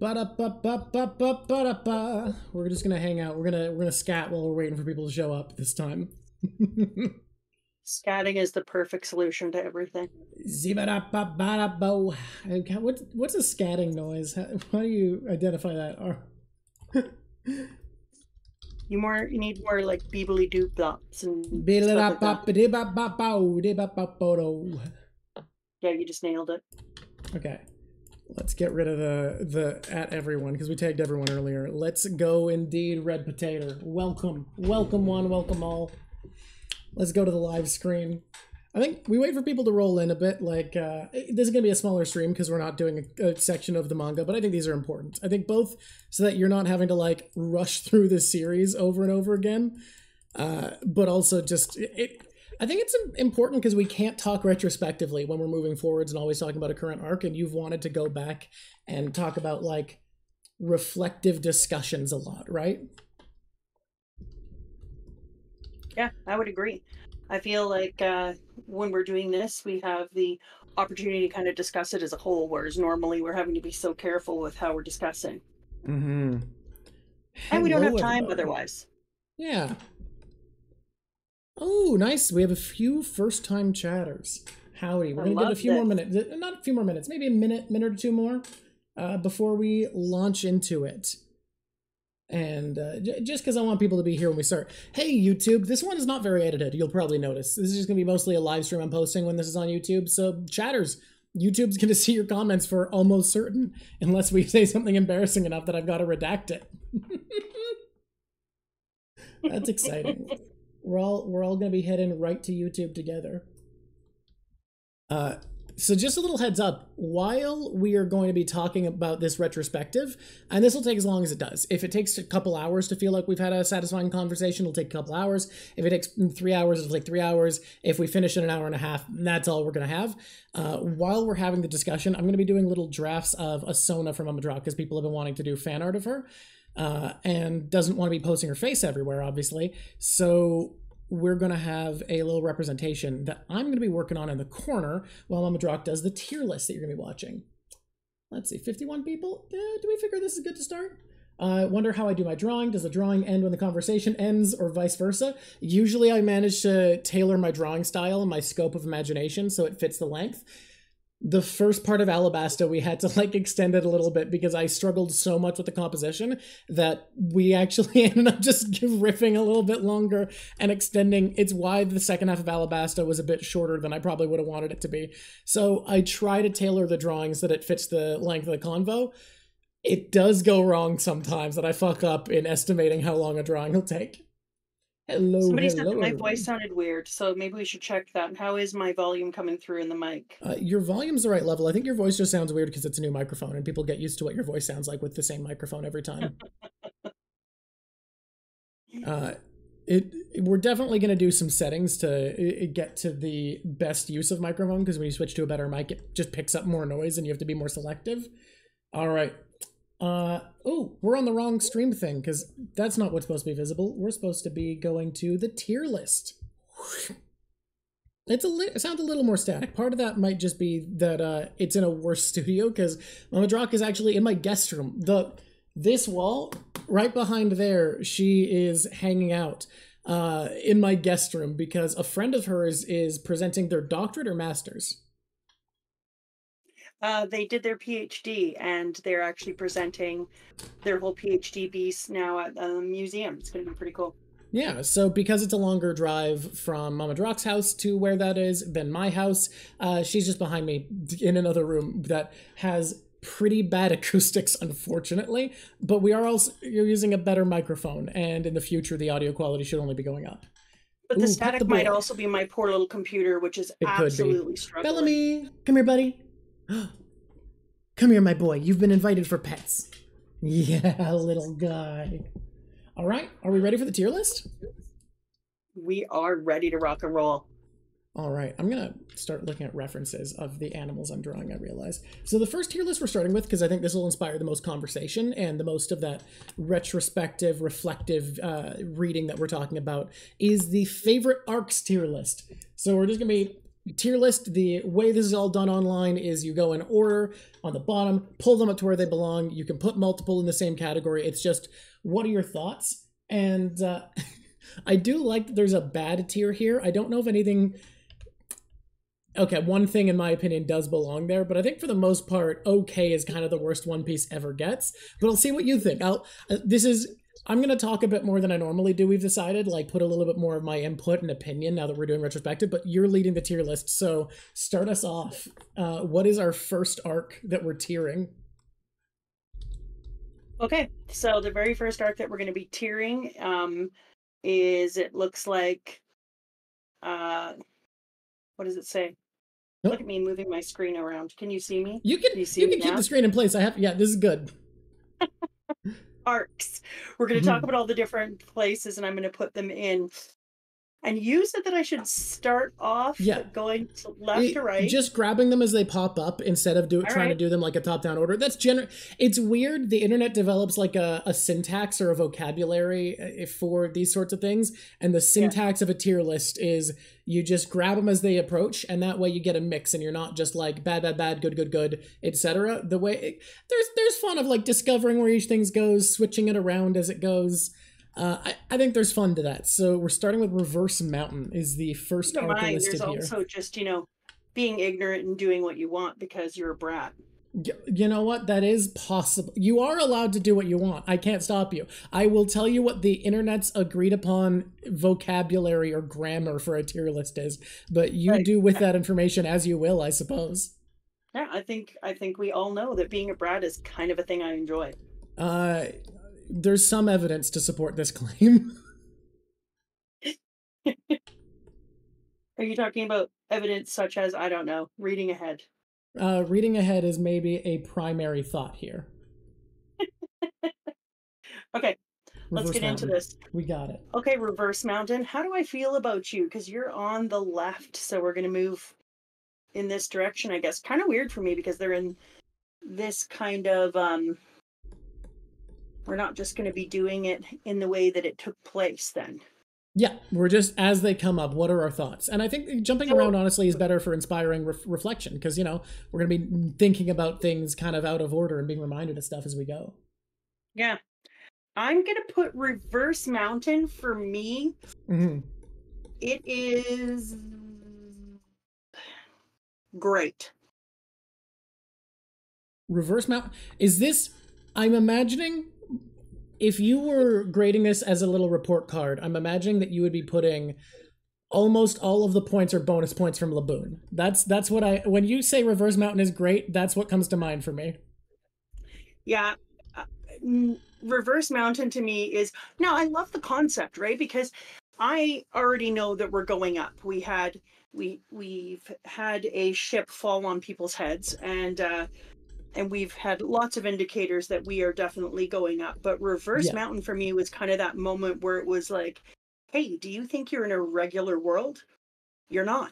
We're just gonna hang out. We're gonna scat while we're waiting for people to show up this time. Scatting is the perfect solution to everything. What's a scatting noise? How do you identify that? You need more like beebly doop dops and stuff like that. Yeah, you just nailed it. Okay. Let's get rid of the at everyone because we tagged everyone earlier. Let's go indeed, Red Potato. Welcome. Welcome one, welcome all. Let's go to the live screen. I think we wait for people to roll in a bit. Like, this is going to be a smaller stream because we're not doing a section of the manga, but I think these are important. I think both so that you're not having to, like, rush through the series over and over again, but also just... I think it's important because we can't talk retrospectively when we're moving forwards and always talking about a current arc, and you've wanted to go back and talk about, like, reflective discussions a lot, right? Yeah, I would agree. I feel like when we're doing this, we have the opportunity to kind of discuss it as a whole, whereas normally we're having to be so careful with how we're discussing. Mm-hmm. And we don't have time otherwise. Yeah. Oh, nice. We have a few first-time chatters. Howdy. We're going to give a few more minutes. Not a few more minutes. Maybe a minute or two more before we launch into it. And just because I want people to be here when we start. Hey, YouTube. This one is not very edited. You'll probably notice. This is just going to be mostly a live stream I'm posting when this is on YouTube. So, chatters, YouTube's going to see your comments for almost certain. Unless we say something embarrassing enough that I've got to redact it. That's exciting. We're all going to be heading right to YouTube together. So just a little heads up, while we are going to be talking about this retrospective, and this will take as long as it does. If it takes a couple hours to feel like we've had a satisfying conversation, it'll take a couple hours. If it takes 3 hours, it'll take 3 hours. If we finish in an hour and a half, that's all we're going to have. While we're having the discussion, I'm going to be doing little drafts of Asona from Amadrock because people have been wanting to do fan art of her. And doesn't want to be posting her face everywhere, obviously. So we're going to have a little representation that I'm going to be working on in the corner while Mama Drock does the tier list that you're going to be watching. Let's see, 51 people? Do we figure this is good to start? I wonder how I do my drawing. Does the drawing end when the conversation ends or vice versa? Usually I manage to tailor my drawing style and my scope of imagination so it fits the length. The first part of Alabasta, we had to like extend it a little bit because I struggled so much with the composition that we actually ended up just riffing a little bit longer and extending. It's why the second half of Alabasta was a bit shorter than I probably would have wanted it to be. So I try to tailor the drawing so that it fits the length of the convo. It does go wrong sometimes that I fuck up in estimating how long a drawing will take. Hello, Somebody said that my voice sounded weird, so maybe we should check that. How is my volume coming through in the mic? Your volume's the right level. I think your voice just sounds weird because it's a new microphone, and people get used to what your voice sounds like with the same microphone every time. We're definitely going to do some settings to get to the best use of microphone, because when you switch to a better mic, it just picks up more noise, and you have to be more selective. All right. Oh, we're on the wrong stream thing because that's not what's supposed to be visible. We're supposed to be going to the tier list. It sounds a little more static. Part of that might just be that it's in a worse studio because Mama Drock is actually in my guest room. This wall right behind there, she is hanging out in my guest room because a friend of hers is presenting their doctorate or master's. They did their PhD, and they're actually presenting their whole PhD piece now at the museum. It's going to be pretty cool. Yeah, so because it's a longer drive from Mama Drock's house to where that is than my house, she's just behind me in another room that has pretty bad acoustics, unfortunately, but we are also using a better microphone, and in the future, the audio quality should only be going up. But the static might also be my poor little computer, which is absolutely struggling. Bellamy, come here, buddy. Come here, my boy. You've been invited for pets. Yeah, little guy. All right. Are we ready for the tier list? We are ready to rock and roll. All right. I'm going to start looking at references of the animals I'm drawing, I realize. So the first tier list we're starting with, because I think this will inspire the most conversation and the most of that retrospective, reflective reading that we're talking about, is the favorite arcs tier list. So we're just going to be tier list, the way this is all done online is you go in order on the bottom, pull them up to where they belong. You can put multiple in the same category. It's just, what are your thoughts? And I do like that there's a bad tier here. I don't know if anything... Okay, one thing in my opinion does belong there, but I think for the most part, okay is kind of the worst One Piece ever gets. But I'll see what you think. I'm going to talk a bit more than I normally do, we've decided, like put a little bit more of my input and opinion now that we're doing retrospective, but you're leading the tier list, so start us off. What is our first arc that we're tiering? Okay, so the very first arc that we're going to be tiering is, it looks like, what does it say? Nope. Look at me moving my screen around. Can you see me? You can keep the screen in place. Yeah, this is good. Arcs. We're going to talk about all the different places, and I'm going to put them in. And you said that I should start off going left to right. Just grabbing them as they pop up instead of trying to do them like a top-down order. That's It's weird. The internet develops like a syntax or a vocabulary for these sorts of things. And the syntax of a tier list is you just grab them as they approach, and that way you get a mix, and you're not just like bad, bad, bad, good, good, good, etc. The way there's fun of like discovering where each thing goes, switching it around as it goes. I think there's fun to that. So we're starting with Reverse Mountain is the first arc listed here. There's also just, being ignorant and doing what you want because you're a brat. You know what? That is possible. You are allowed to do what you want. I can't stop you. I will tell you what the internet's agreed upon vocabulary or grammar for a tier list is, but you do with that information as you will, I suppose. Yeah, I think we all know that being a brat is kind of a thing I enjoy. There's some evidence to support this claim. Are you talking about evidence such as, I don't know, reading ahead? Reading ahead is maybe a primary thought here. Okay, let's get into this. We got it. Okay, Reverse Mountain, how do I feel about you? Because you're on the left, so we're going to move in this direction, I guess. Kind of weird for me because they're in this kind of... We're not just going to be doing it in the way that it took place then. Yeah, we're just, as they come up, what are our thoughts? And I think jumping around, honestly, is better for inspiring reflection, because, we're going to be thinking about things kind of out of order and being reminded of stuff as we go. Yeah. I'm going to put Reverse Mountain for me. It is great. Reverse Mountain? Is this... I'm imagining... If you were grading this as a little report card, I'm imagining that you would be putting almost all of the points or bonus points from Laboon. That's what when you say Reverse Mountain is great, that's what comes to mind for me. Yeah. Reverse Mountain to me is... Now, I love the concept, right? Because I already know that we're going up. We've had a ship fall on people's heads, and we've had lots of indicators that we are definitely going up. But Reverse Mountain for me was kind of that moment where it was like, hey, do you think you're in a regular world? You're not.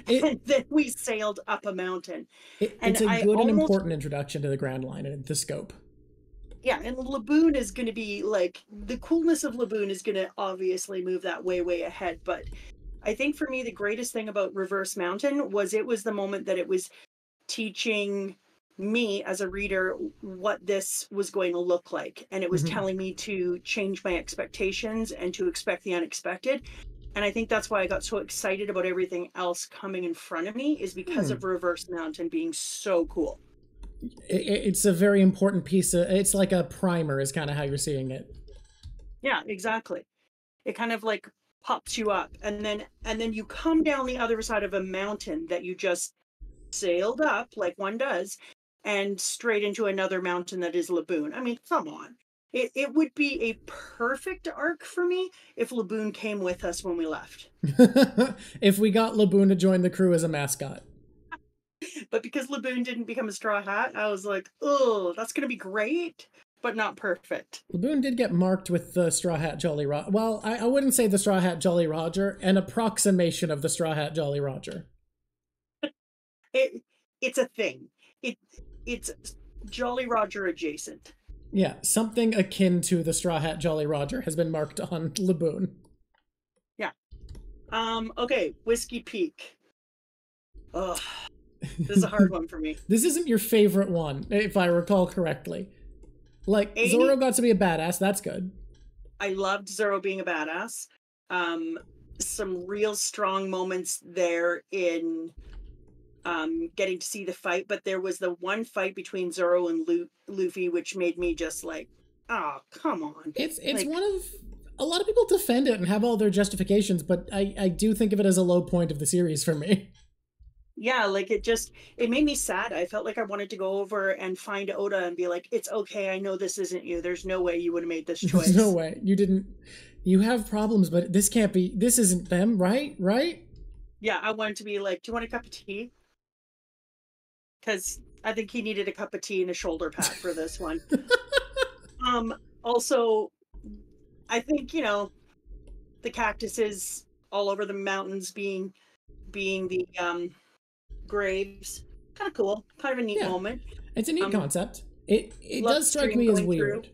And then we sailed up a mountain. It's a good and important introduction to the Grand Line and the scope. Yeah, and Laboon is going to be like, the coolness of Laboon is going to obviously move that way, way ahead. But I think for me, the greatest thing about Reverse Mountain was it was the moment that it was teaching me as a reader what this was going to look like, and it was telling me to change my expectations and to expect the unexpected. And I think that's why I got so excited about everything else coming in front of me, is because of Reverse Mountain being so cool. It's a very important piece it's like a primer is kind of how you're seeing it. Yeah, exactly. It kind of like pops you up, and then you come down the other side of a mountain that you just sailed up like one does, and straight into another mountain that is Laboon. I mean, come on. It would be a perfect arc for me if Laboon came with us when we left. If we got Laboon to join the crew as a mascot. But because Laboon didn't become a Straw Hat, I was like, oh, that's going to be great, but not perfect. Laboon did get marked with the Straw Hat Jolly Roger. Well, I wouldn't say the Straw Hat Jolly Roger, an approximation of the Straw Hat Jolly Roger. It's a thing. It's Jolly Roger adjacent. Yeah, something akin to the Straw Hat Jolly Roger has been marked on Laboon. Yeah. Okay, Whiskey Peak. Ugh, this is a hard one for me. This isn't your favorite one, if I recall correctly. Like, Amy, Zoro got to be a badass, that's good. I loved Zoro being a badass. Um, some real strong moments there in getting to see the fight, but there was the one fight between Zoro and Luffy, which made me just like, oh, come on. It's like, one of a lot of people defend it and have all their justifications, but I do think of it as a low point of the series for me. Yeah, like it made me sad. I felt like I wanted to go over and find Oda and be like, it's okay, I know this isn't you. There's no way you would have made this choice. There's no way. You didn't. You have problems, but this can't be. This isn't them, right? Right? Yeah, I wanted to be like, do you want a cup of tea? Because I think he needed a cup of tea and a shoulder pat for this one. Also, I think, the cactuses all over the mountains being the graves, kind of cool, kind of a neat moment. It's a neat concept. It does strike me as weird.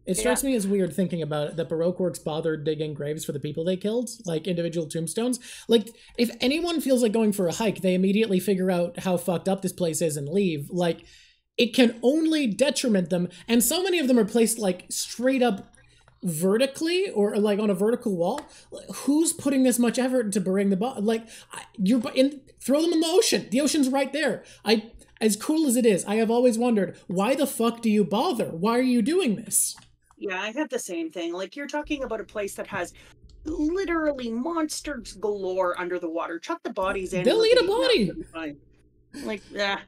It strikes me as weird thinking about it, that Baroque Works bothered digging graves for the people they killed, like individual tombstones. Like, if anyone feels like going for a hike, they immediately figure out how fucked up this place is and leave. Like, it can only detriment them, and so many of them are placed, like, straight up vertically, or, like, on a vertical wall. Who's putting this much effort into burying the body? Like, throw them in the ocean. The ocean's right there. As cool as it is, I have always wondered, why the fuck do you bother? Why are you doing this? Yeah, I had the same thing. Like, you're talking about a place that has literally monsters galore under the water. Chuck the bodies in. They'll eat a body. Like, yeah.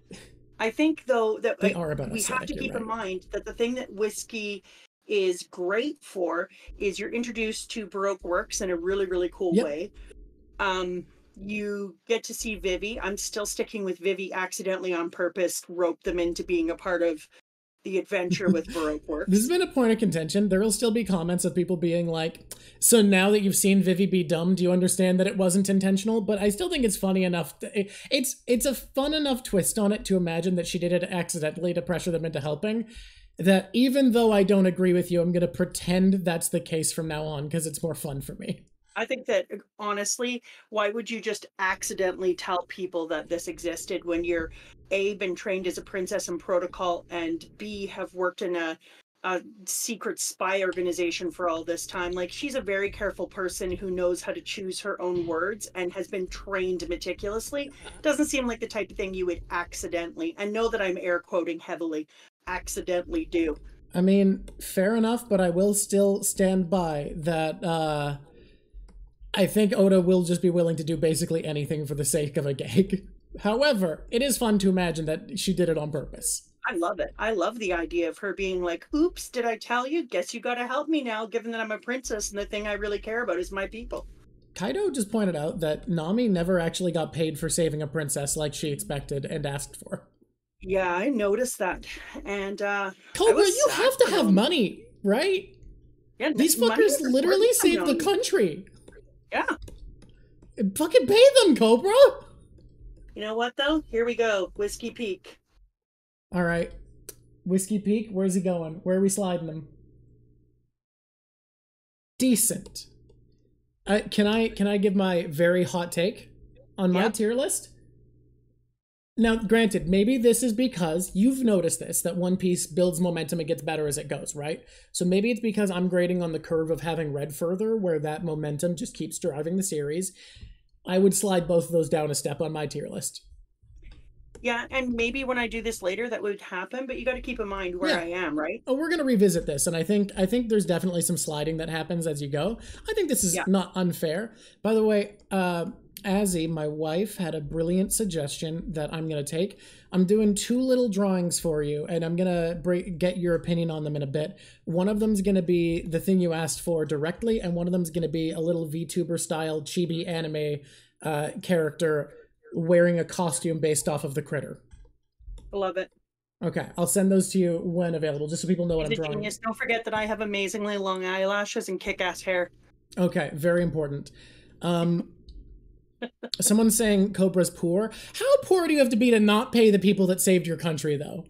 I think, though, that they are about we have to keep in mind that the thing that Whiskey is great for is you're introduced to Baroque Works in a really, really cool way. You get to see Vivi. I'm still sticking with Vivi accidentally on purpose roped them into being a part of the adventure with Baroque Works. This has been a point of contention. There will still be comments of people being like, so now that you've seen Vivi be dumb, do you understand that it wasn't intentional? But I still think it's funny enough. It's a fun enough twist on it to imagine that she did it accidentally to pressure them into helping, that even though I don't agree with you, I'm going to pretend that's the case from now on because it's more fun for me. I think that, honestly, why would you just accidentally tell people that this existed when you're A, been trained as a princess in protocol, and B, have worked in a secret spy organization for all this time? Like, she's a very careful person who knows how to choose her own words and has been trained meticulously. Doesn't seem like the type of thing you would accidentally, and know that I'm air quoting heavily, accidentally do. I mean, fair enough, but I will still stand by that, I think Oda will just be willing to do basically anything for the sake of a gag. However, it is fun to imagine that she did it on purpose. I love it. I love the idea of her being like, oops, did I tell you? Guess you gotta help me now, given that I'm a princess and the thing I really care about is my people. Kaido just pointed out that Nami never actually got paid for saving a princess like she expected and asked for. Yeah, I noticed that. And, Cobra, you have to have money, right? Yeah, these fuckers literally saved the country. Yeah. Fucking pay them, Cobra! You know what, though? Here we go. Whiskey Peak. All right. Whiskey Peak, where's he going? Where are we sliding him? Decent. Can I give my very hot take on my tier list? Now, granted, maybe this is because you've noticed this, that One Piece builds momentum and gets better as it goes, right? So maybe it's because I'm grading on the curve of having read further, where that momentum just keeps driving the series. I would slide both of those down a step on my tier list. Yeah, and maybe when I do this later that would happen, but you got to keep in mind where I am, right? Oh, we're going to revisit this, and I think there's definitely some sliding that happens as you go. I think this is not unfair. By the way, Azzy, my wife, had a brilliant suggestion that I'm going to take. I'm doing 2 little drawings for you, and I'm going to get your opinion on them in a bit. One of them's going to be the thing you asked for directly, and one of them's going to be a little VTuber-style chibi anime character wearing a costume based off of the critter. I love it. Okay, I'll send those to you when available, just so people know what I'm drawing. Genius. Don't forget that I have amazingly long eyelashes and kick-ass hair. Okay, very important. Someone's saying Cobra's poor. How poor do you have to be to not pay the people that saved your country, though?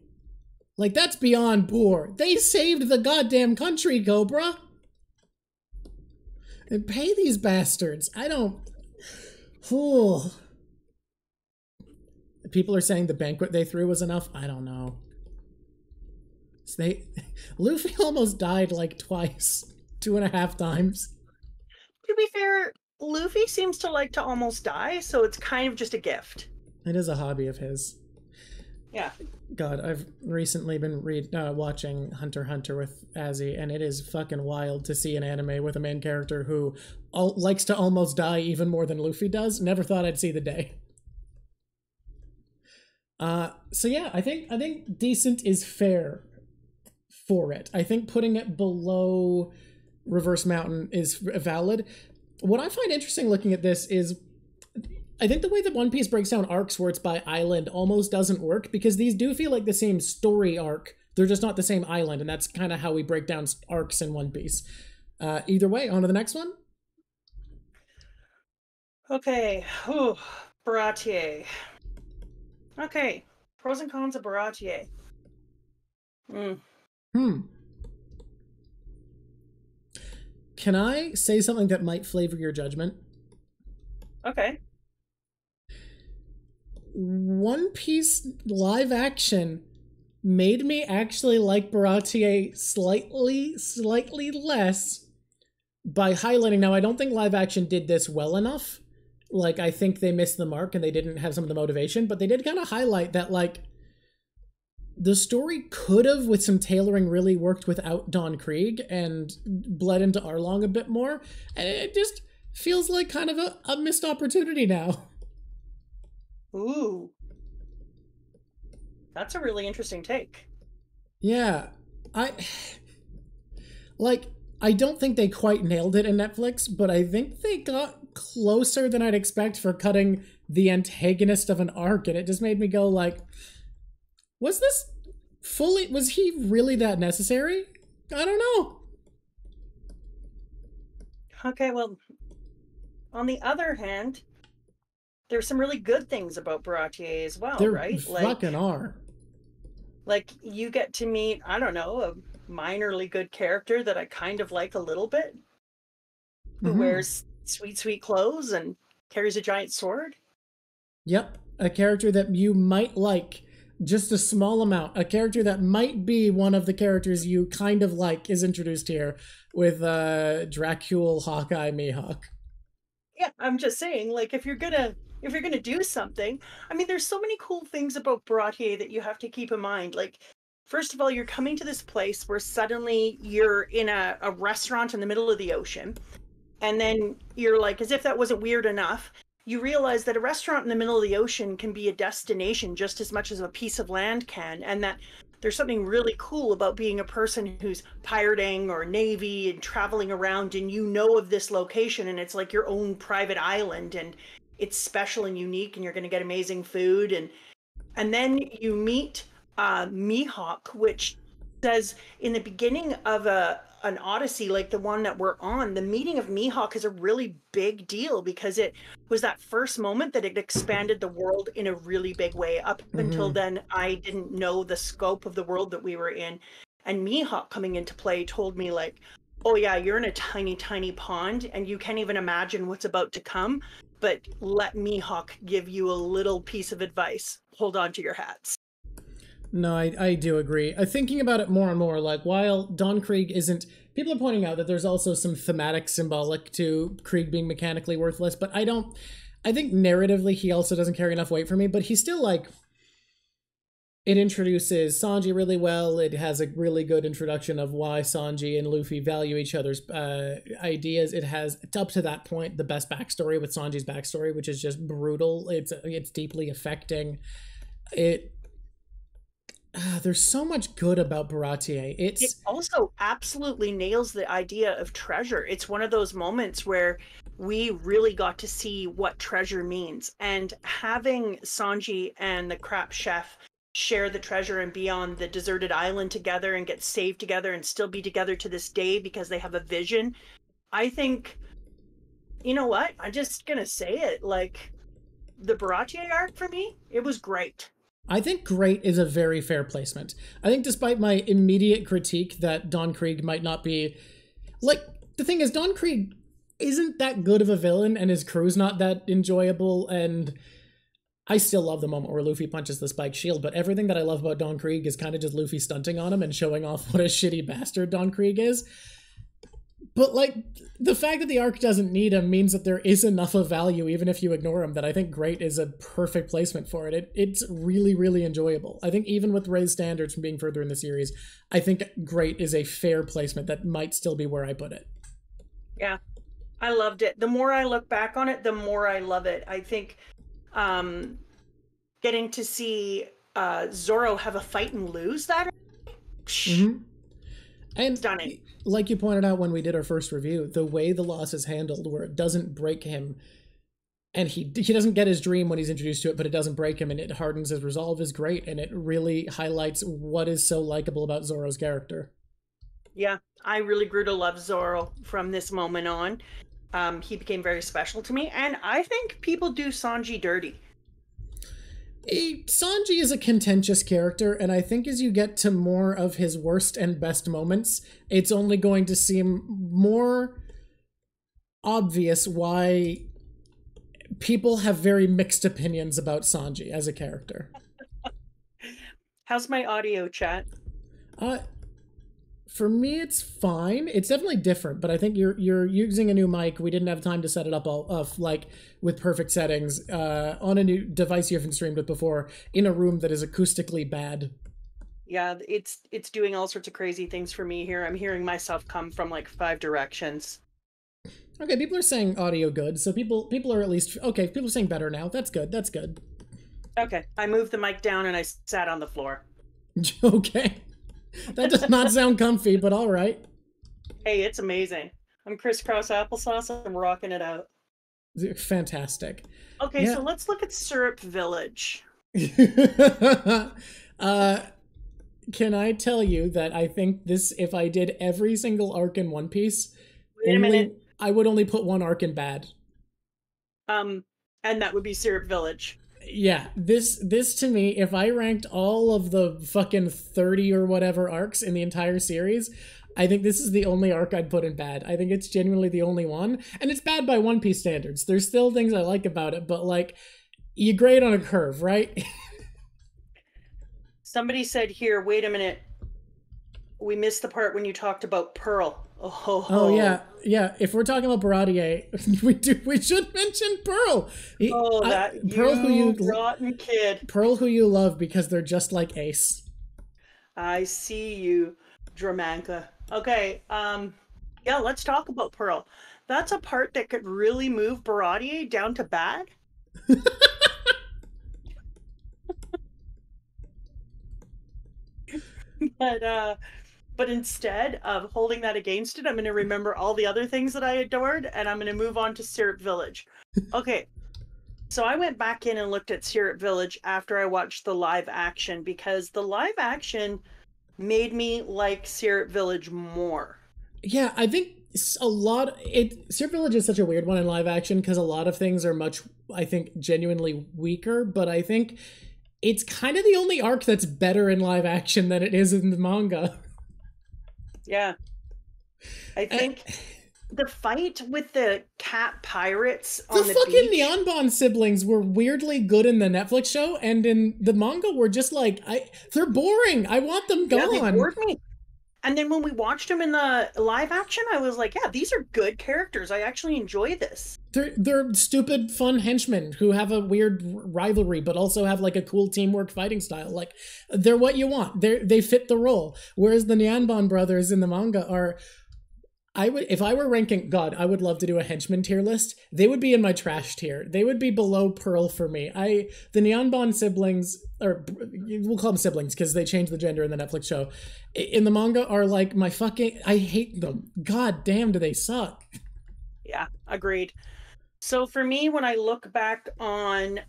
Like, that's beyond poor. They saved the goddamn country, Cobra. And pay these bastards. Ooh. People are saying the banquet they threw was enough. I don't know. So Luffy almost died like twice, 2.5 times. To be fair, Luffy seems to like to almost die, so it's kind of just a gift. It is a hobby of his. Yeah. God, I've recently been watching Hunter x Hunter with Azzy, and it is fucking wild to see an anime with a main character who likes to almost die even more than Luffy does. Never thought I'd see the day. So yeah, I think decent is fair for it. I think putting it below Reverse Mountain is valid. What I find interesting looking at this is I think the way that One Piece breaks down arcs where it's by island almost doesn't work, because these do feel like the same story arc. They're just not the same island, and that's kind of how we break down arcs in One Piece. Either way, on to the next one. Okay. Ooh, Baratie. Okay. Pros and cons of Baratie. Can I say something that might flavor your judgment? Okay. One Piece live action made me actually like Baratie slightly less by highlighting. Now, I don't think live action did this well enough. Like, I think they missed the mark and they didn't have some of the motivation, but they did kind of highlight that, like, the story could have, with some tailoring, really worked without Don Krieg and bled into Arlong a bit more. And it just feels like kind of a missed opportunity now. Ooh. That's a really interesting take. Yeah. I don't think they quite nailed it in Netflix, but I think they got closer than I'd expect for cutting the antagonist of an arc, and it just made me go like, was he really that necessary? I don't know. Okay, well, on the other hand, there's some really good things about Baratie as well, right? Fucking are. Like, you get to meet, I don't know, a minorly good character that I kind of like a little bit, who wears sweet clothes and carries a giant sword. Yep, a character that you might like just a small amount. A character that might be one of the characters you kind of like is introduced here with Dracul, Hawkeye, Mihawk. Yeah, I'm just saying, like, if you're gonna do something, I mean, there's so many cool things about Baratie that you have to keep in mind. Like, first of all, you're coming to this place where suddenly you're in a restaurant in the middle of the ocean, and then you're like, as if that wasn't weird enough, you realize that a restaurant in the middle of the ocean can be a destination just as much as a piece of land can, and that there's something really cool about being a person who's pirating or navy and traveling around, and you know of this location, and it's like your own private island, and it's special and unique, and you're going to get amazing food. And then you meet Mihawk, which says in the beginning of an Odyssey like the one that we're on, the meeting of Mihawk is a really big deal because it was that first moment that it expanded the world in a really big way. Up until then, I didn't know the scope of the world that we were in. And Mihawk coming into play told me, like, oh yeah, you're in a tiny, tiny pond and you can't even imagine what's about to come. But let Mihawk give you a little piece of advice. Hold on to your hats. No, I do agree. Thinking about it more and more, like, while Don Krieg isn't... People are pointing out that there's also some thematic symbolic to Krieg being mechanically worthless, but I think narratively he also doesn't carry enough weight for me, but he's still, like... It introduces Sanji really well. It has a really good introduction of why Sanji and Luffy value each other's ideas. It has, up to that point, the best backstory with Sanji's backstory, which is just brutal. It's deeply affecting. There's so much good about Baratie. It also absolutely nails the idea of treasure. It's one of those moments where we really got to see what treasure means. And having Sanji and the crap chef share the treasure and be on the deserted island together and get saved together and still be together to this day because they have a vision. I think, you know what? I'm just going to say it. Like, the Baratie arc for me, it was great. I think great is a very fair placement. I think despite my immediate critique that Don Krieg might not be... Like, the thing is, Don Krieg isn't that good of a villain, and his crew's not that enjoyable, and I still love the moment where Luffy punches the spike shield, but everything that I love about Don Krieg is kind of just Luffy stunting on him and showing off what a shitty bastard Don Krieg is. But, like, the fact that the arc doesn't need him means that there is enough of value, even if you ignore him, that I think Great is a perfect placement for it. It's really, really enjoyable. I think even with raised standards from being further in the series, I think Great is a fair placement that might still be where I put it. Yeah, I loved it. The more I look back on it, the more I love it. I think getting to see Zoro have a fight and lose that... Mm-hmm. And stunning. Like you pointed out when we did our first review, the way the loss is handled, where it doesn't break him, and he doesn't get his dream when he's introduced to it, but it doesn't break him, and it hardens his resolve, is great, and it really highlights what is so likable about Zoro's character. Yeah, I really grew to love Zoro from this moment on. He became very special to me, and I think people do Sanji dirty. Sanji is a contentious character, and I think as you get to more of his worst and best moments, it's only going to seem more obvious why people have very mixed opinions about Sanji as a character. How's my audio, chat? For me, it's fine. It's definitely different, but I think you're using a new mic. We didn't have time to set it up all like with perfect settings on a new device you haven't streamed with before in a room that is acoustically bad. Yeah, it's doing all sorts of crazy things for me here. I'm hearing myself come from like 5 directions. Okay, people are saying audio good, so people are at least okay. People are saying better now. That's good. That's good. Okay, I moved the mic down and I sat on the floor. Okay. That does not sound comfy, but all right. Hey, it's amazing. I'm crisscross applesauce. I'm rocking it out. Fantastic. Okay, yeah. So let's look at Syrup Village. Can I tell you that I think this, if I did every single arc in One Piece, wait a minute, I would only put one arc in bad. And that would be Syrup Village. Yeah, this to me, if I ranked all of the fucking 30 or whatever arcs in the entire series, I think this is the only arc I'd put in bad. I think it's genuinely the only one. And it's bad by One Piece standards. There's still things I like about it, but like, you grade on a curve, right? Somebody said here, wait a minute. We missed the part when you talked about Pearl. Oh yeah. If we're talking about Baratier, we should mention Pearl. Pearl, who you rotten kid. Pearl, who you love because they're just like Ace. I see you, Dramanka. Okay, yeah, let's talk about Pearl. That's a part that could really move Baratier down to bad. But instead of holding that against it, I'm going to remember all the other things that I adored, and I'm going to move on to Syrup Village. Okay, so I went back in and looked at Syrup Village after I watched the live action, because the live action made me like Syrup Village more. Yeah, I think Syrup Village is such a weird one in live action, because a lot of things are much, I think, genuinely weaker, but I think it's kind of the only arc that's better in live action than it is in the manga. Yeah. I think the fight with the cat pirates on the fucking beach. Nyanbon siblings were weirdly good in the Netflix show, and in the manga were just like, they're boring. I want them gone. Yeah, they bored me. And then when we watched them in the live action, I was like, yeah, these are good characters. I actually enjoy this. They're stupid, fun henchmen who have a weird rivalry, but also have like a cool teamwork fighting style. Like, they're what you want. They fit the role. Whereas the Nyanbon brothers in the manga are, if I were ranking, God, I would love to do a henchman tier list. They would be in my trash tier. They would be below Pearl for me. The Nyanbon siblings, or we'll call them siblings because they changed the gender in the Netflix show, in the manga are like my fucking, I hate them. God damn, do they suck. Yeah, agreed. So for me, when I look back on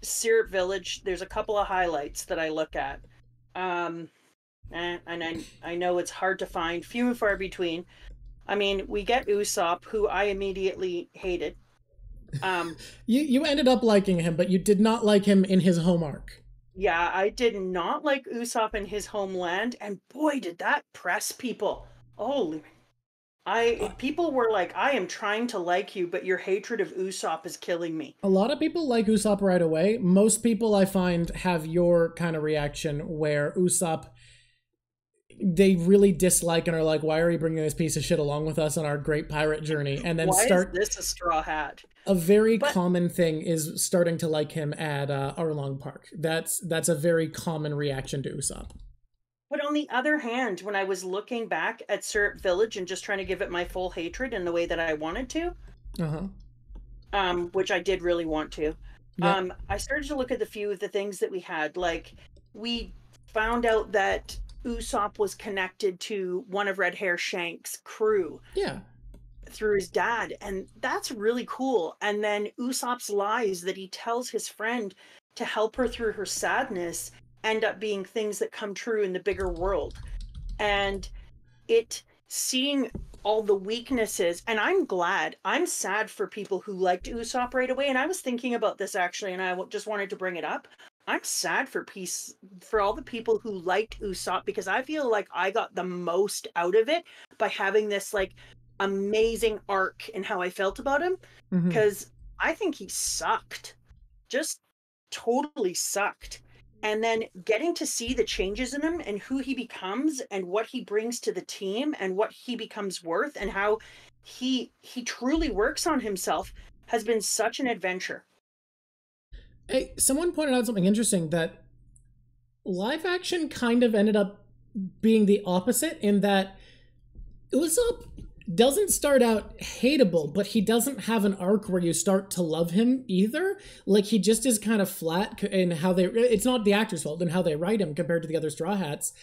Syrup Village, there's a couple of highlights that I look at. And I know it's hard to find, few and far between. I mean, we get Usopp, who I immediately hated. You ended up liking him, but you did not like him in his home arc. Yeah, I did not like Usopp in his homeland, and boy, did that press people. Holy. People were like, I am trying to like you, but your hatred of Usopp is killing me. A lot of people like Usopp right away. Most people I find have your kind of reaction where Usopp, they really dislike and are like, why are you bringing this piece of shit along with us on our great pirate journey? And then Why start is this a straw hat? a very But common thing is starting to like him at Arlong Park. That's a very common reaction to Usopp. but on the other hand, when I was looking back at Syrup Village and just trying to give it my full hatred in the way that I wanted to, Uh-huh. which I did really want to, Yeah. I started to look at the few of the things that we had. Like, we found out that Usopp was connected to one of Red Hair Shank's crew Yeah. through his dad, and that's really cool. And then Usopp's lies that he tells his friend to help her through her sadness end up being things that come true in the bigger world. And it seeing all the weaknesses, and I'm sad for people who liked Usopp right away. And I was thinking about this actually, and just wanted to bring it up. I'm sad for all the people who liked Usopp, because I feel like I got the most out of it by having this like amazing arc in how I felt about him, Mhm. because I think he sucked, just totally sucked. And then getting to see the changes in him and who he becomes and what he brings to the team and what he becomes worth and how he truly works on himself has been such an adventure. Hey, someone pointed out something interesting that live action kind of ended up being the opposite in that Usopp doesn't start out hateable, but he doesn't have an arc where you start to love him either. Like, he just is kind of flat in how they, it's not the actor's fault in how they write him compared to the other Straw Hats,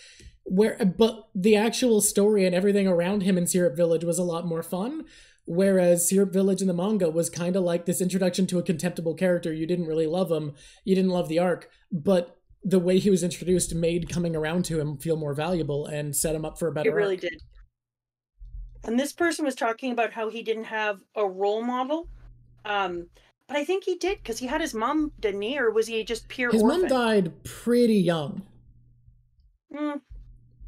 but the actual story and everything around him in Syrup Village was a lot more fun. Whereas Syrup Village in the manga was kind of like this introduction to a contemptible character. You didn't really love him, you didn't love the arc, but the way he was introduced made coming around to him feel more valuable and set him up for a better It really arc. did. And this person was talking about how he didn't have a role model. But I think he did, because he had his mom, didn't he? Or was he just pure His orphan? mom died pretty young.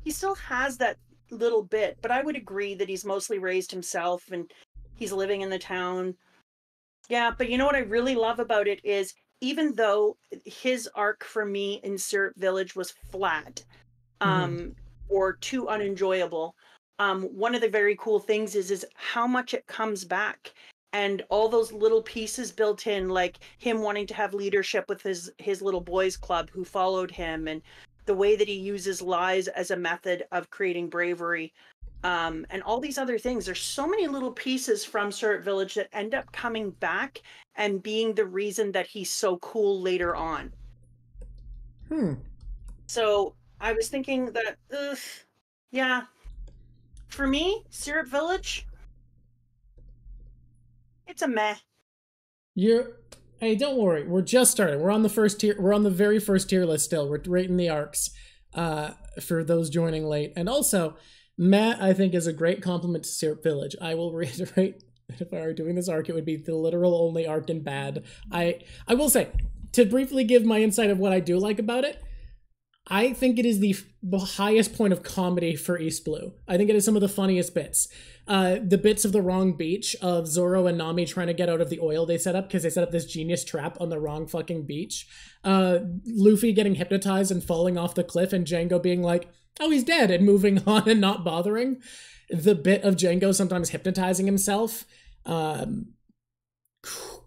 He still has that little bit, but I would agree that he's mostly raised himself and he's living in the town. Yeah, but you know what I really love about it is, even though his arc for me in Syrup Village was flat, or too unenjoyable, one of the very cool things is how much it comes back, and all those little pieces built in, like him wanting to have leadership with his little boys club who followed him, and the way that he uses lies as a method of creating bravery, and all these other things. There's so many little pieces from Syrup Village that end up coming back and being the reason that he's so cool later on. So I was thinking that, yeah, for me, Syrup Village, it's a meh. Hey, don't worry. We're just starting. We're on the first tier. We're on the very first tier list still. We're rating the arcs for those joining late. And also, Matt, I think, is a great compliment to Syrup Village. I will reiterate that if I were doing this arc, it would be the literal only arc in bad. I will say, to briefly give my insight of what I do like about it, I think it is the highest point of comedy for East Blue. I think it is some of the funniest bits. The bits of the wrong beach of Zoro and Nami trying to get out of the oil they set up because they set up this genius trap on the wrong fucking beach. Luffy getting hypnotized and falling off the cliff and Django being like, oh, he's dead, and moving on and not bothering. The bit of Django sometimes hypnotizing himself.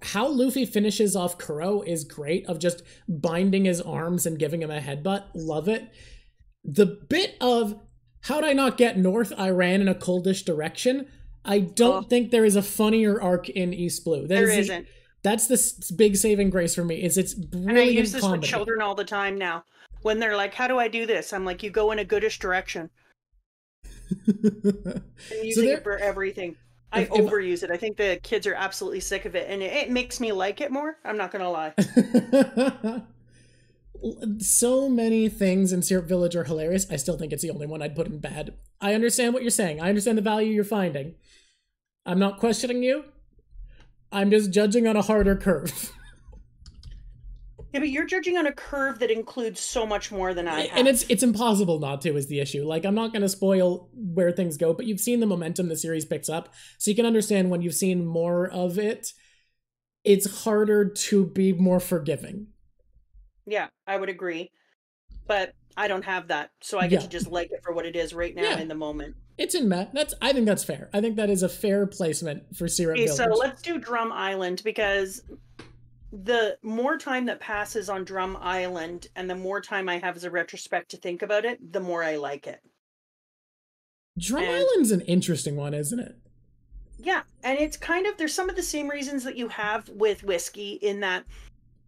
How Luffy finishes off Kuro is great, of just binding his arms and giving him a headbutt. Love it. The bit of how'd I not get north? I ran in a coldish direction. I don't think there is a funnier arc in East Blue. There isn't. That's the big saving grace for me. It's brilliant and I use this comedy. with children all the time now. When they're like, "How do I do this?" I'm like, "You go in a goodish direction." I'm using it for everything. I overuse it. I think the kids are absolutely sick of it, and it makes me like it more. I'm not gonna lie. So many things in Syrup Village are hilarious. I still think it's the only one I'd put in bad. I understand what you're saying. I understand the value you're finding. I'm not questioning you. I'm just judging on a harder curve. Yeah, but you're judging on a curve that includes so much more than I have. And it's impossible not to is the issue. Like, I'm not going to spoil where things go, but you've seen the momentum the series picks up, so you can understand when you've seen more of it, it's harder to be more forgiving. Yeah, I would agree. But I don't have that, so I get Yeah. to just like it for what it is right now Yeah. in the moment. It's in Met. I think that's fair. I think that is a fair placement for Syrup Okay, Village. so let's do Drum Island, because the more time that passes on Drum Island and the more time I have as a retrospect to think about it, the more I like it. Drum Island's an interesting one, isn't it? Yeah, and it's kind of, there's some of the same reasons that you have with whiskey, in that,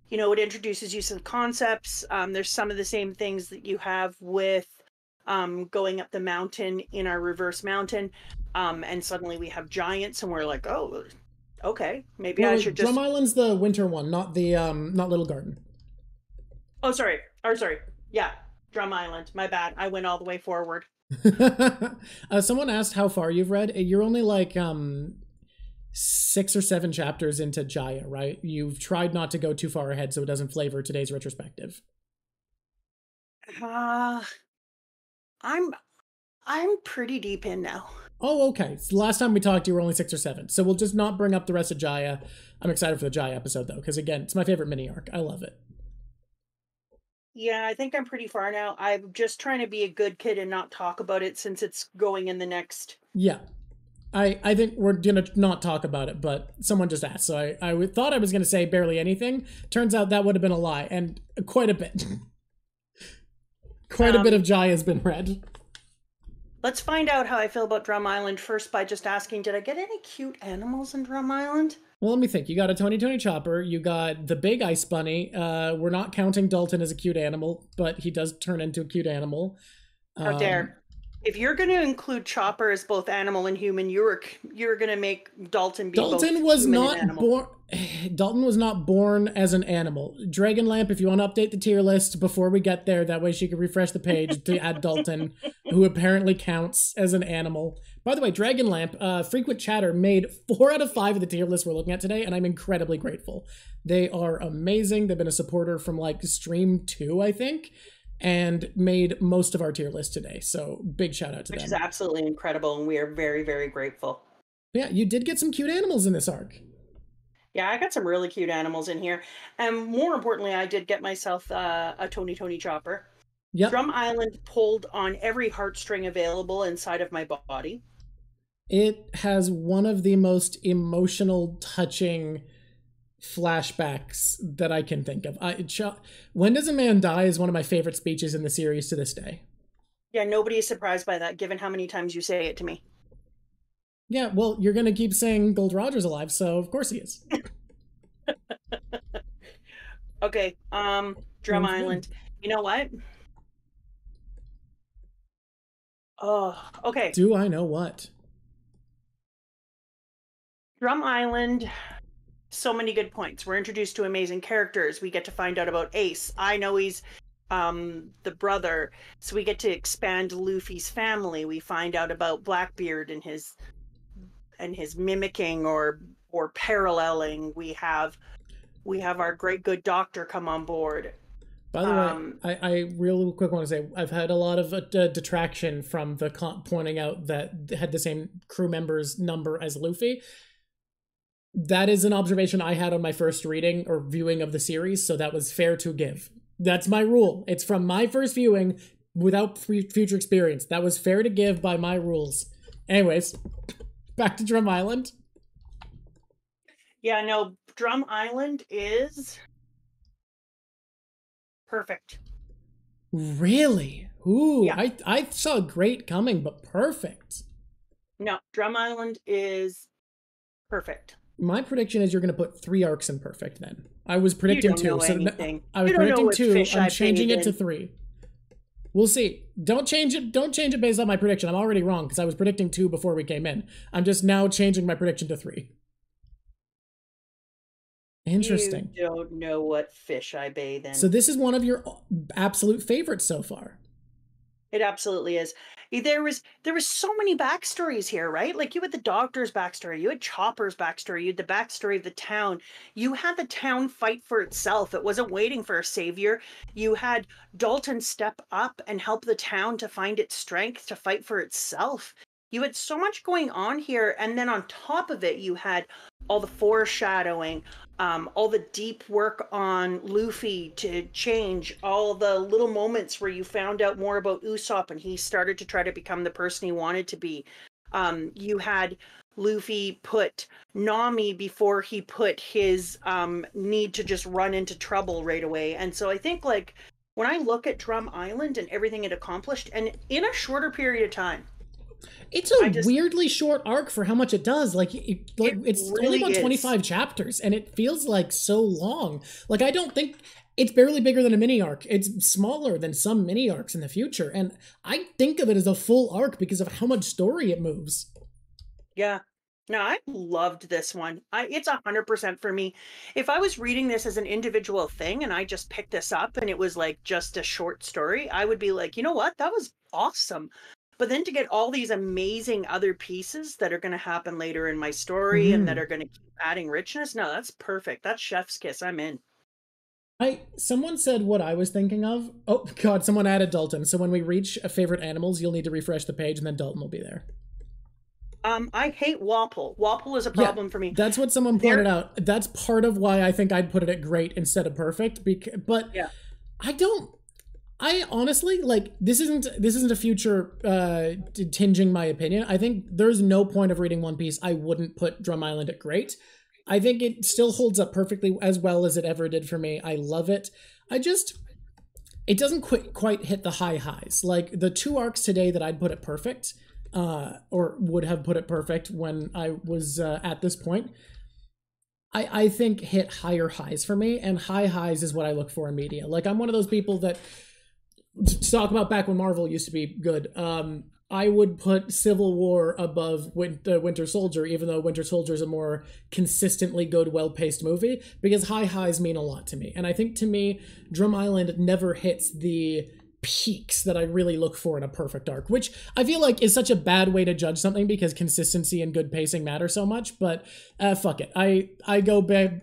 you know, it introduces you some concepts. There's some of the same things that you have with going up the mountain in our Reverse Mountain. And suddenly we have giants and we're like, oh, okay, maybe I should just... Drum Island's the winter one, not the not Little Garden. Oh, sorry. Yeah, Drum Island. My bad. I went all the way forward. Someone asked how far you've read. You're only like 6 or 7 chapters into Jaya, right? You've tried not to go too far ahead so it doesn't flavor today's retrospective. I'm pretty deep in now. Oh, okay. So last time we talked, you were only 6 or 7. So we'll just not bring up the rest of Jaya. I'm excited for the Jaya episode, though, because, again, it's my favorite mini arc. I love it. Yeah, I think I'm pretty far now. I'm just trying to be a good kid and not talk about it since it's going in the next... Yeah. I think we're going to not talk about it, but someone just asked. So I thought I was going to say barely anything. Turns out that would have been a lie, and quite a bit. Quite a bit of Jaya has been read. Let's find out how I feel about Drum Island first by just asking, did I get any cute animals in Drum Island? Well, let me think. You got a Tony Chopper. You got the big ice bunny. We're not counting Dalton as a cute animal, but he does turn into a cute animal. How dare. If you're going to include Chopper as both animal and human, you're going to make Dalton be both human and animal. Dalton was not born as an animal. Dragonlamp, if you want to update the tier list before we get there, that way she can refresh the page to add Dalton, who apparently counts as an animal. By the way, Dragonlamp, frequent chatter, made 4 out of 5 of the tier list we're looking at today, and I'm incredibly grateful. They are amazing. They've been a supporter from like stream 2, I think, and made most of our tier list today. So big shout out to them. Which is absolutely incredible, and we are very, very grateful. Yeah, you did get some cute animals in this arc. Yeah, I got some really cute animals in here. And more importantly, I did get myself a Tony Chopper. Yep. Drum Island pulled on every heartstring available inside of my body. It has one of the most emotional, touching flashbacks that I can think of. When Does a Man Die is one of my favorite speeches in the series to this day. Yeah, nobody is surprised by that, given how many times you say it to me. Yeah, well, you're going to keep saying Gold Roger's alive, so of course he is. Okay, Drum Island. You know what? Oh, okay. Do I know what? Drum Island, so many good points. We're introduced to amazing characters. We get to find out about Ace. I know he's the brother, so we get to expand Luffy's family. We find out about Blackbeard and his mimicking or paralleling. We have our great good doctor come on board. By the way, I real quick want to say I've had a lot of detraction from the pointing out that had the same crew members number as Luffy. That is an observation I had on my first reading or viewing of the series, so that was fair to give. That's my rule. It's from my first viewing without future experience. That was fair to give by my rules. Anyways, back to Drum Island. Yeah, no, Drum Island is perfect. Really? Ooh, yeah. I saw great coming, but perfect. No, Drum Island is perfect. My prediction is you're going to put 3 arcs in perfect then. I was predicting 2. So I was predicting 2. I'm changing it to 3. We'll see. Don't change it based on my prediction. I'm already wrong because I was predicting 2 before we came in. I'm just now changing my prediction to 3. Interesting. You don't know what fish I bathe in. So this is one of your absolute favorites so far. It absolutely is. There was so many backstories here, right? Like you had the doctor's backstory, you had Chopper's backstory, you had the backstory of the town. You had the town fight for itself. It wasn't waiting for a savior. You had Dalton step up and help the town to find its strength to fight for itself. You had so much going on here, and then on top of it, you had all the foreshadowing, all the deep work on Luffy to change, all the little moments where you found out more about Usopp and he started to try to become the person he wanted to be. You had Luffy put Nami before he put his need to just run into trouble right away. And so I think, like, when I look at Drum Island and everything it accomplished, and in a shorter period of time, it's a weirdly short arc for how much it does. Like, it's really only about 25 chapters, and it feels like so long. Like, I don't think it's barely bigger than a mini arc. It's smaller than some mini arcs in the future, and I think of it as a full arc because of how much story it moves. Yeah. No, I loved this one. It's 100% for me. If I was reading this as an individual thing and I just picked this up and it was like just a short story, I would be like, you know what? That was awesome. But then to get all these amazing other pieces that are going to happen later in my story and that are going to keep adding richness, no, that's perfect. That's chef's kiss. I'm in. Someone said what I was thinking of. Oh God, someone added Dalton. So when we reach favorite animals, you'll need to refresh the page, and then Dalton will be there. I hate Wapol. Wapol is a problem for me. That's what someone pointed out. That's part of why I think I'd put it at great instead of perfect. But yeah. I honestly, like, this isn't a future tinging my opinion. I think there's no point of reading One Piece I wouldn't put Drum Island at great. I think it still holds up perfectly as well as it ever did for me. I love it. It doesn't quite hit the high highs. Like, the 2 arcs today that I'd put it perfect, or would have put it perfect when I was at this point, I think hit higher highs for me, and high highs is what I look for in media. Like, I'm one of those people that, to talk about back when Marvel used to be good, I would put Civil War above Winter Soldier, even though Winter Soldier is a more consistently good, well-paced movie, because high highs mean a lot to me. And I think, to me, Drum Island never hits the peaks that I really look for in a perfect arc, which I feel like is such a bad way to judge something because consistency and good pacing matter so much, but fuck it. I go big.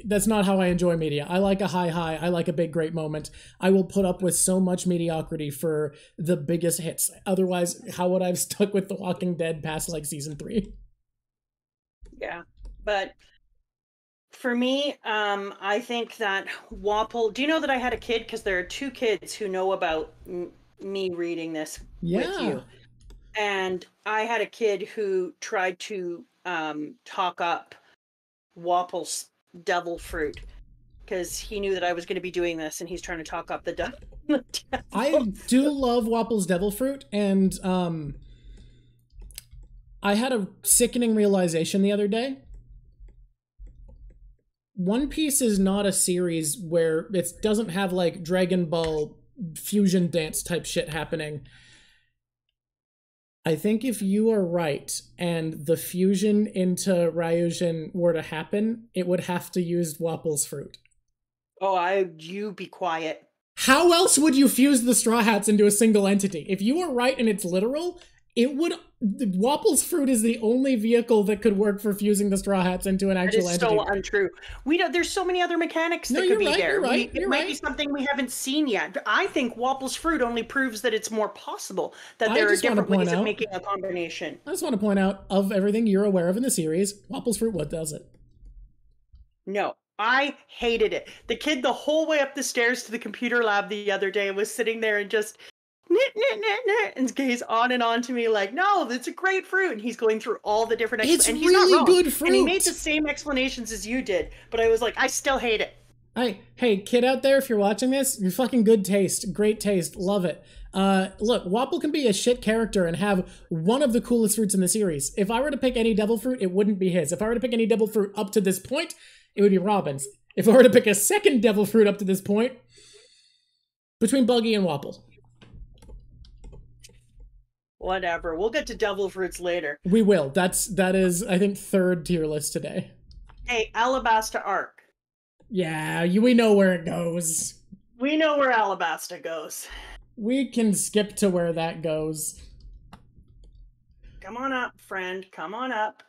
That's not how I enjoy media. I like a high. I like a big, great moment. I will put up with so much mediocrity for the biggest hits. Otherwise, how would I have stuck with The Walking Dead past, like, season 3? Yeah, but for me, I think that Wapol. Do you know that I had a kid? Because there are 2 kids who know about me reading this with you. And I had a kid who tried to talk up Wapol's devil fruit because he knew that I was going to be doing this, and he's trying to talk up the devil. I do love Wapol's devil fruit, and I had a sickening realization the other day. One Piece is not a series where it doesn't have, like, Dragon Ball fusion dance type shit happening. I think if you are right and the fusion into Ryujin were to happen, it would have to use Wapol's fruit. Oh, you be quiet. How else would you fuse the Straw Hats into a single entity? If you are right and it's literal, it would. Wapol's fruit is the only vehicle that could work for fusing the Straw Hats into an actual entity. It's so untrue. We don't. There's so many other mechanics that could be there. It might be something we haven't seen yet. I think Wapol's fruit only proves that it's more possible that there are different ways of making a combination. I just want to point out, of everything you're aware of in the series, Wapol's fruit, what does it? No. I hated it. The kid the whole way up the stairs to the computer lab the other day was sitting there and just and he's on and on to me like, no, that's a great fruit. And he's going through all the different explanations. It's and really good fruit. And he made the same explanations as you did. But I was like, I still hate it. Hey, kid out there, if you're watching this, you're fucking good taste. Great taste. Love it. Look, Wapol can be a shit character and have one of the coolest fruits in the series. If I were to pick any devil fruit, it wouldn't be his. If I were to pick any devil fruit up to this point, it would be Robin's. If I were to pick a second devil fruit up to this point, between Buggy and Wapol. Whatever. We'll get to devil fruits later. We will. That is, I think, 3rd tier list today. Hey, Alabasta arc. Yeah, we know where it goes. We know where Alabasta goes. We can skip to where that goes. Come on up, friend. Come on up.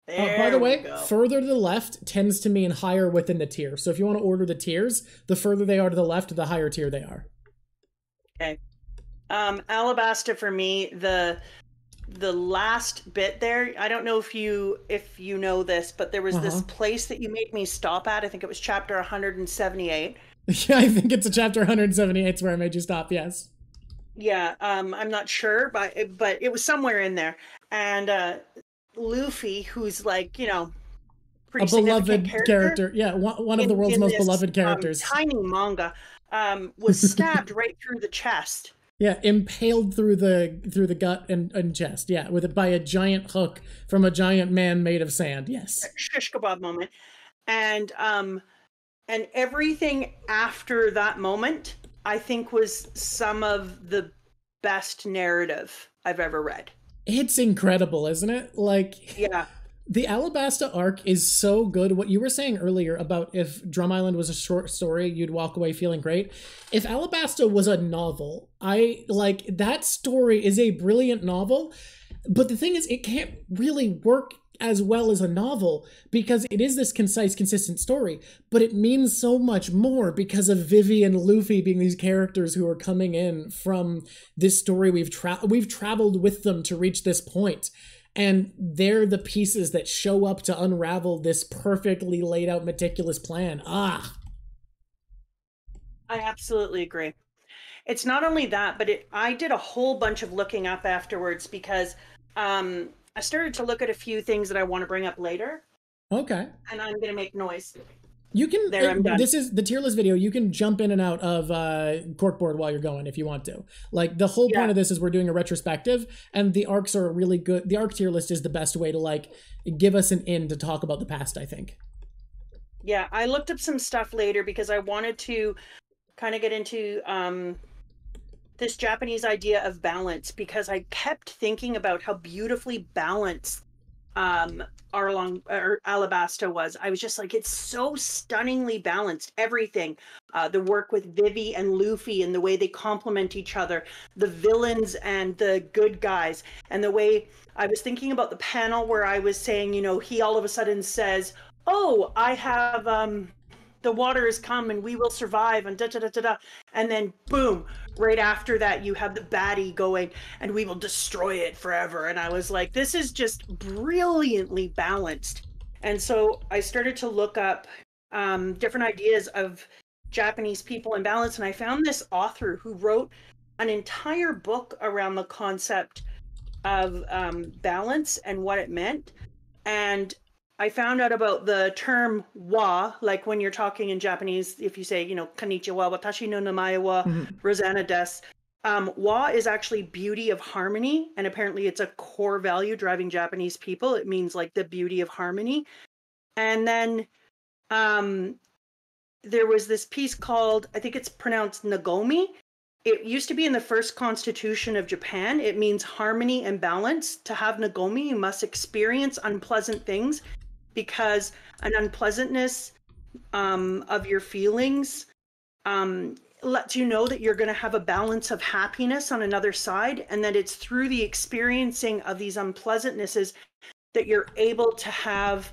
By the There we way, go. further to the left tends to mean higher within the tier. So if you want to order the tiers, the further they are to the left, the higher tier they are. Okay. Alabasta for me, the last bit there, I don't know if you know this, but there was this place that you made me stop at. I think it was chapter 178. Yeah, I think it's a chapter 178 where I made you stop, yes. Yeah, I'm not sure, but it was somewhere in there. And Luffy, who's like, you know, pretty a beloved character. Yeah, one of the world's most beloved characters. Tiny manga was stabbed right through the chest. Yeah, impaled through the gut and chest. Yeah, by a giant hook from a giant man made of sand. Yes. Shish kebab moment. And everything after that moment, I think, was some of the best narrative I've ever read. It's incredible, isn't it? Like, yeah. The Alabasta arc is so good. What you were saying earlier about if Drum Island was a short story, you'd walk away feeling great. If Alabasta was a novel, that story is a brilliant novel. But the thing is, it can't really work as well as a novel because it is this concise, consistent story, but it means so much more because of Vivi and Luffy being these characters who are coming in from this story. We've traveled with them to reach this point, and they're the pieces that show up to unravel this perfectly laid out, meticulous plan. I absolutely agree. It's not only that, but I did a whole bunch of looking up afterwards because I started to look at a few things that I want to bring up later. Okay. And I'm going to make noise. You can, this is the tier list video. You can jump in and out of Corkboard while you're going if you want to. Like, the whole point of this is we're doing a retrospective, and the arcs are really good. The arc tier list is the best way to, like, give us an in to talk about the past, I think. Yeah, I looked up some stuff later because I wanted to kind of get into this Japanese idea of balance, because I kept thinking about how beautifully balanced Alabasta was. I was just like, it's so stunningly balanced. Everything, the work with Vivi and Luffy and the way they complement each other, the villains and the good guys, and the way I was thinking about the panel where I was saying, you know, he all of a sudden says, oh, I have the water has come and we will survive, and da-da-da-da-da. And then boom, right after that, you have the baddie going, and we will destroy it forever. And I was like, this is just brilliantly balanced. And so I started to look up different ideas of Japanese people and balance. And I found this author who wrote an entire book around the concept of balance and what it meant. And I found out about the term wa, like when you're talking in Japanese, if you say, you know, konnichiwa, watashi no namae wa Rosanna desu. Wa is actually beauty of harmony, and apparently it's a core value driving Japanese people. It means like the beauty of harmony. And then there was this piece called, I think it's pronounced Nagomi. It used to be in the first constitution of Japan. It means harmony and balance. To have Nagomi, you must experience unpleasant things, because an unpleasantness of your feelings lets you know that you're going to have a balance of happiness on another side, and that it's through the experiencing of these unpleasantnesses that you're able to have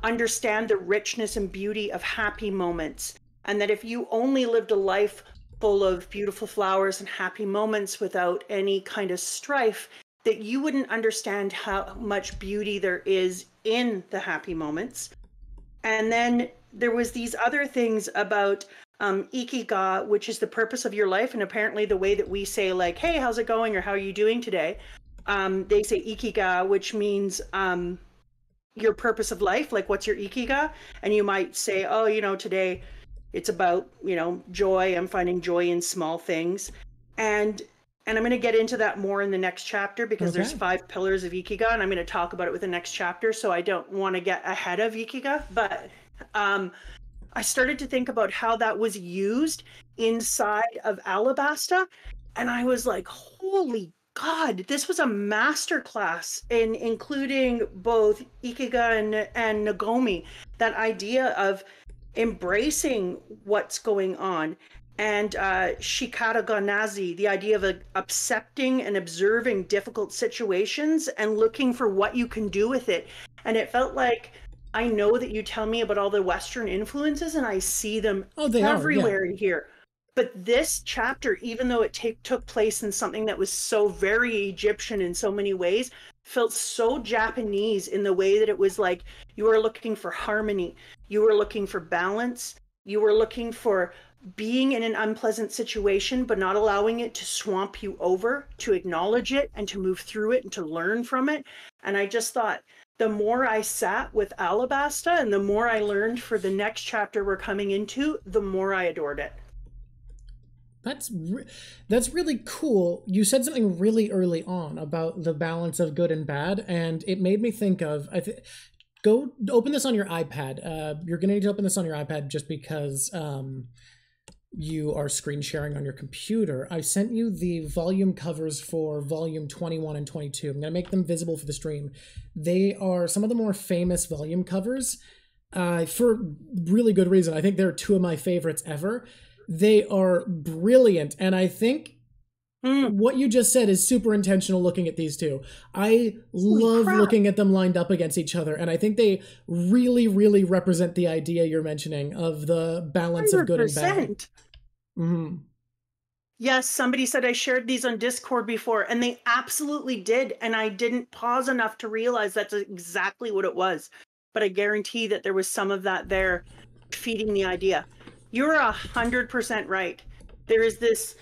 understand the richness and beauty of happy moments. And that if you only lived a life full of beautiful flowers and happy moments without any kind of strife, that you wouldn't understand how much beauty there is in the happy moments. And then there was these other things about ikiga, which is the purpose of your life. And apparently the way that we say, like, hey, how's it going? Or how are you doing today? They say ikiga, which means your purpose of life. Like, what's your ikiga? And you might say, oh, you know, today it's about, you know, joy. I'm finding joy in small things. And I'm going to get into that more in the next chapter, because there's 5 pillars of Ikiga, and I'm going to talk about it with the next chapter. So I don't want to get ahead of Ikiga, but I started to think about how that was used inside of Alabasta. And I was like, holy God, this was a masterclass in including both Ikiga and Nagomi, that idea of embracing what's going on and Shikata Ganazi, the idea of accepting and observing difficult situations and looking for what you can do with it. And it felt like, I know that you tell me about all the Western influences, and I see them everywhere in here. But this chapter, even though it took place in something that was so very Egyptian in so many ways, felt so Japanese in the way that it was like you were looking for harmony, you were looking for balance, you were looking for being in an unpleasant situation, but not allowing it to swamp you over, to acknowledge it and to move through it and to learn from it. And I just thought, the more I sat with Alabasta and the more I learned for the next chapter we're coming into, the more I adored it. That's really cool. You said something really early on about the balance of good and bad, and it made me think of, go open this on your iPad. You're gonna need to open this on your iPad just because you are screen sharing on your computer. I sent you the volume covers for volume 21 and 22. I'm gonna make them visible for the stream. They are some of the more famous volume covers for really good reason. I think they're two of my favorites ever. They are brilliant, and I think what you just said is super intentional looking at these two. I love looking at them lined up against each other, and I think they really, really represent the idea you're mentioning of the balance 100%. Of good and bad. Mm-hmm. Yes, somebody said I shared these on Discord before, and they absolutely did, and I didn't pause enough to realize that's exactly what it was. But I guarantee that there was some of that there feeding the idea. You're 100% right. There is this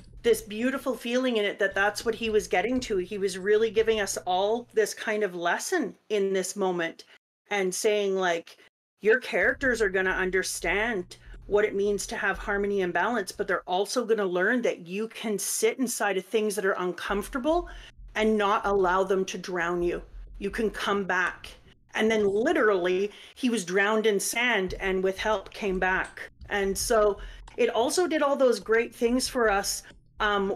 beautiful feeling in it that's what he was getting to. He was really giving us all this kind of lesson in this moment and saying, like, your characters are going to understand what it means to have harmony and balance, but they're also going to learn that you can sit inside of things that are uncomfortable and not allow them to drown you. You can come back. And then literally he was drowned in sand and with help came back. And so it also did all those great things for us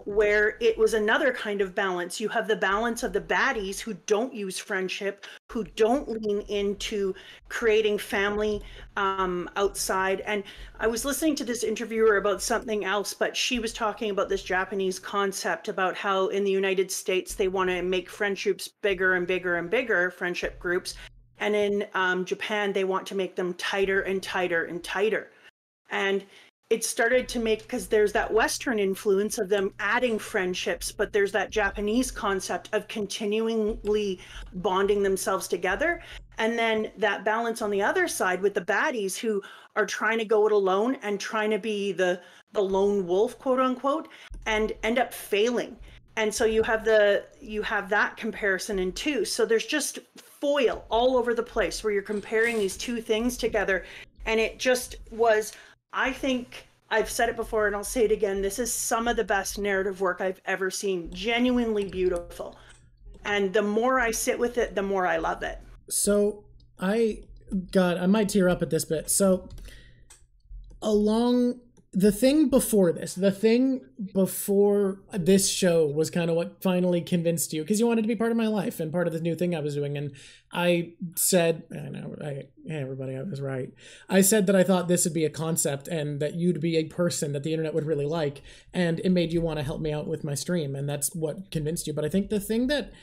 where it was another kind of balance. You have the balance of the baddies who don't use friendship, who don't lean into creating family outside. And I was listening to this interviewer about something else, but she was talking about this Japanese concept about how in the United States, they want to make friendships bigger and bigger and bigger, friendship groups. And in Japan, they want to make them tighter and tighter and tighter. And it started to make, because there's that Western influence of them adding friendships, but there's that Japanese concept of continually bonding themselves together. And then that balance on the other side with the baddies who are trying to go it alone and trying to be the lone wolf, quote unquote, and end up failing. And so you have that comparison in two. So there's just foil all over the place where you're comparing these two things together. And it just was, I think, I've said it before and I'll say it again, this is some of the best narrative work I've ever seen. Genuinely beautiful. And the more I sit with it, the more I love it. So I might tear up at this bit. So the thing before this show was kind of what finally convinced you, because you wanted to be part of my life and part of this new thing I was doing. And I said, hey everybody, I was right. I said that I thought this would be a concept and that you'd be a person that the internet would really like. And it made you want to help me out with my stream. And that's what convinced you. But I think the thing that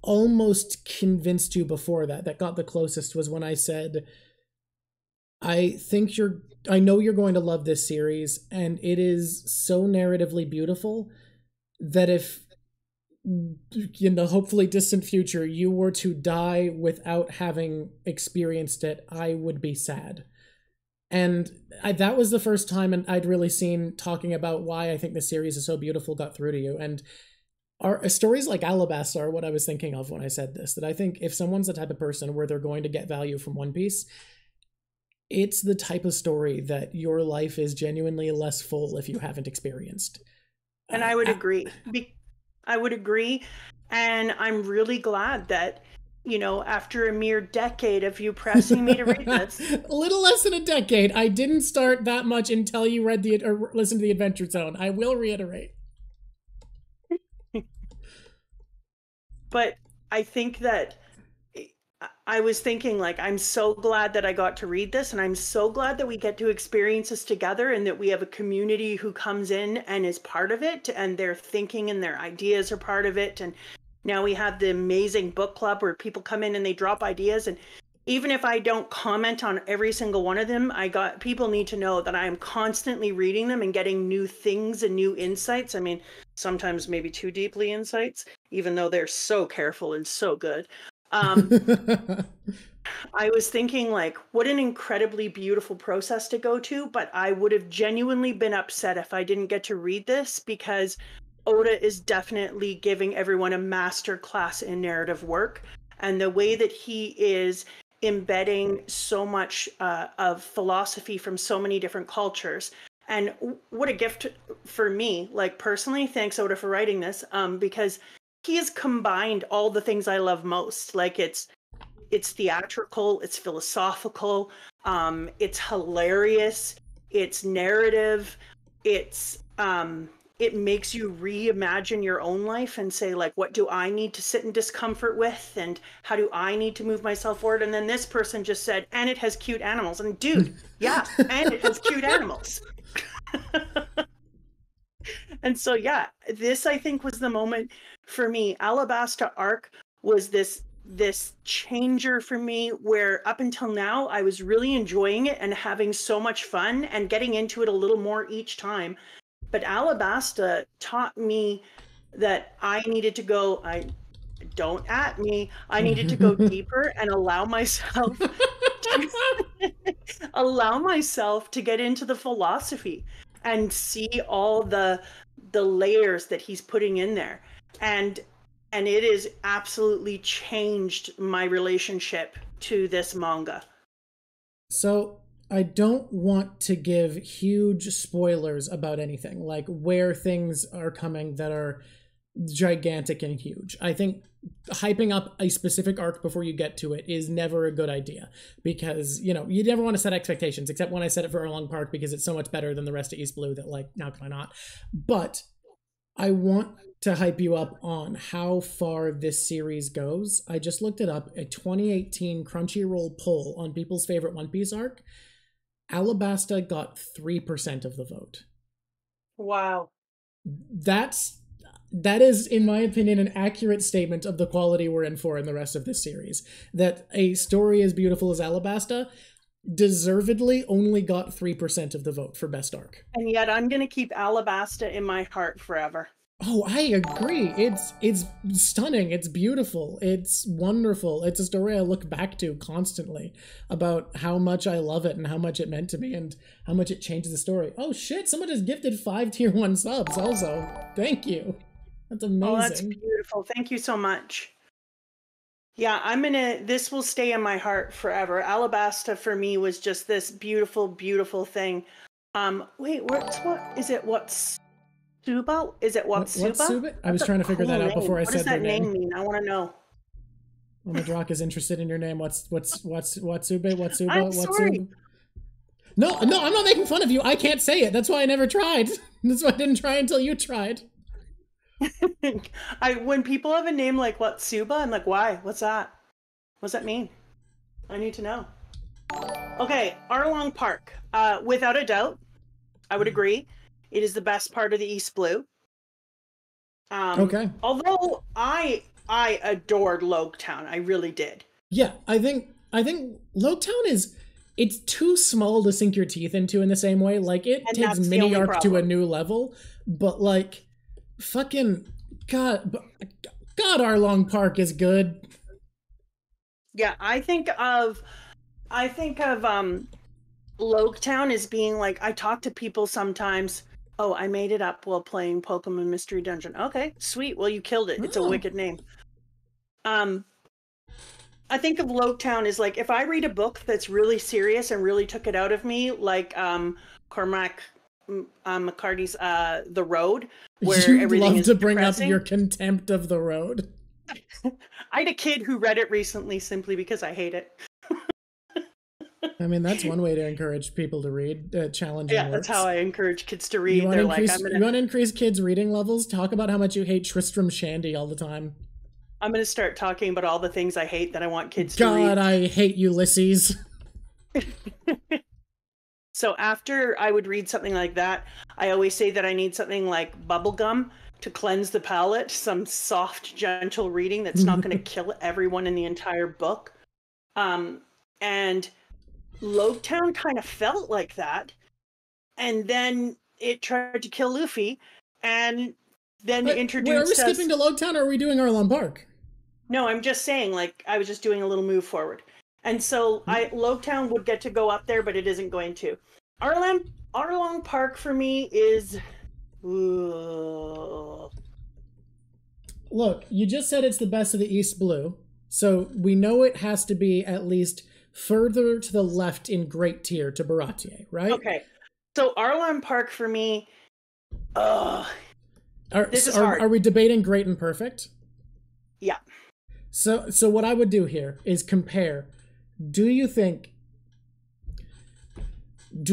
almost convinced you before that got the closest, was when I said, I know you're going to love this series, and it is so narratively beautiful that if, in the hopefully distant future, you were to die without having experienced it, I would be sad. And that was the first time I'd really seen talking about why I think the series is so beautiful got through to you. And our stories like Alabasta are what I was thinking of when I said this, that I think if someone's the type of person where they're going to get value from One Piece, it's the type of story that your life is genuinely less full if you haven't experienced. And I would agree. I would agree. And I'm really glad that, after a mere decade of you pressing me to read this. A little less than a decade. I didn't start that much until you read or listened to the Adventure Zone. I will reiterate. But I think that I was thinking, like, I'm so glad that I got to read this, and I'm so glad that we get to experience this together, and that we have a community who comes in and is part of it, and their thinking and their ideas are part of it. And now we have the amazing book club where people come in and they drop ideas. And even if I don't comment on every single one of them, people need to know that I am constantly reading them and getting new things and new insights. I mean, sometimes maybe too deeply insights, even though they're so careful and so good. I was thinking, like, what an incredibly beautiful process to go to, but I would have genuinely been upset if I didn't get to read this, because Oda is definitely giving everyone a master class in narrative work, and the way that he is embedding so much of philosophy from so many different cultures. And what a gift for me, like, personally. Thanks, Oda, for writing this, because he has combined all the things I love most. Like, it's theatrical, it's philosophical, it's hilarious, it's narrative, it makes you reimagine your own life and say, like, what do I need to sit in discomfort with, and how do I need to move myself forward? And then this person just said, and it has cute animals. And dude, yeah, and it has cute animals. And so, yeah, this, I think, was the moment for me. Alabasta arc was this changer for me, where up until now I was really enjoying it and having so much fun and getting into it a little more each time. But Alabasta taught me that I needed to go, I needed to go deeper and allow myself to get into the philosophy and see all the layers that he's putting in there. And it has absolutely changed my relationship to this manga. So I don't want to give huge spoilers about anything, like where things are coming that are gigantic and huge. I think hyping up a specific arc before you get to it is never a good idea, because, you know, you never want to set expectations, except when I set it for Arlong Park, because it's so much better than the rest of East Blue that, like, now can I not? But I want to hype you up on how far this series goes. I just looked it up, a 2018 Crunchyroll poll on people's favorite One Piece arc. Alabasta got 3% of the vote. Wow. That is, in my opinion, an accurate statement of the quality we're in for in the rest of this series. That a story as beautiful as Alabasta deservedly only got 3% of the vote for best arc. And yet I'm going to keep Alabasta in my heart forever. Oh, I agree. It's stunning. It's beautiful. It's wonderful. It's a story I look back to constantly about how much I love it and how much it meant to me and how much it changed the story. Oh shit, someone just gifted 5 tier 1 subs also. Thank you. That's amazing. Oh, that's beautiful. Thank you so much. Yeah, this will stay in my heart forever. Alabasta for me was just this beautiful, beautiful thing. Wait, is it Watsuba? Is it Watsuba? Watsuba? I was trying to figure that out before I said their name. What does that name mean? I want to know. Well, Madrock is interested in your name. Watsuba? I'm sorry. No, I'm not making fun of you. I can't say it. That's why I never tried. That's why I didn't try until you tried. When people have a name like Watsuba, I'm like, why? What's that? What's that mean? I need to know. Okay, Arlong Park. Without a doubt, I would agree. It is the best part of the East Blue. Okay. Although I adored Loguetown, I really did. Yeah, I think Loguetown it's too small to sink your teeth into in the same way. Like, it takes mini arc to a new level, but like, fucking God, Arlong Park is good. Yeah, I think of Loguetown as being like, I talk to people sometimes. Oh, I made it up while playing Pokemon Mystery Dungeon. Okay, sweet. Well, you killed it. It's a wicked name. I think of Loguetown as like, if I read a book that's really serious and really took it out of me, like Cormac McCarthy's The Road, where You'd everything love is to bring depressing. up your contempt of The Road. I had a kid who read it recently simply because I hate it. I mean, that's one way to encourage people to read challenging works. That's how I encourage kids to read. You want to increase kids' reading levels? Talk about how much you hate Tristram Shandy all the time. I'm going to start talking about all the things I hate that I want kids to God, read. I hate Ulysses. So after I would read something like that, I always say that I need something like bubblegum to cleanse the palate, some soft, gentle reading that's not going to kill everyone in the entire book. And Loguetown kind of felt like that. And then it tried to kill Luffy and then introduced Are we skipping to Loguetown or are we doing Arlong Park? No, I'm just saying, like, I was just doing a little move forward. And so Loguetown would get to go up there, but it isn't going to. Arlong Park for me is... Ooh. Look, you just said it's the best of the East Blue, so we know it has to be at least further to the left in Great Tier to Baratie, right? Okay. So Arlong Park for me... this is hard. Are we debating Great and Perfect? Yeah. So what I would do here is compare. Do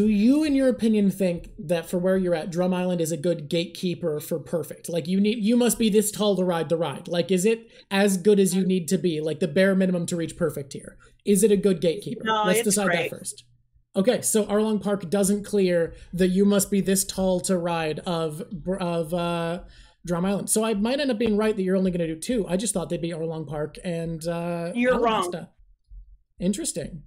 you, in your opinion, think that for where you're at, Drum Island is a good gatekeeper for Perfect? Like, you must be this tall to ride the ride. Like, is it as good as you need to be? Like, the bare minimum to reach Perfect here. Is it a good gatekeeper? No, Let's decide that first. Okay, so Arlong Park doesn't clear the you must be this tall to ride of Drum Island. So I might end up being right that you're only going to do 2. I just thought they'd be Arlong Park and you're wrong. Interesting.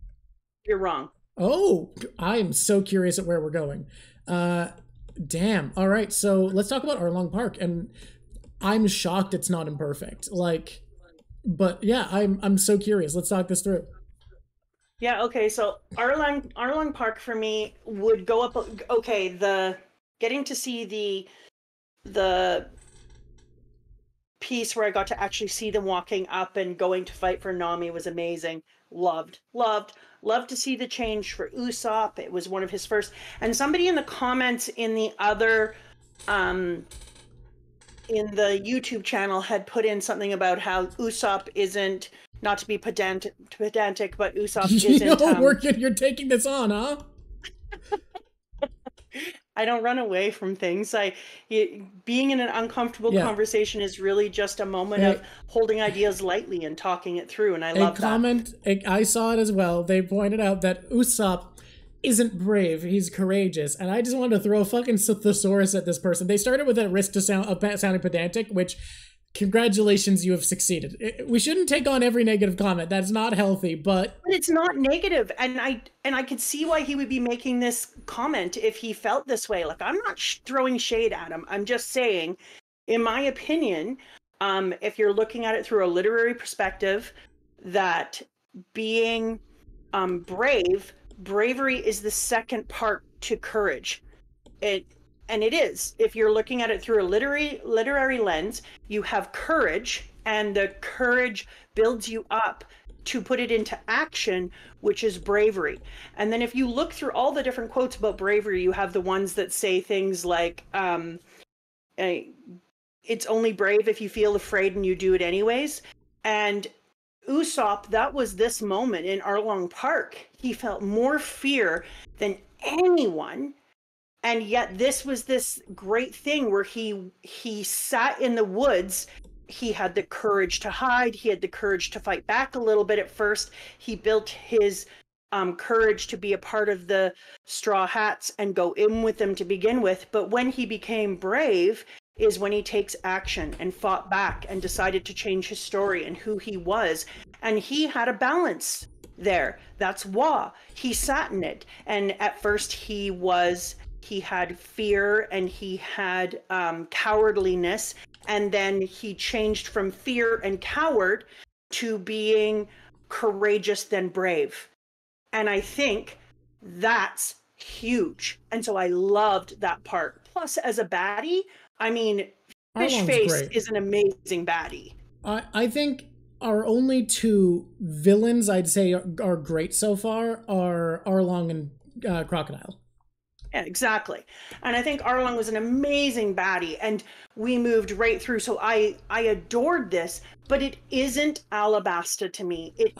You're wrong. Oh, I'm so curious at where we're going. Damn. All right, so let's talk about Arlong Park. And I'm shocked it's not imperfect. Like, but yeah, I'm so curious. Let's talk this through. Yeah, okay, so Arlong Park for me would go up... Okay, getting to see the piece where I got to actually see them walking up and going to fight for Nami was amazing. Loved to see the change for Usopp. It was one of his first. And somebody in the comments in the other... in the YouTube channel had put in something about how Usopp isn't... Not to be pedantic, but Usopp isn't... You're taking this on, huh? I don't run away from things. Being in an uncomfortable conversation is really just a moment of holding ideas lightly and talking it through, and I love that. I saw it as well. They pointed out that Usopp isn't brave, he's courageous, and I just wanted to throw a fucking thesaurus at this person. They started with a risk to sounding pedantic, which... Congratulations, you have succeeded. We shouldn't take on every negative comment. That's not healthy, but it's not negative. And I could see why he would be making this comment if he felt this way. Like, I'm not throwing shade at him. I'm just saying, in my opinion, if you're looking at it through a literary perspective, that being bravery is the second part to courage. And it is. If you're looking at it through a literary lens, you have courage, and the courage builds you up to put it into action, which is bravery. And then if you look through all the different quotes about bravery, you have the ones that say things like, it's only brave if you feel afraid and you do it anyways. And Usopp, that was this moment in Arlong Park. He felt more fear than anyone. And yet this was this great thing where he sat in the woods. He had the courage to hide. He had the courage to fight back a little bit at first. He built his courage to be a part of the Straw Hats and go in with them to begin with. But when he became brave is when he takes action and fought back and decided to change his story and who he was. And he had a balance there. That's Wa. He sat in it. And at first he had fear and he had cowardliness, and then he changed from fear and coward to being courageous then brave. And I think that's huge. And so I loved that part. Plus, as a baddie, I mean, Fishface is an amazing baddie. I think our only 2 villains I'd say are great so far are Arlong and Crocodile. Yeah, exactly. And I think Arlong was an amazing baddie, and we moved right through. So I adored this, but it isn't Alabasta to me. It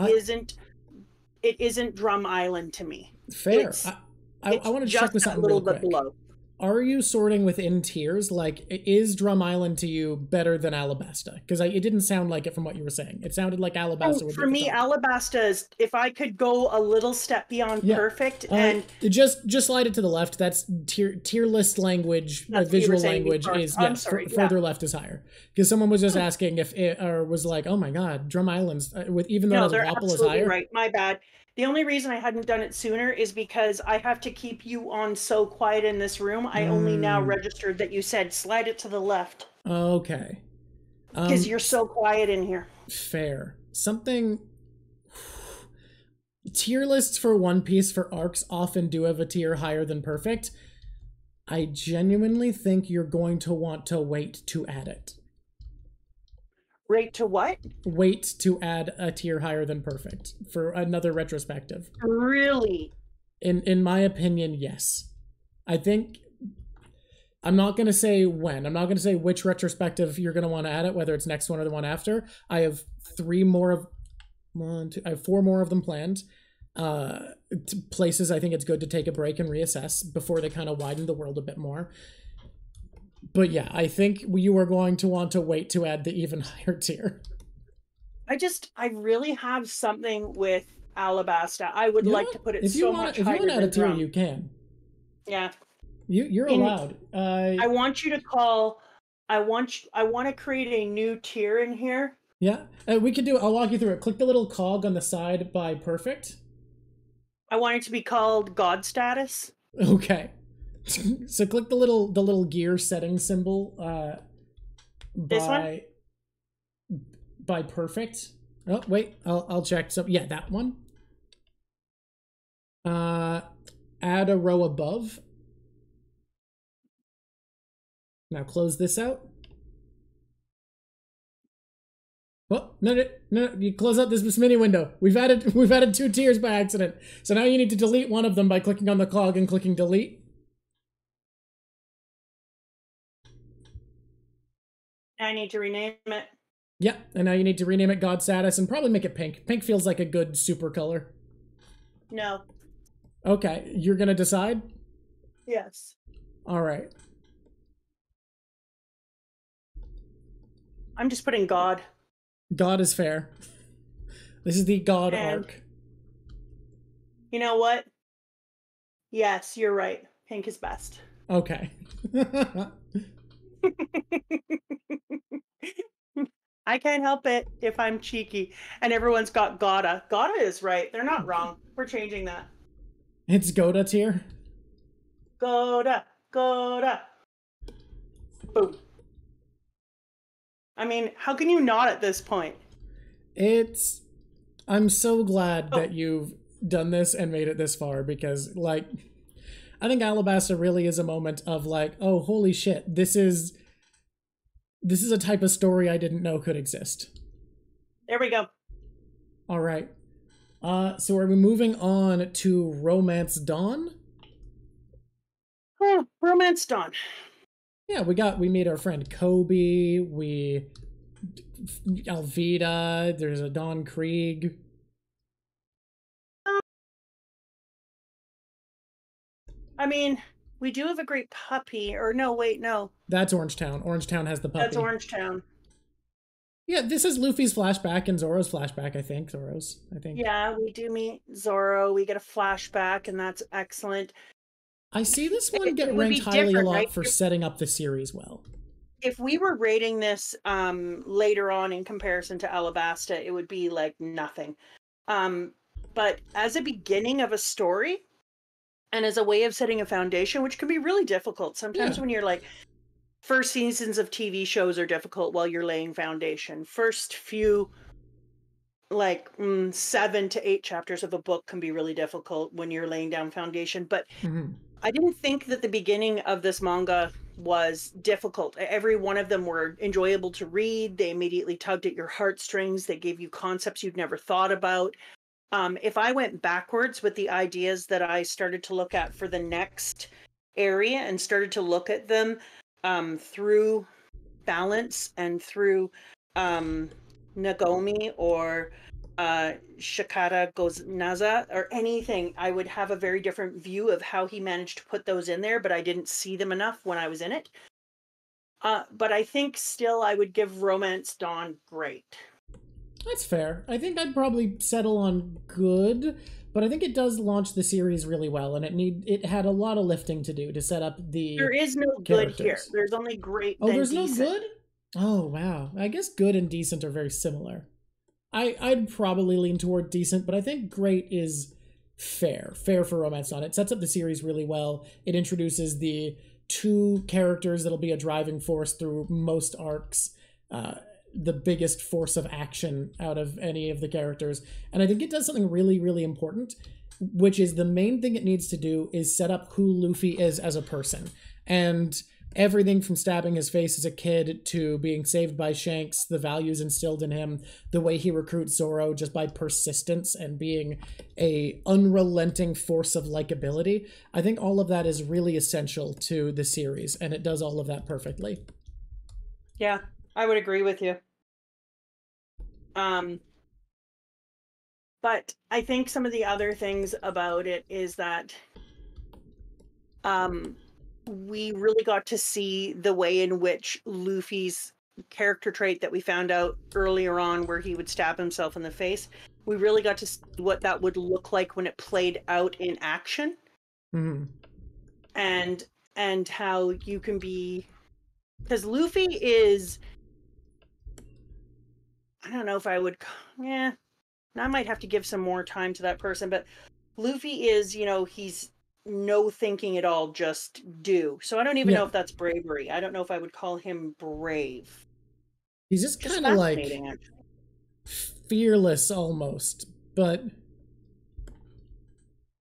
isn't Drum Island to me. Fair. I want to check this out a little bit below. are you sorting within tiers? Like, is Drum Island to you better than Alabasta? Because it didn't sound like it from what you were saying. It sounded like Alabasta would be for me, Alabasta is, if I could go a little step beyond perfect, and just slide it to the left. That's tier list language, visual language is further left is higher. Because someone was just asking if it or was like, oh my god, Drum Islands with even though the Wapple is higher. Right, my bad. The only reason I hadn't done it sooner is because I have to keep you on so quiet in this room. I only now registered that you said slide it to the left. Okay. Because you're so quiet in here. Fair. Something... Tier lists for One Piece for arcs often do have a tier higher than perfect. I genuinely think you're going to want to wait to add it. Rate to what? Wait to add a tier higher than perfect for another retrospective. Really? In my opinion, yes. I think I'm not going to say when. I'm not going to say which retrospective you're going to want to add it, whether it's next one or the one after. I have I have 4 more of them planned. Places I think it's good to take a break and reassess before they kind of widen the world a bit more. But yeah, I think you are going to want to wait to add the even higher tier. I really have something with Alabasta. I would like to put it so much higher. If you want to add a tier, you can. Yeah. You're allowed. I want you to call. I want to create a new tier in here. Yeah, we could do. I'll walk you through it. Click the little cog on the side by perfect. I want it to be called God status. Okay. So click the little gear setting symbol this one? by perfect. Oh wait, I'll check. So yeah, that one. Add a row above. Now close this out. Oh, no, you close out this mini window. We've added 2 tiers by accident. So now you need to delete one of them by clicking on the cog and clicking delete. I need to rename it. Yeah, and now you need to rename it God Status and probably make it pink. Pink feels like a good super color. No. Okay, you're gonna decide? Yes. All right. I'm just putting God. God is fair. This is the God arc. You know what? Yes, you're right. Pink is best. Okay. I can't help it if I'm cheeky. And everyone's got Goda. Goda is right. They're not wrong. We're changing that. It's Goda tier? Goda. Goda. Boom. I mean, how can you not at this point? I'm so glad that you've done this and made it this far because, like, I think Alabasta really is a moment of, like, oh, holy shit, this is a type of story I didn't know could exist. There we go. All right. So are we moving on to Romance Dawn? Oh, Romance Dawn. Yeah, we meet our friend Kobe, Alvida, there's a Dawn Krieg. I mean, we do have a great puppy, or no, wait, no. That's Orangetown. Orangetown has the puppy. That's Orangetown. Yeah, this is Luffy's flashback and Zoro's flashback, I think. Yeah, we do meet Zoro. We get a flashback, and that's excellent. I see this one get ranked highly a lot for setting up the series well. If we were rating this later on in comparison to Alabasta, it would be like nothing. But as a beginning of a story, and as a way of setting a foundation, which can be really difficult. Sometimes when you're like, first seasons of TV shows are difficult while you're laying foundation. First few, like 7 to 8 chapters of a book can be really difficult when you're laying down foundation. But I didn't think that the beginning of this manga was difficult. Every one of them were enjoyable to read. They immediately tugged at your heartstrings. They gave you concepts you'd never thought about. If I went backwards with the ideas that I started to look at for the next area and started to look at them through balance and through Nagomi or Shikata Goznaza or anything, I would have a very different view of how he managed to put those in there, but I didn't see them enough when I was in it. But I think still I would give Romance Dawn great. That's fair. I think I'd probably settle on good, but I think it does launch the series really well, and it had a lot of lifting to do to set up the There is no good here. There's only great. Oh, there's decent. no good? Oh, wow. I guess good and decent are very similar. I'd probably lean toward decent, but I think great is fair. Fair for Romance Dawn. It sets up the series really well. It introduces the two characters that'll be a driving force through most arcs. The biggest force of action out of any of the characters. And I think it does something really, really important, which is the main thing it needs to do is set up who Luffy is as a person. And everything from stabbing his face as a kid to being saved by Shanks, the values instilled in him, the way he recruits Zoro just by persistence and being a unrelenting force of likability. I think all of that is really essential to the series, and it does all of that perfectly. Yeah, I would agree with you. But I think some of the other things about it is that we really got to see the way in which Luffy's character trait that we found out earlier on, where he would stab himself in the face, we really got to see what that would look like when it played out in action. Mm-hmm. And how you can be, because Luffy is, I don't know if I would, I might have to give some more time to that person, but Luffy is, he's no thinking at all, just do. So I don't even know if that's bravery. I don't know if I would call him brave. He's just kind of like fearless almost, but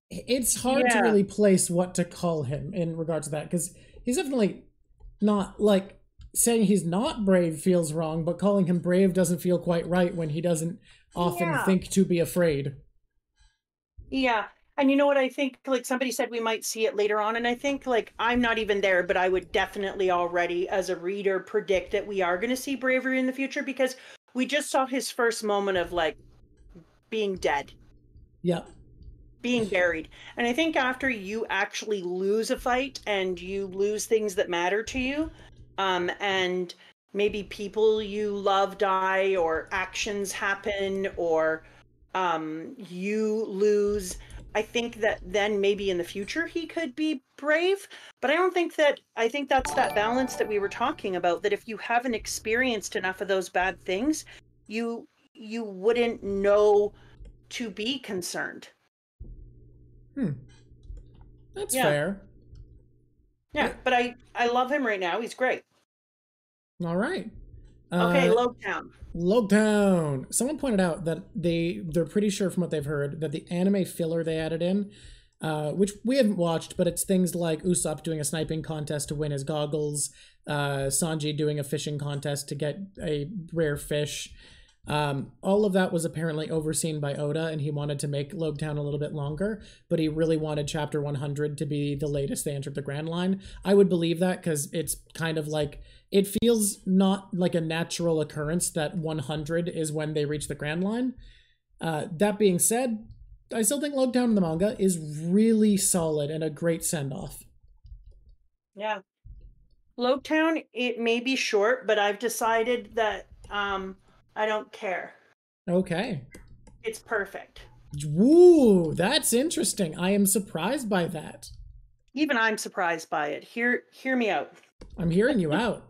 it's hard to really place what to call him in regards to that, because he's definitely not, like, saying he's not brave feels wrong, but calling him brave doesn't feel quite right when he doesn't often think to be afraid. Yeah. And you know what I think, like somebody said we might see it later on, and I think, like, I'm not even there, but I would definitely already as a reader predict that we are going to see bravery in the future, because we just saw his first moment of, like, being dead. Yeah. Being buried. And I think after you actually lose a fight and you lose things that matter to you, and maybe people you love die, or actions happen, or you lose, I think that then maybe in the future he could be brave. But I think that's that balance that we were talking about, that if you haven't experienced enough of those bad things, you wouldn't know to be concerned. That's fair. Yeah, but I love him right now. He's great. All right. Okay, Loguetown. Loguetown. Someone pointed out that they're pretty sure from what they've heard that the anime filler they added in, which we haven't watched, but it's things like Usopp doing a sniping contest to win his goggles, Sanji doing a fishing contest to get a rare fish. All of that was apparently overseen by Oda, and he wanted to make Loguetown a little bit longer, but he really wanted chapter 100 to be the latest they entered the Grand Line. I would believe that, because it's kind of like, it feels not like a natural occurrence that 100 is when they reach the Grand Line. That being said, I still think Loguetown in the manga is really solid and a great send-off. Yeah. Loguetown, it may be short, but I've decided that I don't care. Okay. It's perfect. Woo, that's interesting. I am surprised by that. Even I'm surprised by it. Hear me out. I'm hearing you out.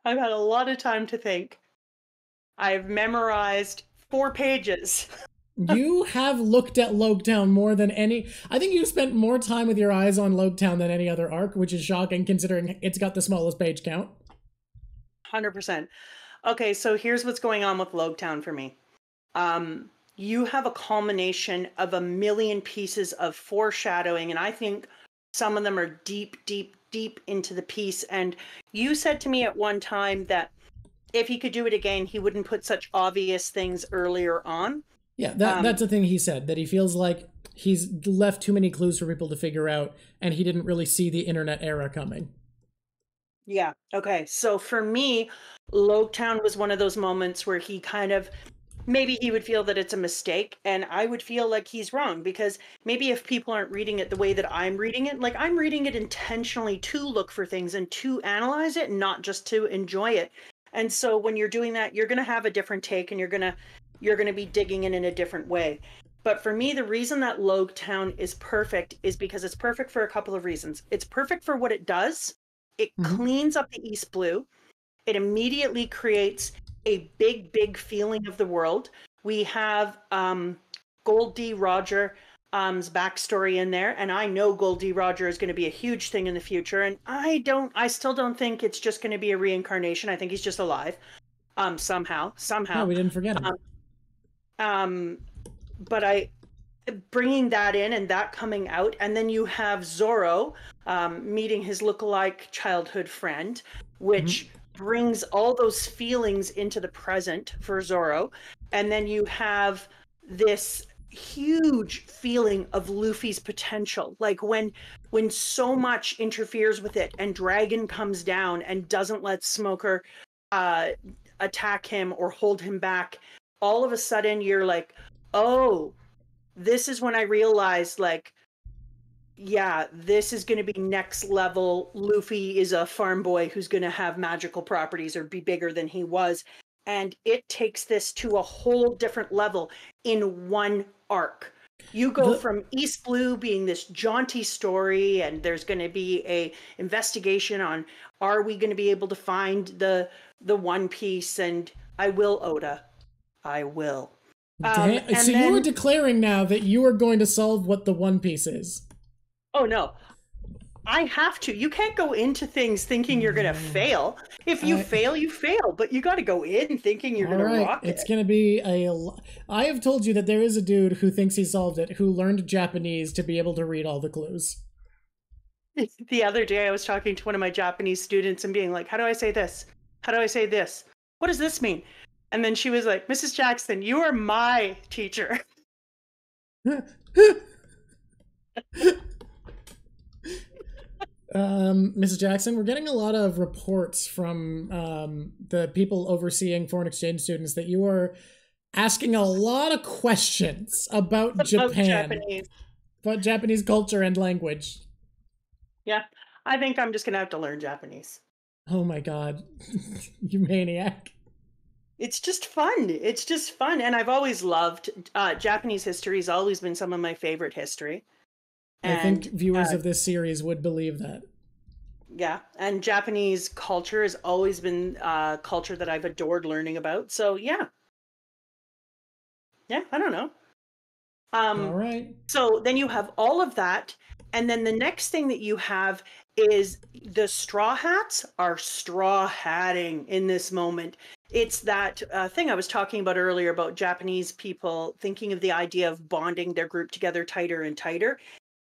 I've had a lot of time to think. I've memorized 4 pages. You have looked at Loguetown more than any... I think you spent more time with your eyes on Loguetown than any other arc, which is shocking considering it's got the smallest page count. 100%. Okay, so here's what's going on with Loguetown for me. You have a culmination of a million pieces of foreshadowing, and I think some of them are deep, deep, deep into the piece. And you said to me at one time that if he could do it again, he wouldn't put such obvious things earlier on. Yeah, that's the thing he said, that he feels like he's left too many clues for people to figure out, and he didn't really see the internet era coming. Yeah, okay. So for me, Loguetown was one of those moments where he kind of maybe he would feel that it's a mistake, and I would feel like he's wrong, because maybe if people aren't reading it the way that I'm reading it, like I'm reading it intentionally to look for things and to analyze it, not just to enjoy it. And so when you're doing that, you're going to have a different take, and you're going to be digging in a different way. But for me, the reason that Loguetown is perfect is because it's perfect for a couple of reasons. It's perfect for what it does. It cleans up the East Blue. It immediately creates a big feeling of the world. We have Gold D. Roger's backstory in there, and I know Gold D. Roger is going to be a huge thing in the future. And I still don't think it's just going to be a reincarnation. I think he's just alive, somehow. No, we didn't forget him. But bringing that in and that coming out, and then you have Zorro meeting his lookalike childhood friend, which brings all those feelings into the present for Zorro. And then you have this huge feeling of Luffy's potential, like when so much interferes with it, and Dragon comes down and doesn't let Smoker attack him or hold him back. All of a sudden you're like, oh, this is when I realized, like, yeah, this is going to be next level. Luffy is a farm boy who's going to have magical properties or be bigger than he was. And it takes this to a whole different level in one arc. You go from East Blue being this jaunty story, and there's going to be a investigation on, are we going to be able to find the One Piece? And I will, Oda. I will. So you are declaring now that you are going to solve what the One Piece is. Oh, no. I have to. You can't go into things thinking you're going to fail. If you fail, you fail. But you got to go in thinking you're going to rock it. It's going to be I have told you that there is a dude who thinks he solved it, who learned Japanese to be able to read all the clues. The other day, I was talking to one of my Japanese students and being like, how do I say this? How do I say this? What does this mean? And then she was like, Mrs. Jackson, you are my teacher. Mrs. Jackson, we're getting a lot of reports from the people overseeing foreign exchange students that you are asking a lot of questions about Japan, about Japanese culture and language. Yeah, I think I'm just going to have to learn Japanese. Oh my god, you maniac. It's just fun. It's just fun. And I've always loved Japanese history. Has always been some of my favorite history. And, I think viewers of this series would believe that. Yeah. And Japanese culture has always been culture that I've adored learning about. So, yeah. Yeah, I don't know. All right. So then you have all of that. And then the next thing that you have is the Straw Hats are straw hatting in this moment. It's that thing I was talking about earlier about Japanese people thinking of the idea of bonding their group together tighter and tighter.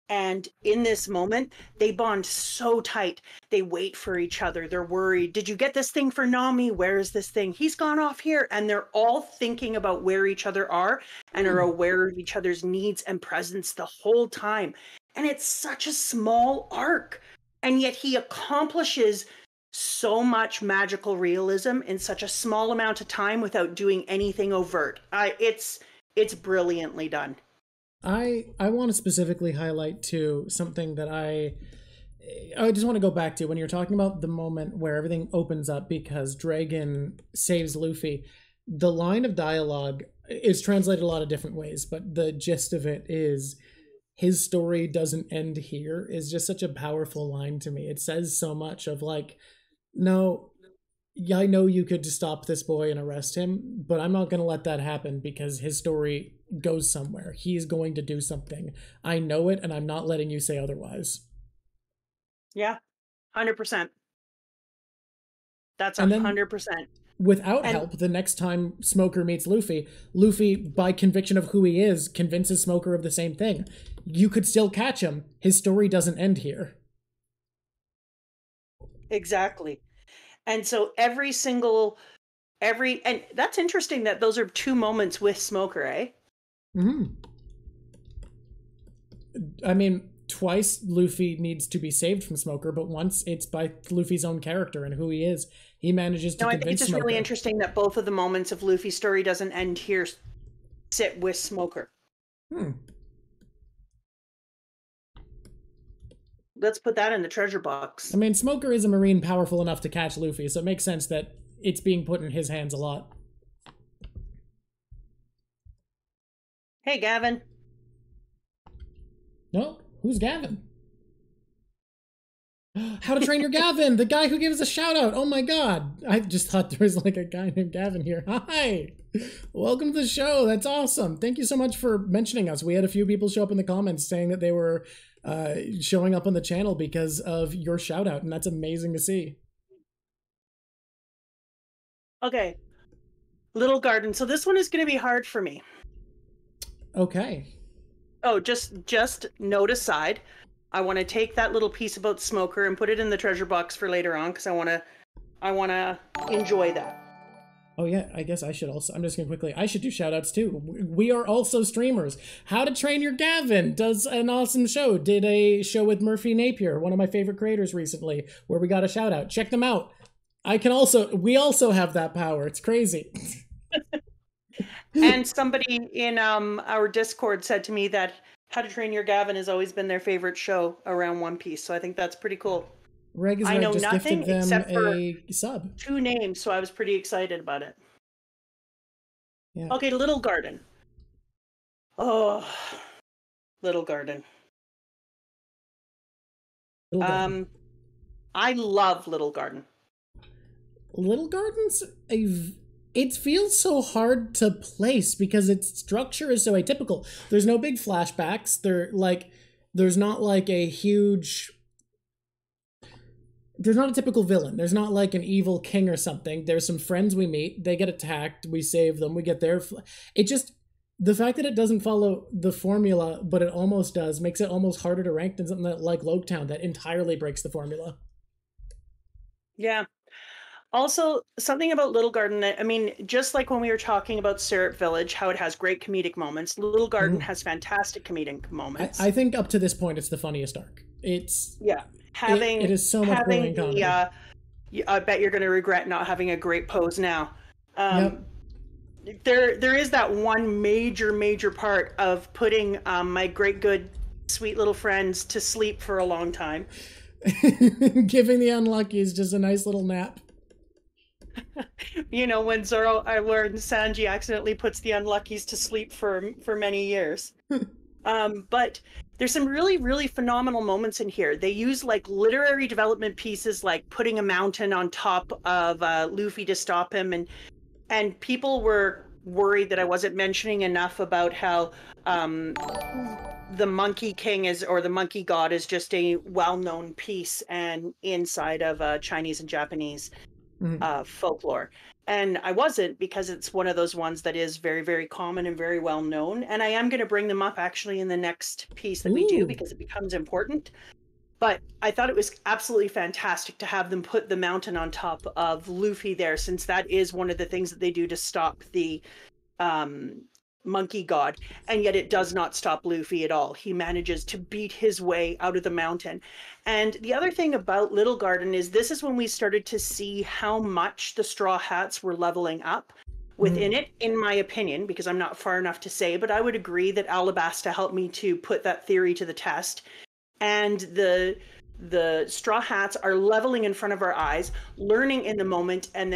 And in this moment, they bond so tight. They wait for each other. They're worried. Did you get this thing for Nami? Where is this thing? He's gone off here. And they're all thinking about where each other are and are aware of each other's needs and presence the whole time. And it's such a small arc. And yet he accomplishes so much magical realism in such a small amount of time without doing anything overt. It's brilliantly done. I want to specifically highlight too something that I just want to go back to when you're talking about the moment where everything opens up because Dragon saves Luffy. The line of dialogue is translated a lot of different ways, but the gist of it is his story doesn't end here is just such a powerful line to me. It says so much of like, no, yeah, I know you could stop this boy and arrest him, but I'm not going to let that happen because his story goes somewhere. He's going to do something. I know it, and I'm not letting you say otherwise. Yeah, 100%. That's 100%. Without help, the next time Smoker meets Luffy, Luffy, by conviction of who he is, convinces Smoker of the same thing. You could still catch him. His story doesn't end here. Exactly. And so and that's interesting that those are two moments with Smoker, eh? I mean, twice Luffy needs to be saved from Smoker, but once it's by Luffy's own character and who he is. he manages to No, I think convince it's just really Smoker. interesting that both of the moments of Luffy's story doesn't end here, sit with Smoker. Let's put that in the treasure box. I mean, Smoker is a Marine powerful enough to catch Luffy, so it makes sense that it's being put in his hands a lot. Hey, Gavin. No? Who's Gavin? How to Train Your Gavin, the guy who gives a shout out. Oh my god. I just thought there was like a guy named Gavin here. Hi. Welcome to the show. That's awesome. Thank you so much for mentioning us. We had a few people show up in the comments saying that they were showing up on the channel because of your shout out, and that's amazing to see. Okay. Little Garden. So this one is going to be hard for me. Okay. Oh, just note aside. I want to take that little piece about Smoker and put it in the treasure box for later on because I want to enjoy that. Oh yeah, I guess I should also, I'm just gonna quickly, I should do shout outs too. We are also streamers. How to Train Your Gavin does an awesome show. Did a show with Murphy Napier, one of my favorite creators recently, where we got a shout out. Check them out. We also have that power. It's crazy. And somebody in our Discord said to me that How to Train Your Gavin has always been their favorite show around One Piece. So I think that's pretty cool. Reg is I know just nothing gifted them except for a sub. 2 names, so I was pretty excited about it. Yeah. Okay, Little Garden. Oh, Little Garden. Little Garden. I love Little Garden. Little Garden's it feels so hard to place because its structure is so atypical. There's no big flashbacks. There's not like a huge. There's not a typical villain. There's not like an evil king or something. There's some friends we meet. They get attacked. We save them. We get their. It just. The fact that it doesn't follow the formula, but it almost does, makes it almost harder to rank than something like Loketown that entirely breaks the formula. Yeah. Also, something about Little Garden, I mean, just like when we were talking about Syrup Village, how it has great comedic moments, Little Garden has fantastic comedic moments. I think up to this point, it's the funniest arc. It's it is so much brilliant comedy. I bet you're going to regret not having a great pose now. Yep. There is that one major part of putting my great good sweet little friends to sleep for a long time. Giving the unluckies just a nice little nap. You know, when Sanji accidentally puts the unluckies to sleep for many years. But there's some really phenomenal moments in here. They use like literary development pieces, like putting a mountain on top of Luffy to stop him, and people were worried that I wasn't mentioning enough about how the Monkey King or the Monkey God is just a well-known piece and inside of Chinese and Japanese folklore. And I wasn't, because it's one of those ones that is very common and very well known. And I am going to bring them up actually in the next piece that we do, because it becomes important. But I thought it was absolutely fantastic to have them put the mountain on top of Luffy there, since that is one of the things that they do to stop the Monkey God. And yet it does not stop Luffy at all. He manages to beat his way out of the mountain. And the other thing about Little Garden is this is when we started to see how much the Straw Hats were leveling up within it, in my opinion, because I'm not far enough to say, but I would agree that Alabasta helped me to put that theory to the test. And the Straw Hats are leveling in front of our eyes, learning in the moment, and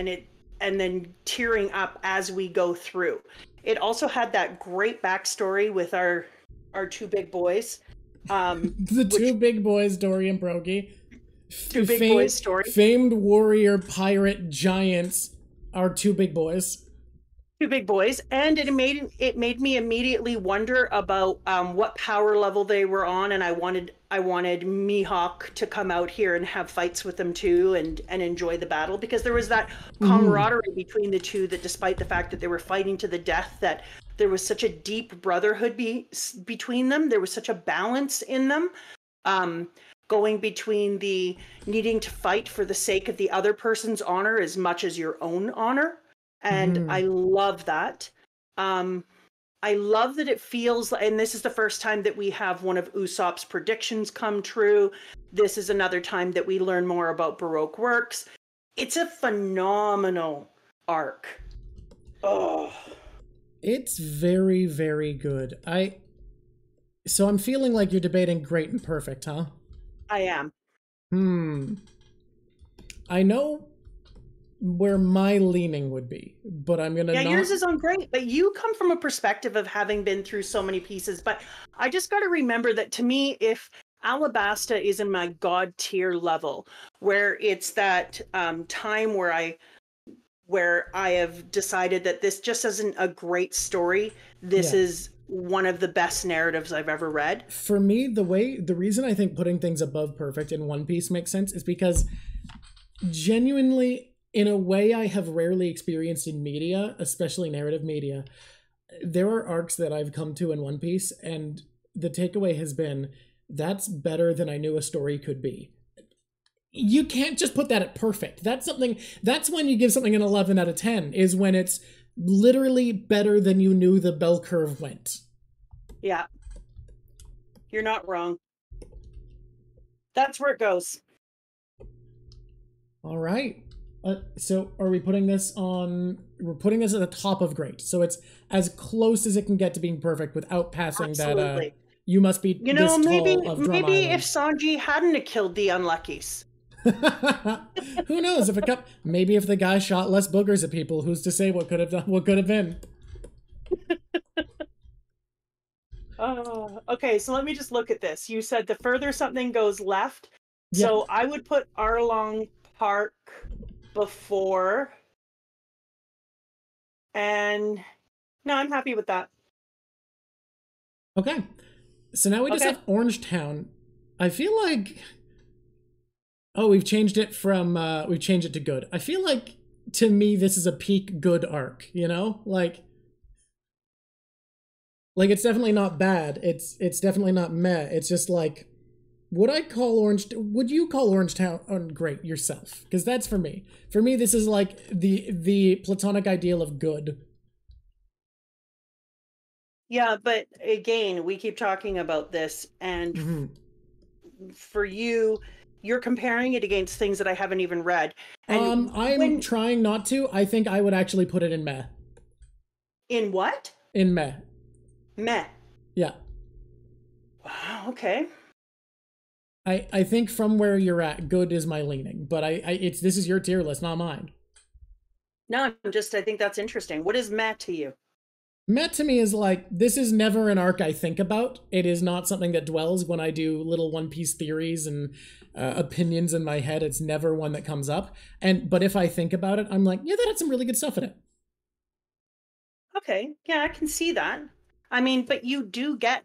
then tearing up as we go through. It also had that great backstory with our 2 big boys. Two big boys, Dory and Brogy. 2 big boys story. Famed warrior pirate giants are 2 big boys. 2 big boys, and it made me immediately wonder about what power level they were on, and I wanted Mihawk to come out here and have fights with them too, and enjoy the battle, because there was that camaraderie between the 2, that despite the fact that they were fighting to the death, that there was such a deep brotherhood between them. There was such a balance in them, going between the needing to fight for the sake of the other person's honor as much as your own honor. And I love that. I love that it feels like, and this is the first time that we have one of Usopp's predictions come true. This is another time that we learn more about Baroque works. It's a phenomenal arc. Oh, It's very, very good. So I'm feeling like you're debating great and perfect, huh? I am. Hmm. I know where my leaning would be, but I'm gonna Yeah, not. yours is on great, but you come from a perspective of having been through so many pieces. But I just got to remember that to me, if Alabasta is in my god tier level, where it's that time where I have decided that this just isn't a great story. This Yeah. is one of the best narratives I've ever read. For me, the reason I think putting things above perfect in One Piece makes sense is because genuinely, in a way I have rarely experienced in media, especially narrative media, there are arcs that I've come to in One Piece, and the takeaway has been that's better than I knew a story could be. You can't just put that at perfect. That's when you give something an 11 out of 10, is when it's literally better than you knew the bell curve went. Yeah. You're not wrong. That's where it goes. All right. So are we putting this on? We're putting this at the top of great. So it's as close as it can get to being perfect without passing Absolutely. that. You must be You this know, maybe tall of Drum maybe if Island. Sanji hadn't have killed the Unluckies. Who knows if maybe if the guy shot less boogers at people, who's to say what could have done, what could have been? Okay, so let me just look at this. You said the further something goes left. Yeah. So I would put Arlong Park before. And no, I'm happy with that. Okay. So now we just Okay. have Orange Town. I feel like oh, we've changed it to good. I feel like to me this is a peak good arc, you know? Like it's definitely not bad. It's definitely not meh. It's just like would you call Orange Town great yourself? Because that's for me. For me this is like the platonic ideal of good. Yeah, but again, we keep talking about this, and for you, you're comparing it against things that I haven't even read. And I'm trying not to. I think I would actually put it in meh. In what? In meh. Meh. Yeah. Wow, okay. I think from where you're at, good is my leaning, but this is your tier list, not mine. No, I think that's interesting. What is meh to you? Meh to me is like this is never an arc I think about. It is not something that dwells when I do little One Piece theories and opinions in my head. It's never one that comes up. But if I think about it, I'm like, yeah, that had some really good stuff in it. Okay, yeah, I can see that. I mean, but you get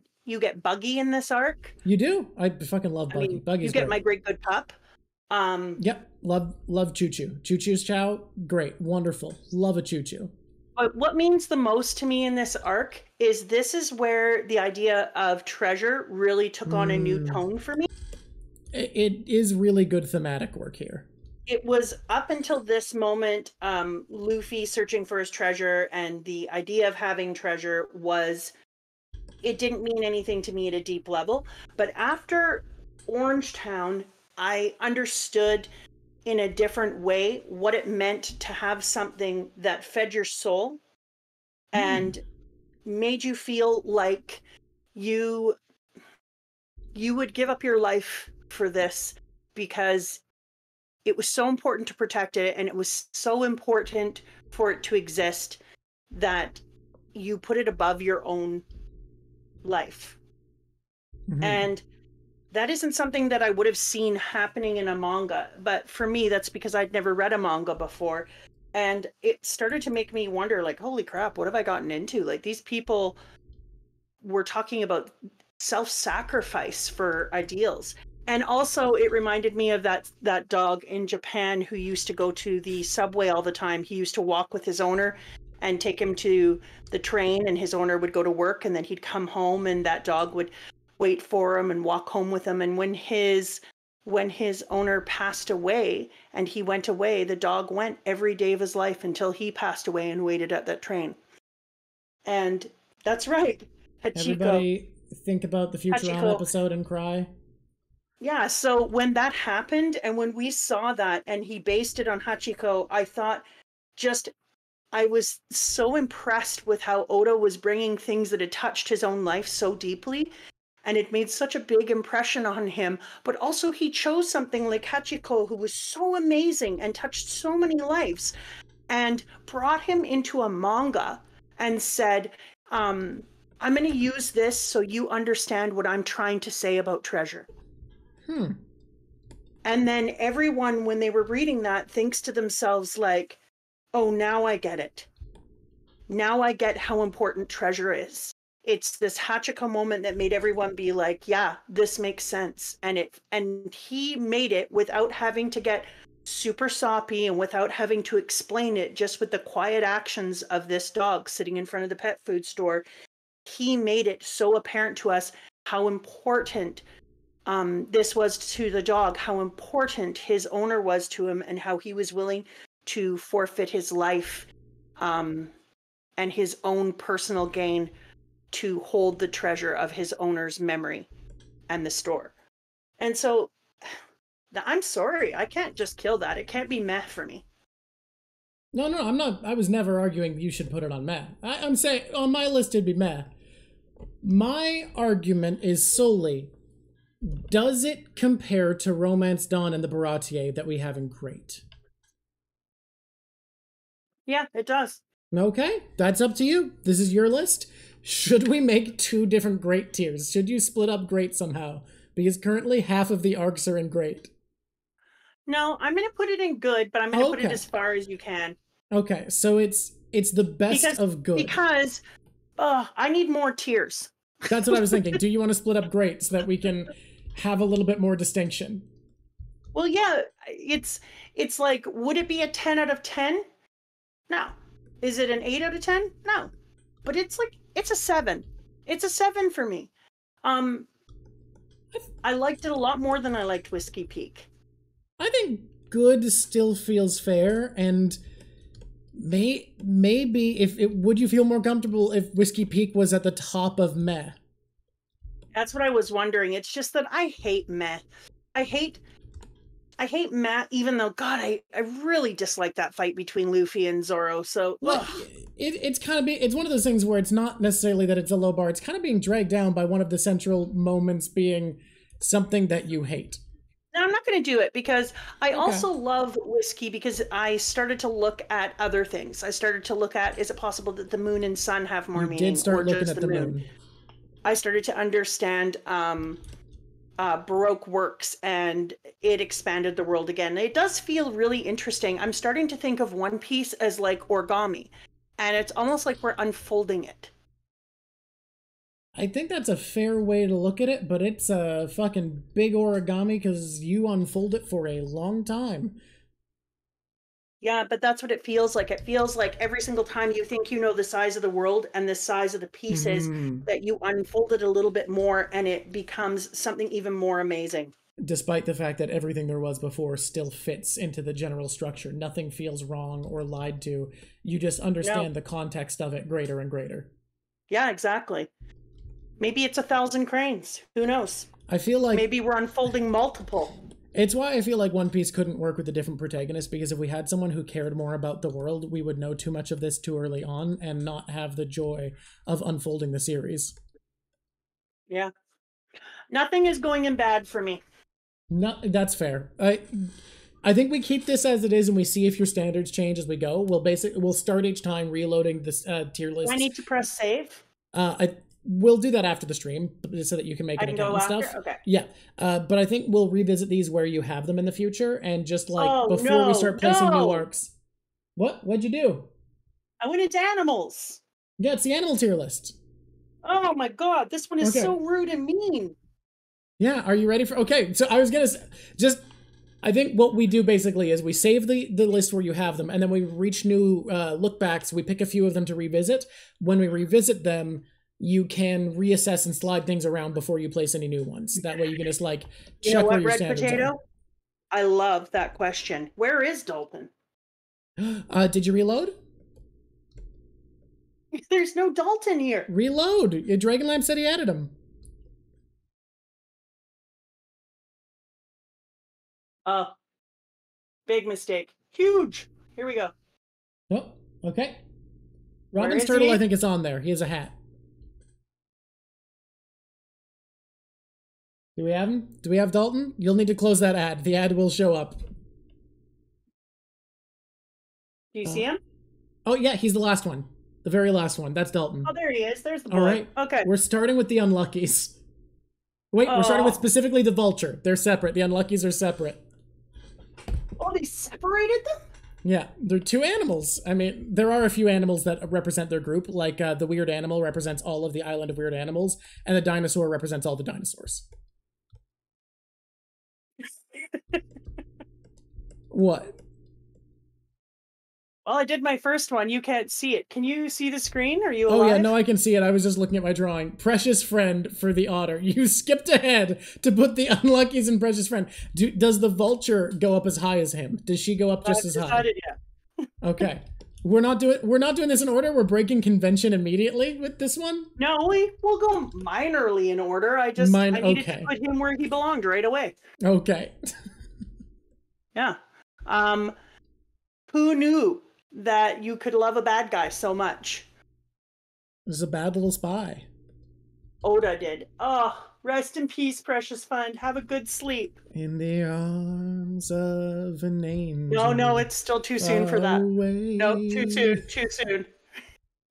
Buggy in this arc. You do. I fucking love Buggy. I mean, Buggy's you get great. My Great Good Pup. Yep, love Choo Choo. Choo Choo's Chow, great, wonderful. Love a Choo Choo. But what means the most to me in this arc is this is where the idea of treasure really took on a new tone for me. It is really good thematic work here. It was up until this moment, Luffy searching for his treasure, and the idea of having treasure it didn't mean anything to me at a deep level. But after Orange Town, I understood in a different way what it meant to have something that fed your soul and made you feel like you would give up your life for this because it was so important to protect it, and it was so important for it to exist that you put it above your own life. And that isn't something that I would have seen happening in a manga, but for me that's because I'd never read a manga before, and it started to make me wonder, like, holy crap, what have I gotten into? Like, these people were talking about self-sacrifice for ideals. And also it reminded me of that dog in Japan who used to go to the subway all the time. He used to walk with his owner and take him to the train, and his owner would go to work, and then he'd come home and that dog would wait for him and walk home with him. And when his owner passed away and he went away, the dog went every day of his life until he passed away and waited at that train. And that's right. Hachiko. Everybody think about the Futurama episode and cry. Yeah, so when that happened and when we saw that and he based it on Hachiko, I thought just I was so impressed with how Oda was bringing things that had touched his own life so deeply, and it made such a big impression on him. But also, he chose something like Hachiko, who was so amazing and touched so many lives, and brought him into a manga and said, I'm going to use this so you understand what I'm trying to say about treasure. And then everyone, when they were reading that, thinks to themselves, like, oh, now I get it. Now I get how important treasure is. It's this Hachiko moment that made everyone be like, yeah, this makes sense. And he made it without having to get super soppy and without having to explain it, just with the quiet actions of this dog sitting in front of the pet food store. He made it so apparent to us how important this was to the dog, how important his owner was to him, and how he was willing to forfeit his life and his own personal gain to hold the treasure of his owner's memory and the store. And so I'm sorry, I can't just kill that. It can't be meh for me. No, no, I'm not. I was never arguing you should put it on meh. I'm saying on my list it'd be meh. My argument is solely, does it compare to Romance Dawn and the Baratier that we have in Great? Yeah, it does. Okay, that's up to you. This is your list. Should we make two different Great tiers? Should you split up Great somehow? Because currently half of the arcs are in Great. No, I'm going to put it in good, but I'm going to put it as far as you can. Okay, so it's the best of good. Because I need more tiers. That's what I was thinking. Do you want to split up Great so that we can have a little bit more distinction? Well, yeah, it's like, would it be a 10 out of 10? No. Is it an 8 out of 10? No. But it's like, it's a 7. It's a 7 for me. I liked it a lot more than I liked Whiskey Peak. I think good still feels fair, and maybe if it would you feel more comfortable if Whiskey Peak was at the top of meh? That's what I was wondering. It's just that I hate meh. I hate meh, even though, God, I really dislike that fight between Luffy and Zoro. So, well, it's kind of it's one of those things where it's not necessarily that it's a low bar. It's kind of being dragged down by one of the central moments being something that you hate. No, I'm not going to do it because I also love whiskey because I started to look at other things. I started to look at, is it possible that the moon and sun have more meaning? Did start looking at the moon. I started to understand Baroque works, and it expanded the world again. It does feel really interesting. I'm starting to think of One Piece as like origami, and it's almost like we're unfolding it. I think that's a fair way to look at it, but it's a fucking big origami because you unfold it for a long time. Yeah, but that's what it feels like. It feels like every single time you think you know the size of the world and the size of the pieces, that you unfold it a little bit more and it becomes something even more amazing. Despite the fact that everything there was before still fits into the general structure. Nothing feels wrong or lied to. You just understand the context of it greater and greater. Yeah, exactly. Maybe it's 1,000 cranes. Who knows? I feel like maybe we're unfolding multiple. It's why I feel like One Piece couldn't work with a different protagonist, because if we had someone who cared more about the world, we would know too much of this too early on and not have the joy of unfolding the series. Yeah. Nothing is going in bad for me. No, that's fair. I think we keep this as it is, and we see if your standards change as we go. We'll start each time reloading this tier list. Do I need to press save? We'll do that after the stream so that you can make an account and stuff. Okay. Yeah. But I think we'll revisit these where you have them in the future, and just like before we start placing new arcs. What'd you do? I went into animals. Yeah, it's the animal tier list. Oh my god, this one is so rude and mean. Yeah, are you ready for... Okay, so I was gonna just... I think what we do basically is we save the list where you have them, and then we reach new look-backs. We pick a few of them to revisit. When we revisit them, you can reassess and slide things around before you place any new ones. That way you can just like check where your standards are. I love that question. Where is Dalton? Did you reload? There's no Dalton here. Reload. Dragonlamp said he added him. Oh, big mistake. Huge. Here we go. Oh, okay. Where Robin's is turtle, he? I think, is on there. He has a hat. Do we have him? Do we have Dalton? You'll need to close that ad. The ad will show up. Do you see him? Oh, yeah, he's the last one. The very last one. That's Dalton. Oh, there he is. There's the boy. All right. Okay. We're starting with the unluckies. Wait, we're starting with specifically the vulture. They're separate. The unluckies are separate. Oh, they separated them? Yeah, they're two animals. I mean, there are a few animals that represent their group, like the weird animal represents all of the island of weird animals, and the dinosaur represents all the dinosaurs. What? Well, I did my first one. You can't see it. Can you see the screen? Are you alive? Oh yeah, no, I can see it. I was just looking at my drawing. Precious friend for the otter. You skipped ahead to put the unluckies in precious friend. Does the vulture go up as high as him? Does she go up just as high? Decided yet. Okay. We're not doing this in order. We're breaking convention immediately with this one. No, we'll go minorly in order. I needed to put him where he belonged right away. Okay. Yeah. Who knew that you could love a bad guy so much? This is a bad little spy. Oda did. Oh, rest in peace, precious friend. Have a good sleep. In the arms of an angel. No, it's still too soon for that. Nope, too soon.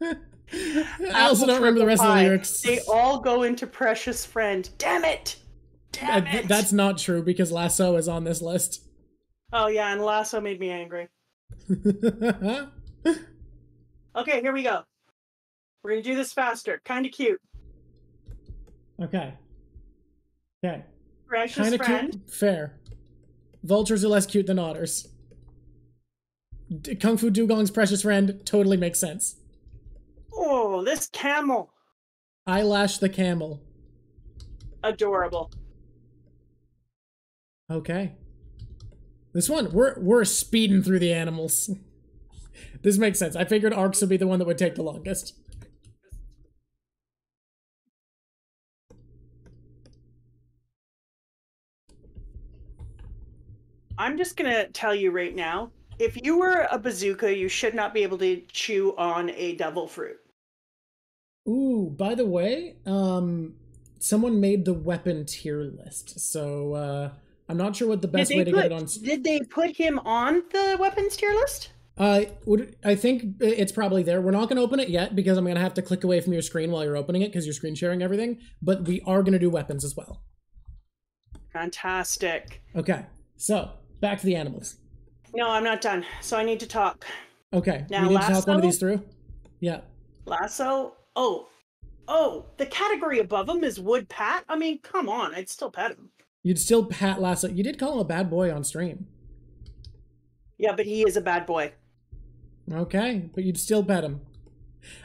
I also don't remember the rest of the lyrics. They all go into precious friend. Damn it! That's not true because Lasso is on this list. Oh yeah, and Lasso made me angry. Okay, here we go. We're gonna do this faster. Kind of cute. Okay. Precious friend. Cute. Fair. Vultures are less cute than otters. Kung Fu Dugong's precious friend totally makes sense. Oh, this camel. Eyelash the camel. Adorable. Okay. This one, we're speeding through the animals. This makes sense. I figured Arcs would be the one that would take the longest. I'm just gonna tell you right now, if you were a bazooka, you should not be able to chew on a devil fruit. Ooh, by the way, someone made the weapon tier list, so I'm not sure what the best way to get it on. Did they put him on the weapons tier list? I think it's probably there. We're not going to open it yet because I'm going to have to click away from your screen while you're opening it because you're screen sharing everything. But we are going to do weapons as well. Fantastic. Okay, so back to the animals. No, I'm not done. So I need to talk. Okay, now we need to talk one of these through. Yeah. Lasso. Oh, the category above him is Wood Pat. I mean, come on, I'd still pet him. You'd still pat Lasso. You did call him a bad boy on stream. Yeah, but he is a bad boy. Okay, but you'd still pet him.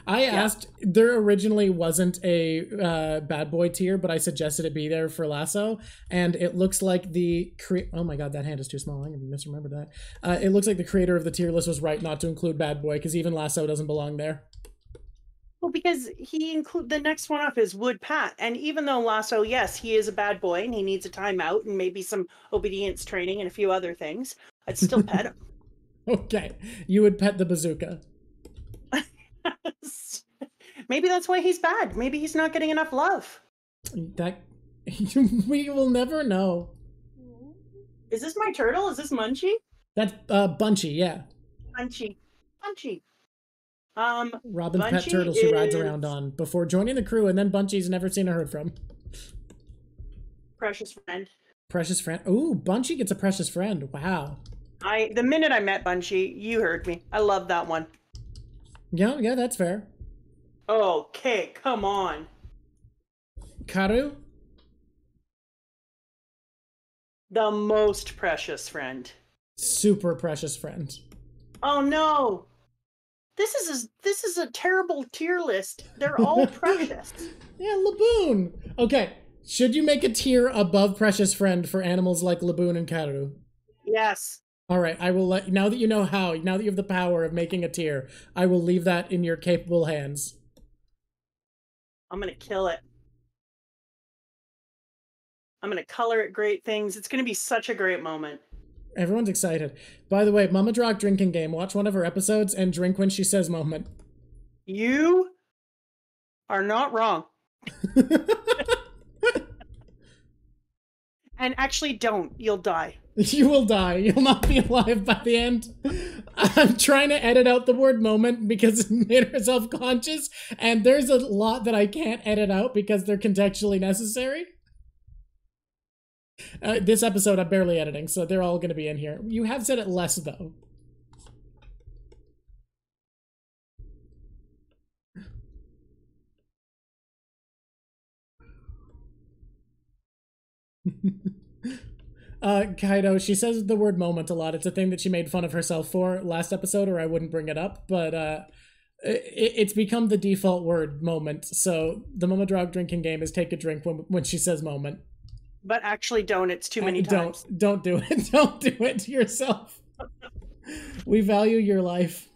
I asked, there originally wasn't a bad boy tier, but I suggested it be there for Lasso, and it looks like oh my god, that hand is too small, I misremembered that. It looks like the creator of the tier list was right not to include bad boy, because even Lasso doesn't belong there. Well, because the next one up is Wood Pat, and even though Lasso, yes, he is a bad boy, and he needs a timeout, and maybe some obedience training, and a few other things, I'd still pet him. Okay, you would pet the bazooka. Maybe that's why he's bad. Maybe he's not getting enough love. We will never know. Is this my turtle? Is this Munchie? That's Bunchy, yeah. Munchie. Robin's Bunchy pet turtle she rides around on before joining the crew, and then Bunchy's never seen or heard from. Precious friend. Precious friend. Ooh, Bunchy gets a precious friend. Wow. The minute I met Bunchy, you heard me. I love that one. Yeah, that's fair. Okay, come on. Karu? The most precious friend. Super precious friend. Oh no. This is a terrible tier list. They're all precious. Yeah, Laboon. Okay, should you make a tier above precious friend for animals like Laboon and Karu? Yes. All right, I will let, now that you know how, now that you have the power of making a tier, I will leave that in your capable hands. I'm gonna kill it. I'm gonna color it great things. It's gonna be such a great moment. Everyone's excited. By the way, Mama Drock drinking game. Watch one of her episodes and drink when she says moment. You are not wrong. And actually don't. You'll die. You will die. You'll not be alive by the end. I'm trying to edit out the word moment because it made her self-conscious, and there's a lot that I can't edit out because they're contextually necessary. This episode I'm barely editing, so they're all going to be in here. You have said it less, though. Kaido, she says the word moment a lot. It's a thing that she made fun of herself for last episode, or I wouldn't bring it up, but it's become the default word, moment. So the Mama Drock drinking game is take a drink when she says moment. But actually don't. It's too many times. Don't do it. Don't do it to yourself. We value your life.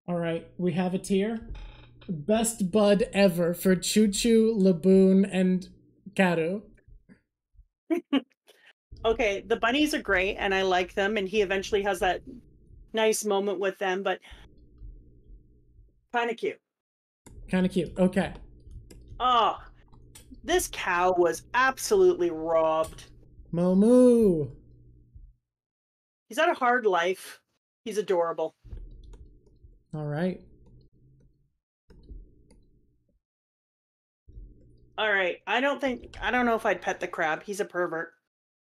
All right, we have a tier. Best bud ever for Choo Choo, Laboon, and Karu. Okay, the bunnies are great, and I like them, and he eventually has that nice moment with them, but kind of cute. Kind of cute. Okay. Oh, this cow was absolutely robbed. Momu. He's had a hard life. He's adorable. All right. All right. I don't know if I'd pet the crab. He's a pervert.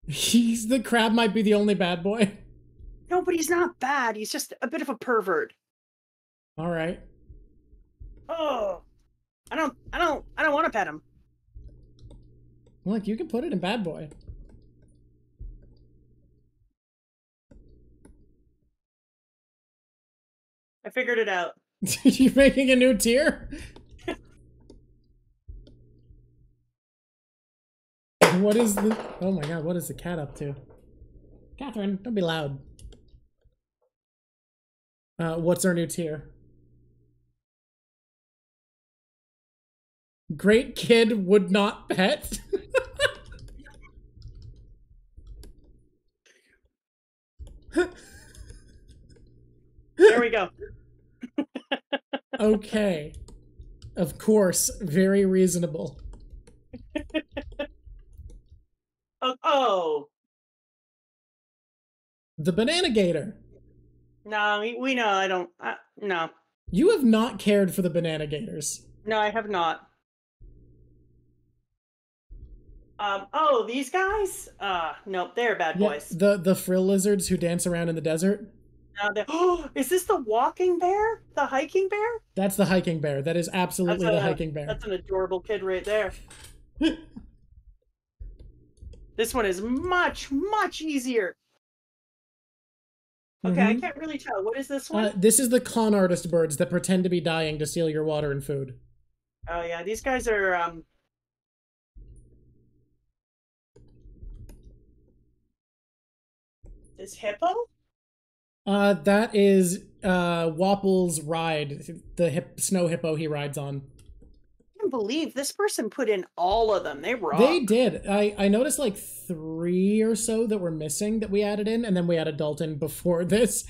The crab might be the only bad boy. No, but he's not bad. He's just a bit of a pervert. All right. Oh, I don't want to pet him. Look, you can put it in bad boy. I figured it out. You're making a new tier? What is the... Oh my god, what is the cat up to? Catherine, don't be loud. What's our new tier? Great kid would not pet? There we go. Okay. Of course, very reasonable. Oh. The Banana Gator. No, we know I don't. No. You have not cared for the Banana Gators. No, I have not. Oh, these guys? Nope, they're bad boys. The frill lizards who dance around in the desert. Oh, is this the walking bear? The hiking bear? That's the hiking bear. That is absolutely the hiking bear. That's an adorable kid right there. This one is much, much easier. Okay, I can't really tell. What is this one? This is the con artist birds that pretend to be dying to steal your water and food. Oh yeah, these guys are This hippo? That is Wapple's ride, the snow hippo he rides on. I can't believe this person put in all of them. They rock. They did. I noticed like 3 or so that were missing that we added in, and then we added Dalton before this.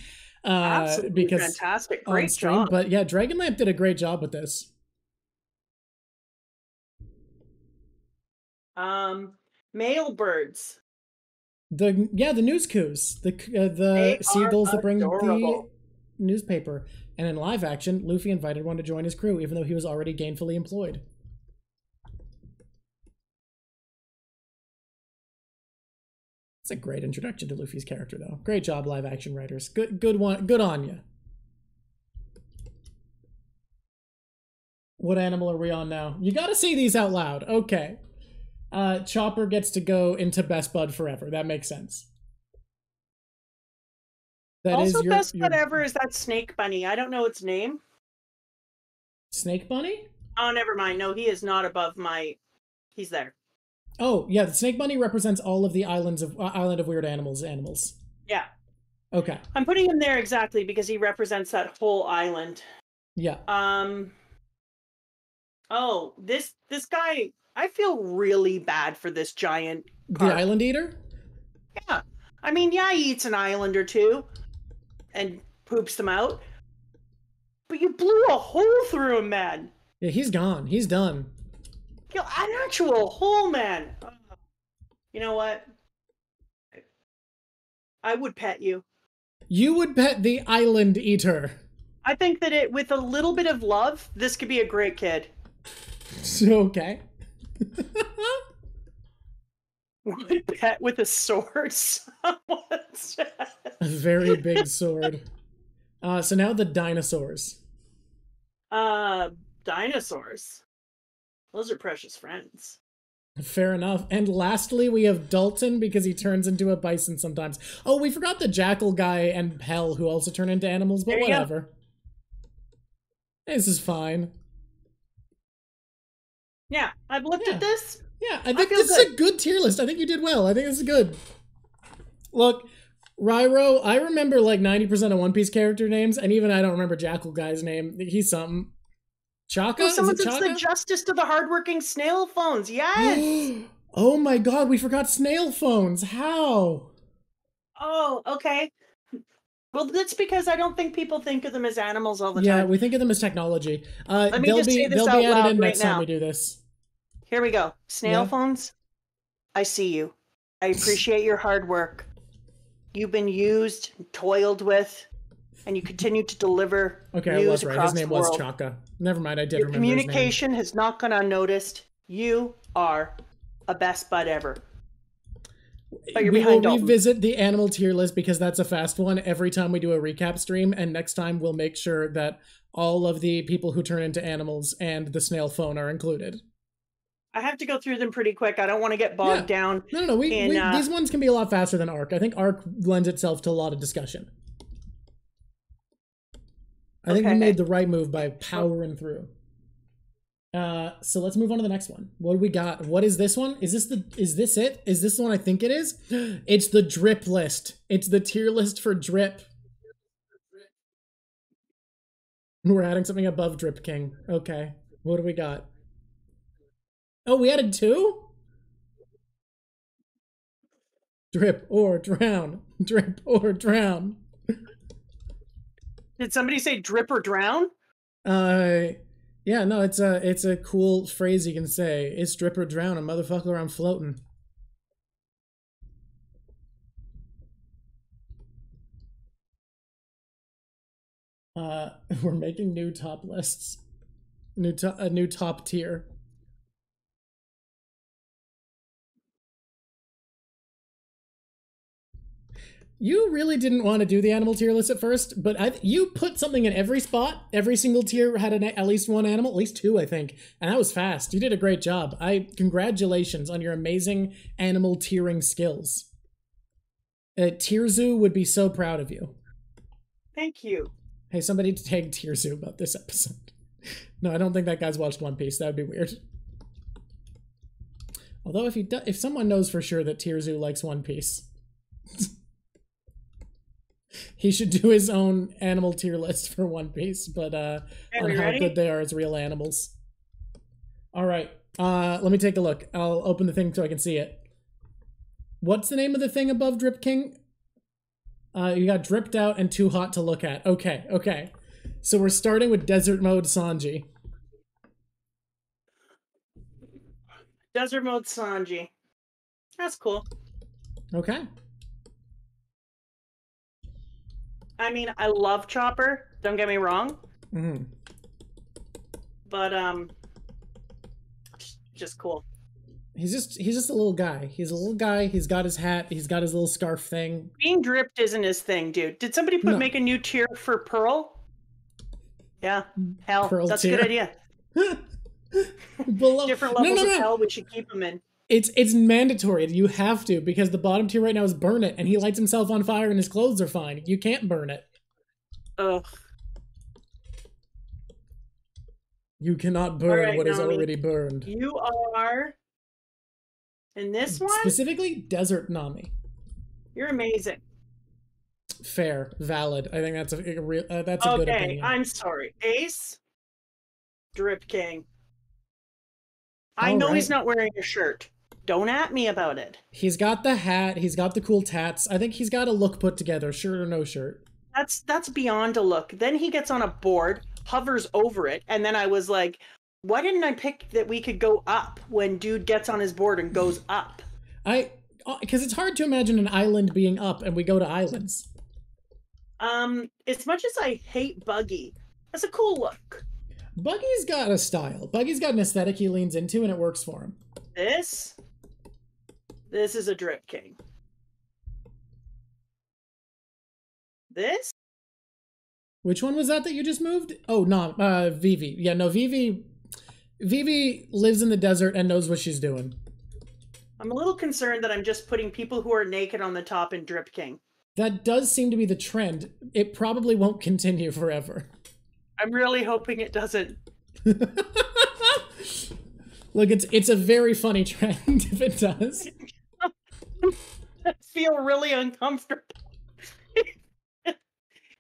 Absolutely because fantastic. Great stream, job. But yeah, Dragonlamp did a great job with this. Male birds. The news coos, the seagulls that bring the newspaper. And in live action, Luffy invited one to join his crew, even though he was already gainfully employed. It's a great introduction to Luffy's character, though. Great job, live action writers. Good on you. What animal are we on now? You gotta say these out loud. Okay. Chopper gets to go into Best Bud forever. That makes sense. That also, is Best Bud ever is that Snake Bunny. I don't know its name. Snake Bunny? Oh, never mind. No, he is not above my... He's there. Oh, yeah, the Snake Bunny represents all of the Island of Weird Animals. Yeah. Okay. I'm putting him there exactly because he represents that whole island. Yeah. Oh, this guy I feel really bad for this giant The carp. island eater? Yeah. I mean, yeah, he eats an island or two and poops them out. But you blew a hole through him, man. Yeah, he's gone. He's done. An actual hole, man. You know what? I would pet you. You would pet the island eater. I think that with a little bit of love, this could be a great kid. Okay. Would pet with a sword. A very big sword. So now the dinosaurs. Dinosaurs. Those are precious friends. Fair enough. And lastly, we have Dalton because he turns into a bison sometimes. Oh, we forgot the jackal guy and Pell who also turn into animals, but whatever. This is fine. Yeah, I've looked at this. Yeah, I think this is a good tier list. I think you did well. I think this is good. Look, Ryro, I remember like 90% of One Piece character names, and even I don't remember Jackal guy's name. He's something. Chaka? Someone says the justice to the hardworking snail phones. Yes! Oh my god, we forgot snail phones. How? Oh, okay. Well, that's because I don't think people think of them as animals all the time. Yeah, we think of them as technology. Let me just say this they'll be out added loud in right next time now. we do this. Here we go. Snail phones, I see you. I appreciate your hard work. You've been used, toiled with, and you continue to deliver news I was right. Across His name the was world. Chaka. Never mind, I did Your remember communication his name. has not gone unnoticed. You are a best bud ever. But you're we will Dalton. revisit the animal tier list because that's a fast one every time we do a recap stream, and next time we'll make sure that all of the people who turn into animals and the snail phone are included. I have to go through them pretty quick. I don't want to get bogged down. No. These ones can be a lot faster than Arc. I think Arc lends itself to a lot of discussion. I think we made the right move by powering through. So let's move on to the next one. What do we got? What is this one? Is this it? Is this the one I think it is? It's the drip list. It's the tier list for drip. We're adding something above Drip King. Okay. What do we got? Oh, we added 2? Drip or drown. Drip or drown. Did somebody say drip or drown? Yeah, no, it's a cool phrase you can say. It's drip or drown, a motherfucker, I'm floating. We're making new top lists. A new top tier. You really didn't want to do the animal tier list at first, but you put something in every spot. Every single tier had at least one animal, at least 2, I think. And that was fast. You did a great job. Congratulations on your amazing animal tiering skills. Tierzu would be so proud of you. Thank you. Hey, somebody tag Tierzu about this episode. No, I don't think that guy's watched One Piece. That would be weird. Although if someone knows for sure that Tierzu likes One Piece, he should do his own animal tier list for One Piece, but on how good they are as real animals. All right, let me take a look. I'll open the thing so I can see it. What's the name of the thing above Drip King? You got dripped out and too hot to look at. Okay. So we're starting with Desert Mode Sanji. Desert Mode Sanji. That's cool. Okay. I mean, I love Chopper. Don't get me wrong. Mm-hmm. But just cool. He's just a little guy. He's a little guy. He's got his hat. He's got his little scarf thing. Being dripped isn't his thing, dude. Did somebody make a new tier for Pearl? Yeah. Hell, Pearl that's tier. a good idea. Different levels of hell we should keep him in. It's mandatory. You have to, because the bottom tier right now is burn it, and he lights himself on fire and his clothes are fine. You can't burn it. Ugh. You cannot burn what is already burned. You are in this one? Specifically, Desert Nami. You're amazing. Fair. Valid. I think that's a good opinion. Okay, I'm sorry. Ace? Drip King. I All know right. he's not wearing a shirt. Don't at me about it. He's got the hat. He's got the cool tats. I think he's got a look put together, shirt or no shirt. That's beyond a look. Then he gets on a board, hovers over it, and then I was like, why didn't I pick that we could go up when dude gets on his board and goes up? Because it's hard to imagine an island being up, and we go to islands. As much as I hate Buggy, that's a cool look. Buggy's got a style. Buggy's got an aesthetic he leans into, and it works for him. This is a Drip King. This? Which one was that you just moved? Oh, no, Vivi. Yeah, no, Vivi lives in the desert and knows what she's doing. I'm a little concerned that I'm just putting people who are naked on the top in Drip King. That does seem to be the trend. It probably won't continue forever. I'm really hoping it doesn't. Look, it's a very funny trend if it does. I feel really uncomfortable.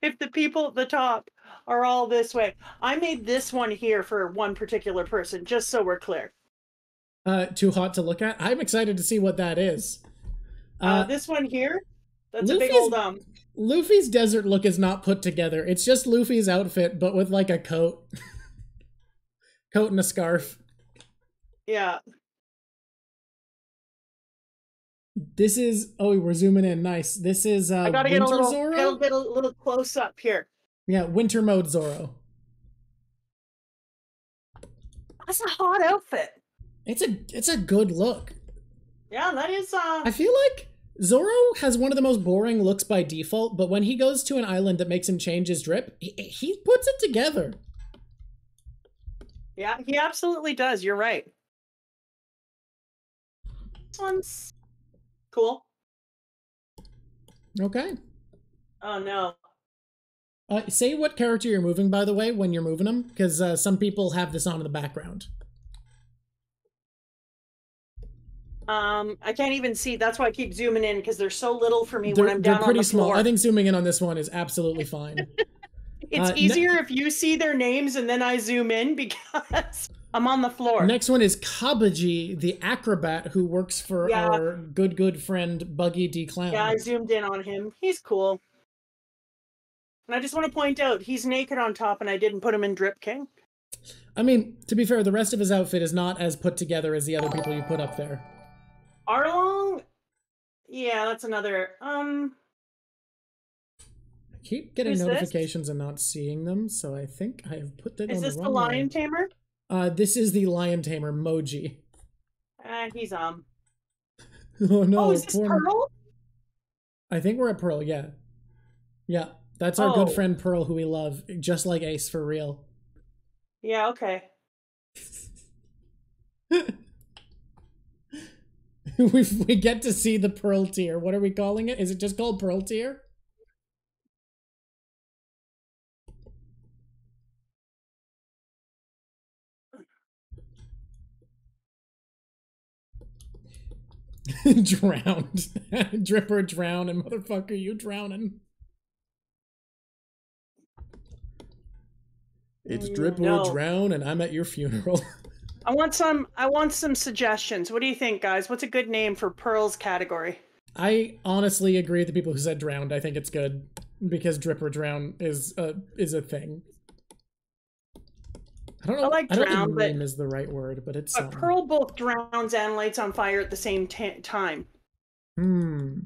If the people at the top are all this way. I made this one here for one particular person, just so we're clear. Too hot to look at? I'm excited to see what that is. This one here, that's Luffy's, a big old Luffy's desert look is not put together. It's just Luffy's outfit, but with like a coat. Coat and a scarf. Yeah. This is, oh, we're zooming in. Nice. This is I gotta Winter get Zoro? get a little close up here. Yeah, winter mode Zoro. That's a hot outfit. It's a good look. Yeah, that is I feel like Zoro has one of the most boring looks by default, but when he goes to an island that makes him change his drip, he puts it together. Yeah, he absolutely does. You're right. This one's cool. Okay. Oh no. Say what character you're moving, by the way, when you're moving them, because some people have this on in the background. I can't even see. That's why I keep zooming in, because they're so little for me They're, when I'm down they're pretty on the small. floor. I think zooming in on this one is absolutely fine. It's easier if you see their names and then I zoom in because I'm on the floor. Next one is Kabaji, the acrobat who works for our good friend Buggy D Clown. Yeah, I zoomed in on him. He's cool. And I just want to point out, he's naked on top and I didn't put him in Drip King. I mean, to be fair, the rest of his outfit is not as put together as the other people you put up there. Arlong? Yeah, that's another, I keep getting notifications and not seeing them, so I think I have put that on the wrong. Is this the Lion Tamer? This is the Lion Tamer, Moji. He's Oh no. Oh, is this Pearl? I think we're at Pearl, yeah. Yeah, that's our good friend Pearl who we love, just like Ace for real. Yeah, okay. we get to see the Pearl tier. What are we calling it? Is it just called Pearl tier? Drowned. Dripper drown and motherfucker you drowning. It's drip or drown and I'm at your funeral. I want some suggestions. What do you think, guys? What's a good name for Pearl's category? I honestly agree with the people who said drowned. I think it's good because drip or drown is a thing. I don't know. I don't think meme is the right word, but it's. But Pearl both drowns and lights on fire at the same time. Hmm.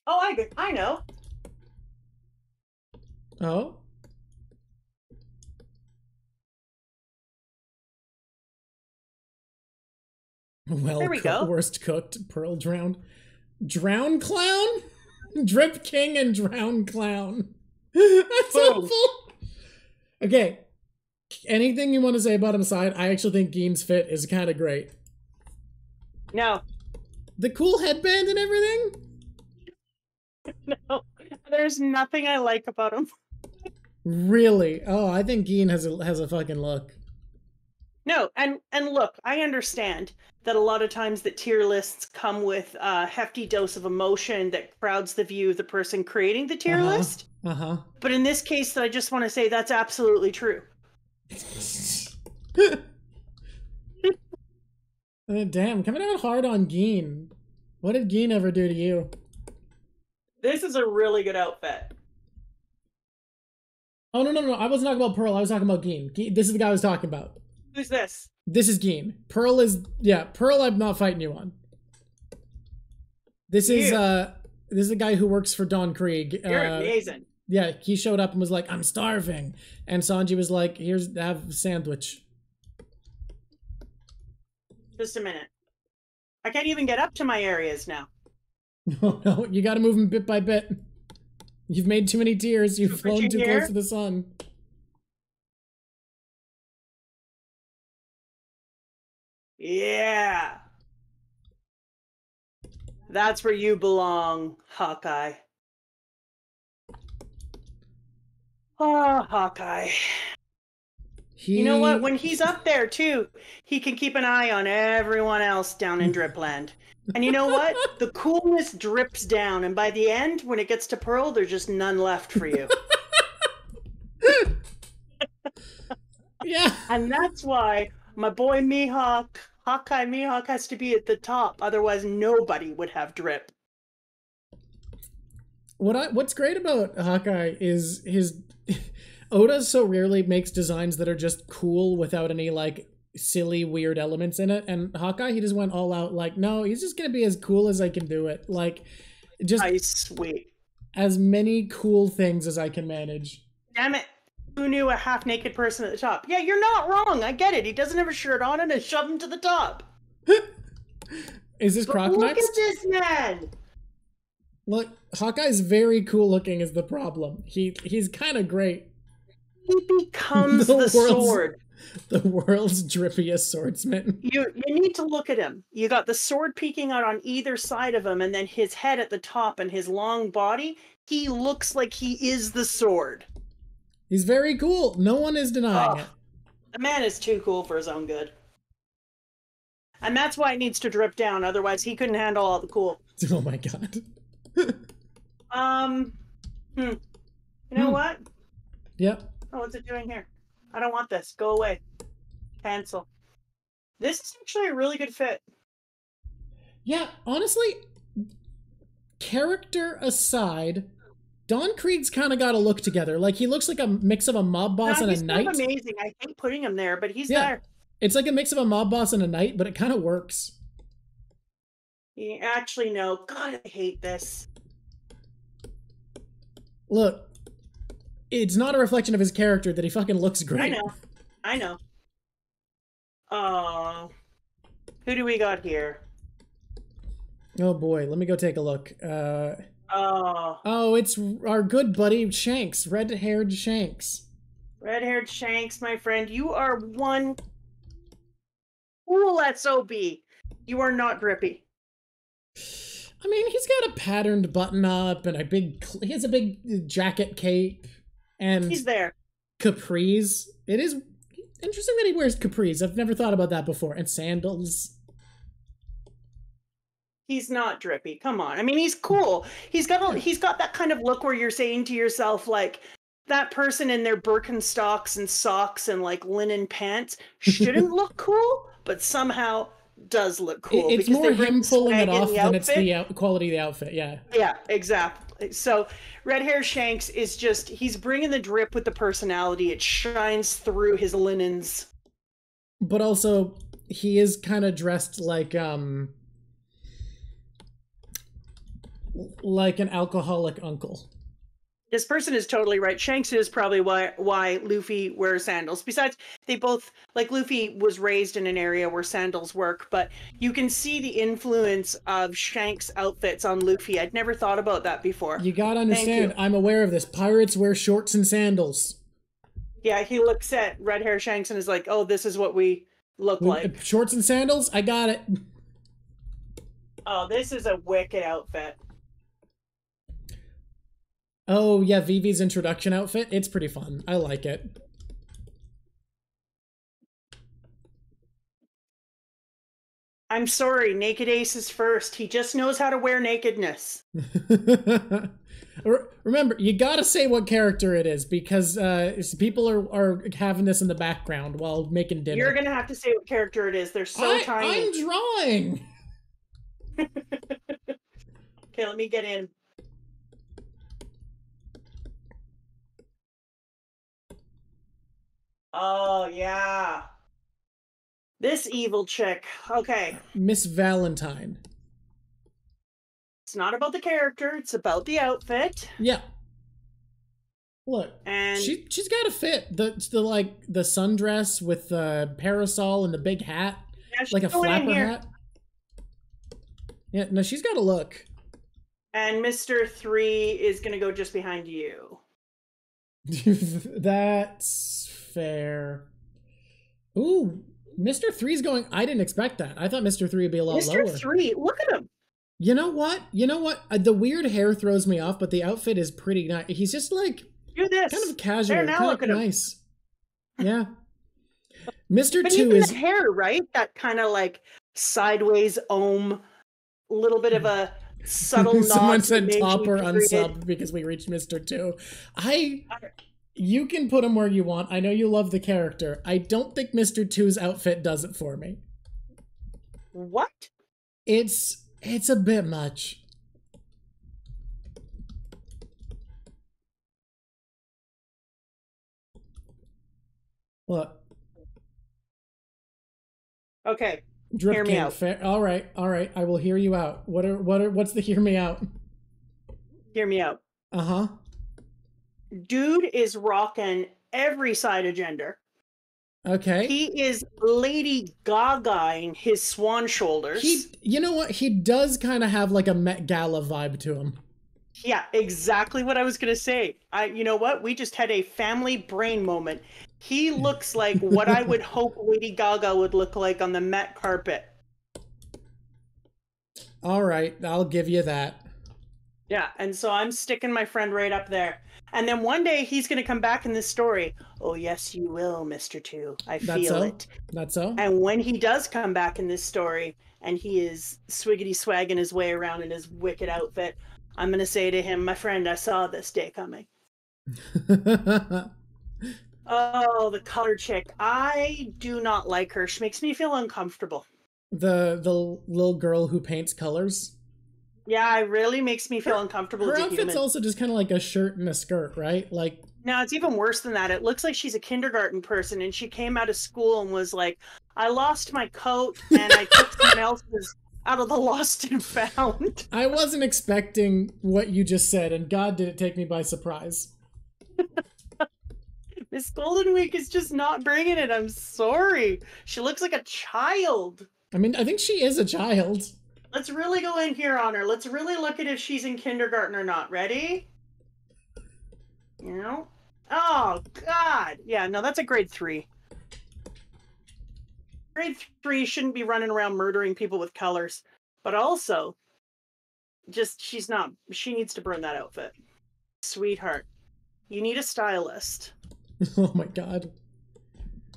Oh, I know. Oh. Well, there we go. Worst cooked, Pearl drowned. Drown clown? Drip King and drown clown. That's awful. Okay. Anything you want to say about him aside, I actually think Gein's fit is kind of great. No. The cool headband and everything? No. There's nothing I like about him. Really? Oh, I think Gein has a fucking look. No, and look, I understand that a lot of times that tier lists come with a hefty dose of emotion that crowds the view of the person creating the tier list. But in this case, I just want to say that's absolutely true. Damn, coming out hard on Geen. What did Geen ever do to you? This is a really good outfit. Oh, no. I wasn't talking about Pearl. I was talking about Geen. This is the guy I was talking about. Who's this? This is Geen. Pearl is... Yeah, Pearl I'm not fighting you on. This is the guy who works for Don Krieg. You're amazing. Yeah, he showed up and was like, I'm starving. And Sanji was like, have a sandwich. Just a minute. I can't even get up to my areas now. Oh no, you gotta move them bit by bit. You've made too many tears. You've flown too close to the sun. Yeah. That's where you belong, Hawkeye. Oh, Hawkeye. You know what? When he's up there, too, he can keep an eye on everyone else down in Dripland. And you know what? The coolness drips down, and by the end, when it gets to Pearl, there's just none left for you. Yeah. And that's why my boy Mihawk, Hawkeye Mihawk, has to be at the top. Otherwise, nobody would have drip. What's great about Hawkeye is his... Oda so rarely makes designs that are just cool without any, like, silly, weird elements in it. And Hawkeye, he just went all out, like, no, he's just gonna be as cool as I can do it. Like, just... Nice, sweet. As many cool things as I can manage. Damn it. Who knew a half-naked person at the top? Yeah, you're not wrong. I get it. He doesn't have a shirt on and I shove him to the top. Is this Croc Look next? at this man. Look, Hawkeye's very cool looking is the problem. He's kind of great. He becomes the sword. The world's drippiest swordsman. You need to look at him. You got the sword peeking out on either side of him, and then his head at the top and his long body. He looks like he is the sword. He's very cool. No one is denying it. The man is too cool for his own good. And that's why it needs to drip down. Otherwise, he couldn't handle all the cool. Oh my god. You know what? Yep. Oh, what's it doing here? I don't want this. Go away. Cancel. This is actually a really good fit. Yeah, honestly, character aside, Don Krieg's kind of got a look together. Like, he looks like a mix of a mob boss and a knight. He's amazing. I hate putting him there, but he's yeah, there. It's like a mix of a mob boss and a knight, but it kind of works. Actually, no. God, I hate this. Look, it's not a reflection of his character that he fucking looks great. I know. Oh. Who do we got here? Oh boy, let me go take a look. Oh, it's our good buddy Shanks, red-haired Shanks. Red-haired Shanks, my friend. You are one cool SOB. You are not drippy. I mean, he's got a patterned button-up and he has a big jacket cape. And he's there. Capris. It is interesting that he wears capris. I've never thought about that before. And sandals. He's not drippy. Come on. I mean, he's cool. He's got that kind of look where you're saying to yourself, like, that person in their Birkenstocks and socks and like linen pants shouldn't look cool, but somehow does look cool. It's more him pulling it off than it's the quality of the outfit. Yeah. Yeah, exactly. So Red Hair Shanks is just, he's bringing the drip with the personality. It shines through his linens. But also, he is kind of dressed like an alcoholic uncle. This person is totally right. Shanks is probably why Luffy wears sandals. Besides, they both, like, Luffy was raised in an area where sandals work, but you can see the influence of Shanks' outfits on Luffy. I'd never thought about that before. You gotta understand, I'm aware of this. Pirates wear shorts and sandals. Yeah, he looks at Red Hair Shanks and is like, oh, this is what we look like. Shorts and sandals? I got it. Oh, this is a wicked outfit. Oh, yeah, Vivi's introduction outfit. It's pretty fun. I like it. I'm sorry, Naked Ace is first. He just knows how to wear nakedness. Remember, you gotta say what character it is because people are having this in the background while making dinner. You're gonna have to say what character it is. They're so tiny. I'm drawing. Okay, let me get in. Oh, yeah. This evil chick. Okay. Miss Valentine. It's not about the character, it's about the outfit. Yeah. Look, and she's got a fit. The sundress with the parasol and the big hat, yeah, like a flapper hat. Yeah, no, she's got a look. And Mr. 3 is gonna go just behind you. That's fair. Ooh, Mr. 3's going. I didn't expect that. I thought Mr. 3 would be a lot lower. Mr. 3, look at him. You know what? The weird hair throws me off, but the outfit is pretty nice. He's just like do this kind of casual, kind of nice. Yeah. Mr. But 2 even is the hair, right? That kind of like sideways little bit of a subtle nod. Someone said top or unsub because we reached Mr. 2. You can put him where you want. I know you love the character. I don't think Mr. 2's outfit does it for me. What? It's a bit much. What? Okay. Drip hear me out. All right. I will hear you out. What's the hear me out? Hear me out. Uh-huh. Dude is rocking every side of gender. Okay. He is Lady Gaga-ing his swan shoulders. You know what? He does kind of have like a Met Gala vibe to him. Yeah, exactly what I was going to say. You know what? We just had a family brain moment. He looks like what I would hope Lady Gaga would look like on the Met carpet. All right, I'll give you that. Yeah, and so I'm sticking my friend right up there. And then one day he's going to come back in this story. Oh, yes, you will, Mr. 2. I feel it. That's so. And when he does come back in this story and he is swiggity swagging his way around in his wicked outfit, I'm going to say to him, my friend, I saw this day coming. Oh, the color chick. I do not like her. She makes me feel uncomfortable. The little girl who paints colors? Yeah, it really makes me feel uncomfortable. Her outfit's also just kind of like a shirt and a skirt, right? Like, no, it's even worse than that. It looks like she's a kindergarten person and she came out of school and was like, I lost my coat and I took someone else's out of the lost and found. I wasn't expecting what you just said, and God did it take me by surprise. Miss Golden Week is just not bringing it. I'm sorry. She looks like a child. I mean, I think she is a child. Let's really go in here on her. Let's really look at if she's in kindergarten or not. Ready? You know? Oh, God. Yeah, no, that's a grade 3. Grade 3 shouldn't be running around murdering people with colors. But also, she needs to burn that outfit. Sweetheart, you need a stylist. Oh my God.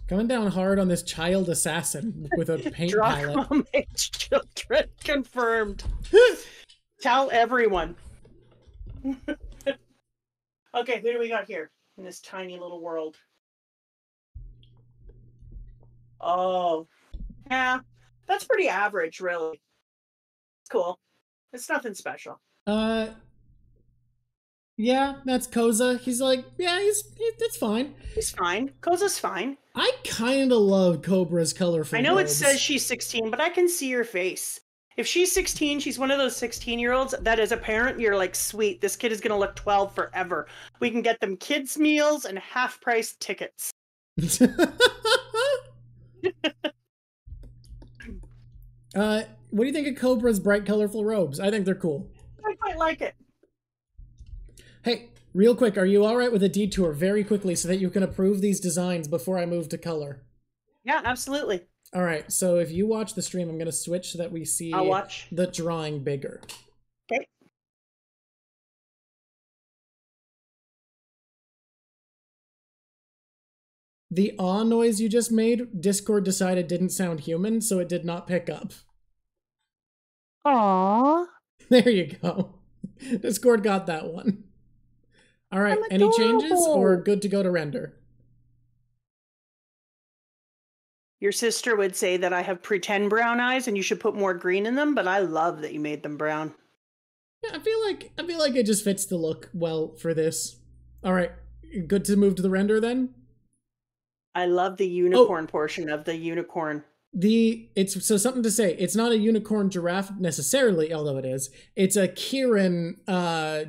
Coming down hard on this child assassin with a paint palette. Drama makes children confirmed. Tell everyone. Okay, who do we got here in this tiny little world? Oh, yeah, that's pretty average, really. It's cool. It's nothing special. Yeah, that's Koza. He's like, yeah, that's fine. He's fine. Koza's fine. I kind of love Cobra's colorful I know robes. It says she's 16, but I can see her face. If she's 16, she's one of those 16-year-olds that as a parent, you're like, sweet, this kid is going to look 12 forever. We can get them kids' meals and half-price tickets. What do you think of Cobra's bright, colorful robes? I think they're cool. I quite like it. Hey, real quick, are you all right with a detour very quickly so that you can approve these designs before I move to color? Yeah, absolutely. All right, so if you watch the stream, I'm going to switch so that we see I'll watch. The drawing bigger. Okay. The aw noise you just made, Discord decided didn't sound human, so it did not pick up. Aww. There you go. Discord got that one. All right, I'm any changes or adorable. good to go to render? Your sister would say that I have pretend brown eyes and you should put more green in them, but I love that you made them brown. Yeah, I feel like it just fits the look well for this. All right, good to move to the render then. I love the Oh, unicorn portion of the unicorn. it's so something to say. It's not a unicorn giraffe necessarily, although it is. It's a Kirin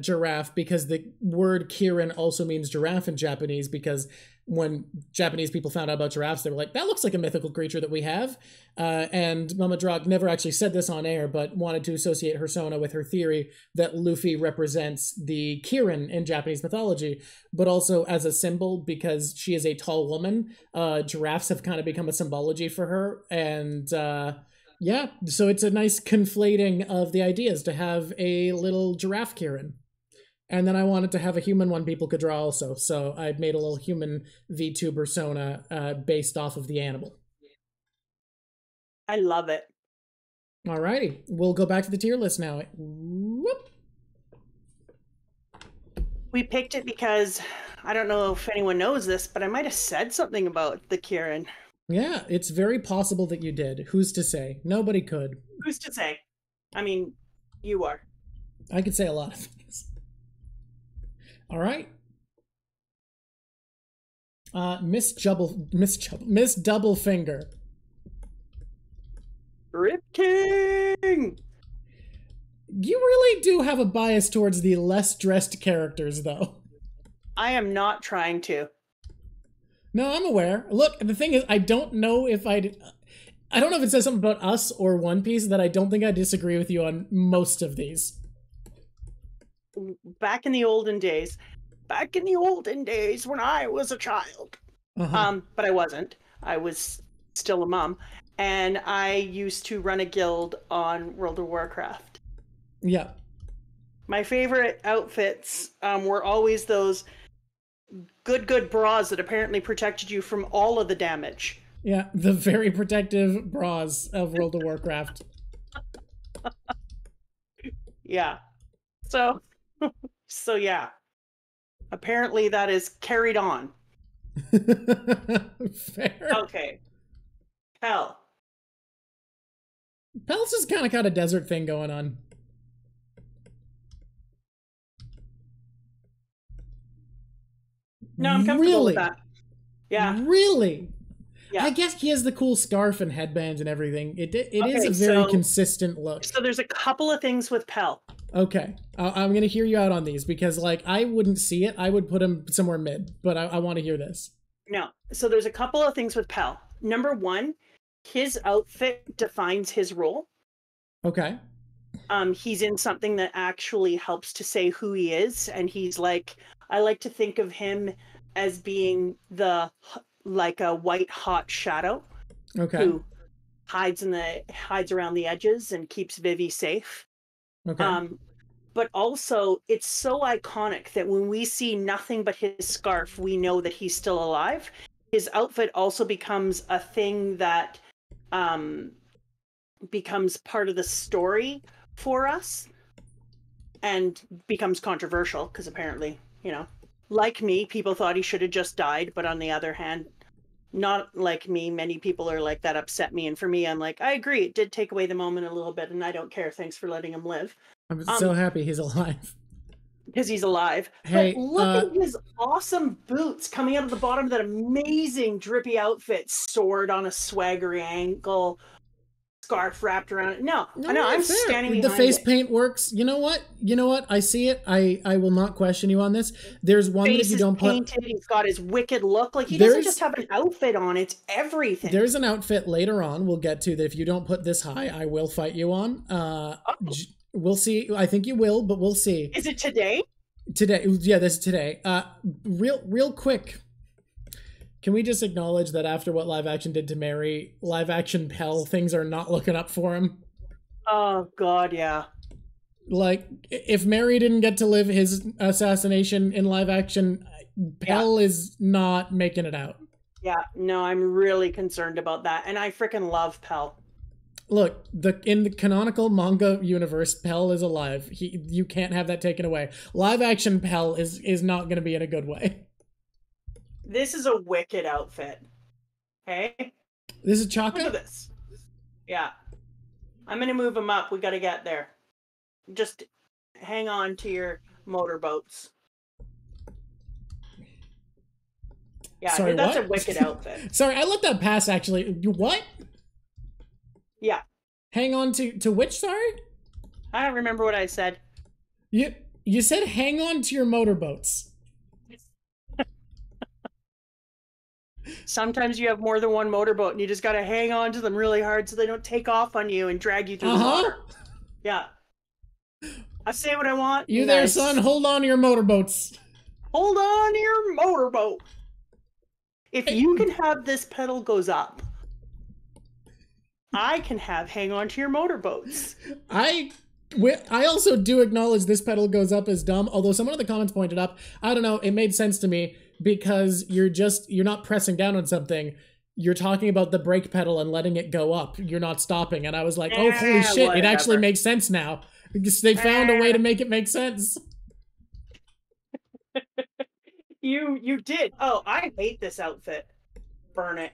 giraffe because the word Kirin also means giraffe in Japanese because when Japanese people found out about giraffes, they were like, that looks like a mythical creature that we have. And Mama Drak never actually said this on air, but wanted to associate Persona with her theory that Luffy represents the Kirin in Japanese mythology, but also as a symbol because she is a tall woman. Giraffes have kind of become a symbology for her. And yeah, so it's a nice conflating of the ideas to have a little giraffe Kirin. And then I wanted to have a human one people could draw also. So I made a little human V2 persona based off of the animal. I love it. Alrighty, we'll go back to the tier list now. Whoop. We picked it because I don't know if anyone knows this, but I might have said something about the Kirin. Yeah, it's very possible that you did. Who's to say? Nobody could. Who's to say? I mean, you are. I could say a lot of things. All right. Miss Double Finger. Rip King! You really do have a bias towards the less dressed characters, though. I am not trying to. No, I'm aware. Look, the thing is, I don't know if I don't know if it says something about us or One Piece that I don't think I disagree with you on most of these. Back in the olden days when I was a child. But I wasn't. I was still a mom. And I used to run a guild on World of Warcraft. Yeah. My favorite outfits were always those good bras that apparently protected you from all of the damage. Yeah, the very protective bras of World of Warcraft. Yeah. So yeah. Apparently that is carried on. Fair. Okay. Hell. Pel's just kind of got a desert thing going on. No, I'm comfortable with that. Yeah. Really? Yeah. I guess he has the cool scarf and headbands and everything. It is a very consistent look. So there's a couple of things with Pel. Okay. I'm going to hear you out on these because, like, I wouldn't see it. I would put him somewhere mid, but I want to hear this. No. So there's a couple of things with Pel. Number one, his outfit defines his role. Okay. He's in something that actually helps to say who he is. And he's like, I like to think of him as being like a white hot shadow. Okay. Who hides around the edges and keeps Vivi safe. Okay. But also it's so iconic that when we see nothing but his scarf, we know that he's still alive. His outfit also becomes a thing that becomes part of the story for us and becomes controversial because apparently, like me, people thought he should have just died. But on the other hand, not like me, many people are like, that upset me. And for me, I'm like, I agree. It did take away the moment a little bit and I don't care. Thanks for letting him live. I'm so happy he's alive. Because he's alive. Hey, but look at his awesome boots coming out of the bottom of that amazing drippy outfit, sword on a swaggery ankle, scarf wrapped around it. No, I'm standing behind the face it. paint works. You know what? I see it. I will not question you on this. There's one face that you don't painted. He's got his wicked look. Like he There's- doesn't just have an outfit on, it's everything. There's an outfit later on we'll get to that if you don't put this high, I will fight you on. We'll see. I think you will, but we'll see. Is it today? Today. Yeah, this is today. Real quick. Can we just acknowledge that after what live action did to Mary, live action Pel, things are not looking up for him? Oh God, yeah. Like, if Mary didn't get to live his assassination in live action, Pel is not making it out. Yeah, no, I'm really concerned about that. And I freaking love Pel. Look, in the canonical manga universe, Pell is alive. You can't have that taken away. Live action Pell is not going to be in a good way. This is a wicked outfit. Okay? This is Chaka? Look at this. Yeah. I'm going to move him up. We got to get there. Just hang on to your motorboats. Yeah, sorry, that's what? a wicked outfit. Sorry, I let that pass, actually. What? Yeah. Hang on to which, sorry? I don't remember what I said. You said hang on to your motorboats. Sometimes you have more than one motorboat and you just got to hang on to them really hard so they don't take off on you and drag you through the water. Yeah. I say what I want. You there, son? Hold on to your motorboats. Hold on to your motorboat. If you can have this pedal goes up, I can have hang on to your motorboats. I also do acknowledge this pedal goes up as dumb, although someone in the comments pointed up, I don't know, it made sense to me because you're not pressing down on something. You're talking about the brake pedal and letting it go up. You're not stopping. And I was like, oh, holy shit, whatever. It actually makes sense now. Because they found a way to make it make sense. You did. Oh, I hate this outfit. Burn it.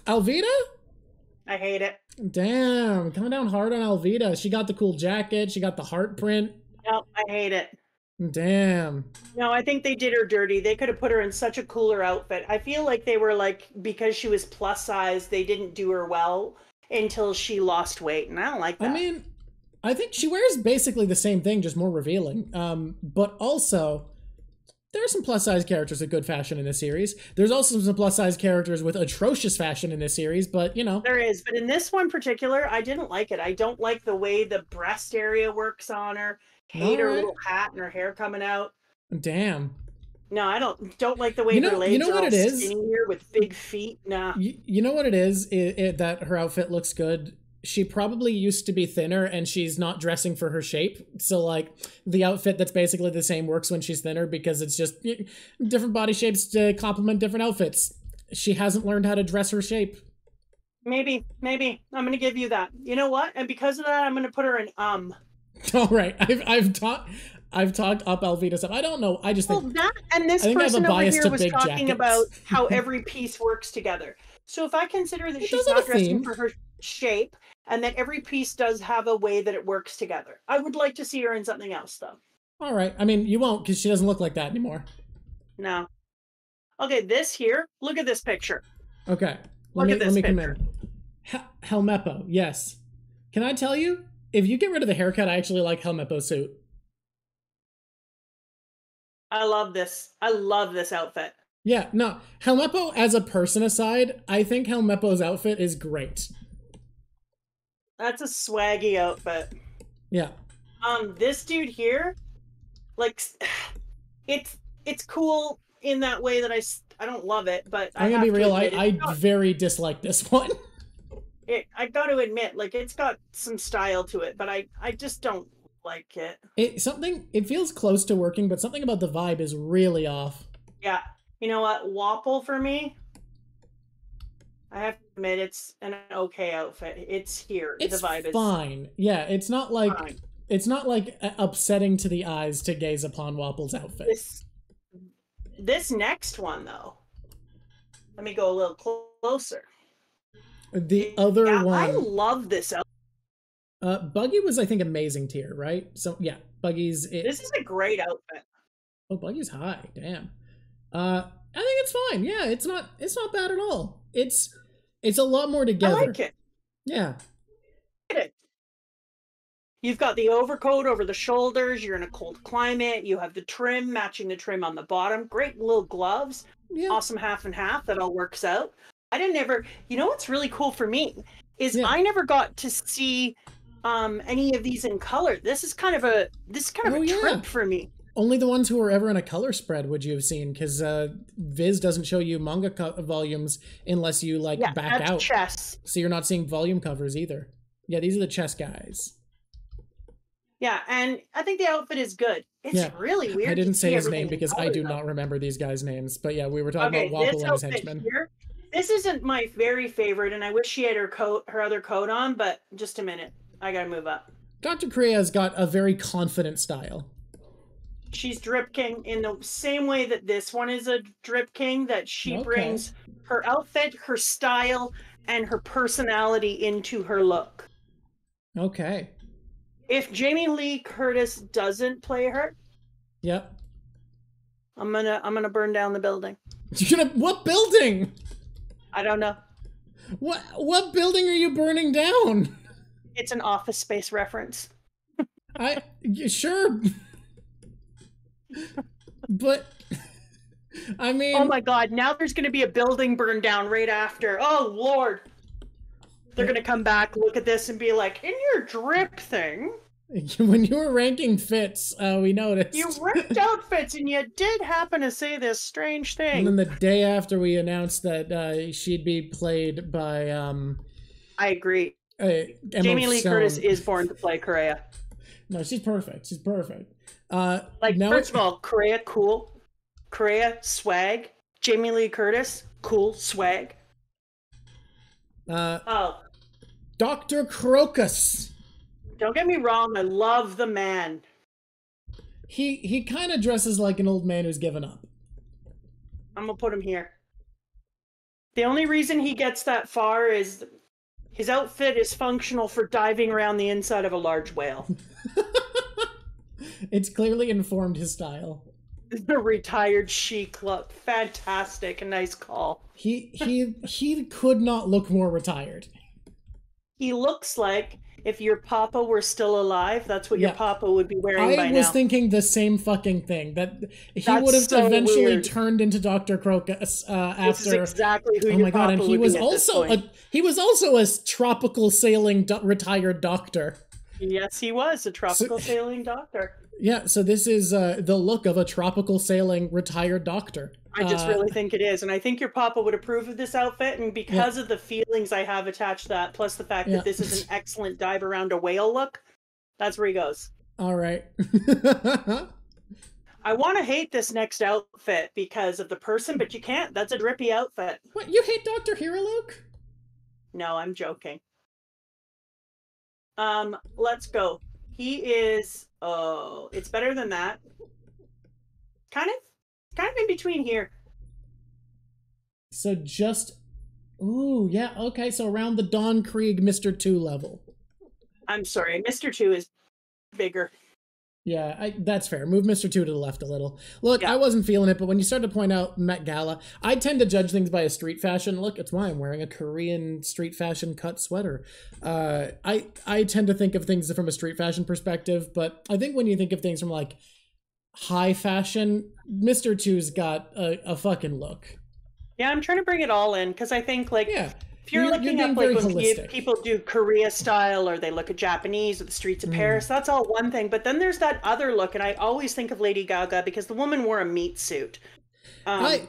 Alvida? I hate it. Damn, coming down hard on Alvida. She got the cool jacket. She got the heart print. No, I hate it. Damn. No, I think they did her dirty. They could have put her in such a cooler outfit. I feel like they were like, because she was plus size, they didn't do her well until she lost weight, and I don't like that. I mean, I think she wears basically the same thing, just more revealing. But also, there are some plus-size characters with good fashion in this series. There's also some plus-size characters with atrocious fashion in this series, but, you know. There is, but in this one particular, I didn't like it. I don't like the way the breast area works on her. Hate her little hat and her hair coming out. Damn. No, I don't like the way her legs are all skinny here with big feet. Nah. You know what it is that her outfit looks good? She probably used to be thinner and she's not dressing for her shape. So, like, the outfit that's basically the same works when she's thinner because it's just different body shapes to complement different outfits. She hasn't learned how to dress her shape. Maybe. I'm going to give you that. You know what? And because of that, I'm going to put her in All right. I've talked up Alvida stuff. I don't know. I just think that and this person over here was talking about how every piece works together. So if I consider that she's not dressing for her shape and that every piece does have a way that it works together, I would like to see her in something else, though. All right. I mean, you won't because she doesn't look like that anymore. No. Okay, this here. Look at this picture. Okay. Let me come in. Helmeppo. Yes. Can I tell you? If you get rid of the haircut, I actually like Helmeppo's suit. I love this. I love this outfit. Yeah, no. Helmeppo, as a person aside, I think Helmeppo's outfit is great. That's a swaggy outfit. Yeah. This dude here, like, it's cool in that way that I don't love it, but I'm gonna be real. I very dislike this one. I got to admit, like, it's got some style to it, but I just don't like it. It feels close to working, but something about the vibe is really off. Yeah. You know what? Wapol for me, I have to admit, it's an okay outfit. It's here. It's the vibe is fine. Yeah, it's not like fine. It's not like upsetting to the eyes to gaze upon Wapol's outfit. This next one, though, let me go a little closer. The other one. I love this outfit. Buggy was, I think, amazing tier, right? So yeah, Buggy's. This is a great outfit. Oh, Buggy's high. Damn. I think it's fine. Yeah, it's not bad at all. It's a lot more together. I like it. Yeah. You've got the overcoat over the shoulders. You're in a cold climate. You have the trim matching the trim on the bottom. Great little gloves. Yeah. Awesome half and half. That all works out. You know what's really cool for me is I never got to see any of these in color. This is kind of a trip for me. Only the ones who were ever in a color spread would you have seen, because Viz doesn't show you manga volumes unless you back out. Chess. So you're not seeing volume covers either. Yeah, these are the chess guys. Yeah, and I think the outfit is good. It's really weird. I didn't say his name because I do not remember these guys' names. But yeah, we were talking about Wapol and his henchmen. This isn't my very favorite, and I wish she had her other coat on, but just a minute. I gotta move up. Dr. Korea's got a very confident style. She's Drip King in the same way that this one is a Drip King, that she brings her outfit, her style, and her personality into her look. Okay. If Jamie Lee Curtis doesn't play her, yep, I'm gonna burn down the building. You're gonna what building? I don't know. What building are you burning down? It's an Office Space reference. Sure. But I mean, oh my god, now there's going to be a building burned down right after. Oh lord. They're going to come back, look at this and be like, in your drip thing, when you were ranking fits, we noticed. You ranked outfits and you did happen to say this strange thing. And then the day after we announced that she'd be played by I agree. Jamie Lee Curtis is born to play Korea. No, she's perfect. She's perfect. First of all, Korea, cool. Korea, swag. Jamie Lee Curtis, cool, swag. Dr. Crocus. Don't get me wrong, I love the man. He kind of dresses like an old man who's given up. I'm gonna put him here. The only reason he gets that far is his outfit is functional for diving around the inside of a large whale. It's clearly informed his style. The retired chic look. Fantastic. A nice call. He could not look more retired. He looks like if your papa were still alive, that's what your papa would be wearing by now. I was thinking the same fucking thing. That he would have so eventually weird. Turned into Dr. Crocus after. This is exactly who your papa would be at this point. He was also a tropical sailing retired doctor. Yes, he was a tropical sailing doctor. Yeah, so this is the look of a tropical sailing retired doctor. I just really think it is. And I think your papa would approve of this outfit. And because of the feelings I have attached to that, plus the fact that this is an excellent dive around a whale look, that's where he goes. All right. I want to hate this next outfit because of the person, but you can't. That's a drippy outfit. What, you hate Dr. Hero Luke? No, I'm joking. Let's go. He is, oh, it's better than that. Kind of in between here. So just, ooh, yeah, okay, so around the Don Krieg Mr. 2 level. I'm sorry, Mr. 2 is bigger. Yeah, that's fair. Move Mr. 2 to the left a little. Look, I wasn't feeling it, but when you started to point out Met Gala, I tend to judge things by a street fashion look. It's why I'm wearing a Korean street fashion cut sweater. I tend to think of things from a street fashion perspective, but I think when you think of things from, like, high fashion, Mr. 2's got a fucking look. Yeah, I'm trying to bring it all in, because I think, like... Yeah. If you're looking at like when people do Korea style or they look at Japanese or the streets of Paris, that's all one thing. But then there's that other look, and I always think of Lady Gaga because the woman wore a meat suit. I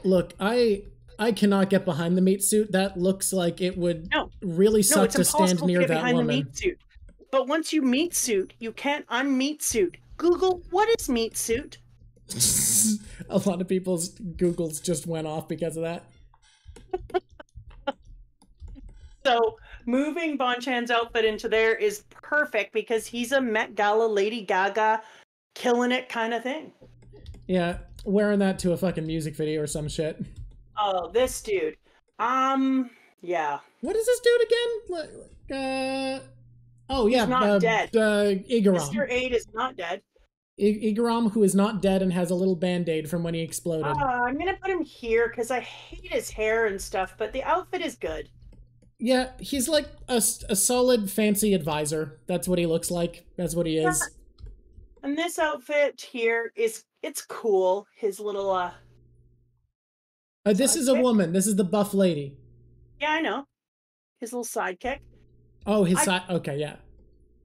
cannot get behind the meat suit. That looks like it would really suck to stand near that woman. The meat suit. But once you meat suit, you can't unmeat suit. Google, what is meat suit? A lot of people's Googles just went off because of that. So moving Bonchan's outfit into there is perfect because he's a Met Gala Lady Gaga killing it kind of thing. Yeah, wearing that to a fucking music video or some shit. Oh, this dude. Yeah. What is this dude again? Oh yeah, he's not dead. Igaram. Mr. 8 is not dead. Igaram, who is not dead and has a little band-aid from when he exploded. I'm gonna put him here because I hate his hair and stuff, but the outfit is good. Yeah, he's like a solid fancy advisor. That's what he looks like. That's what he is. And this outfit here it's cool. His little this is a woman. This is the buff lady. Yeah, I know. His little sidekick. Oh, his side. Okay, yeah.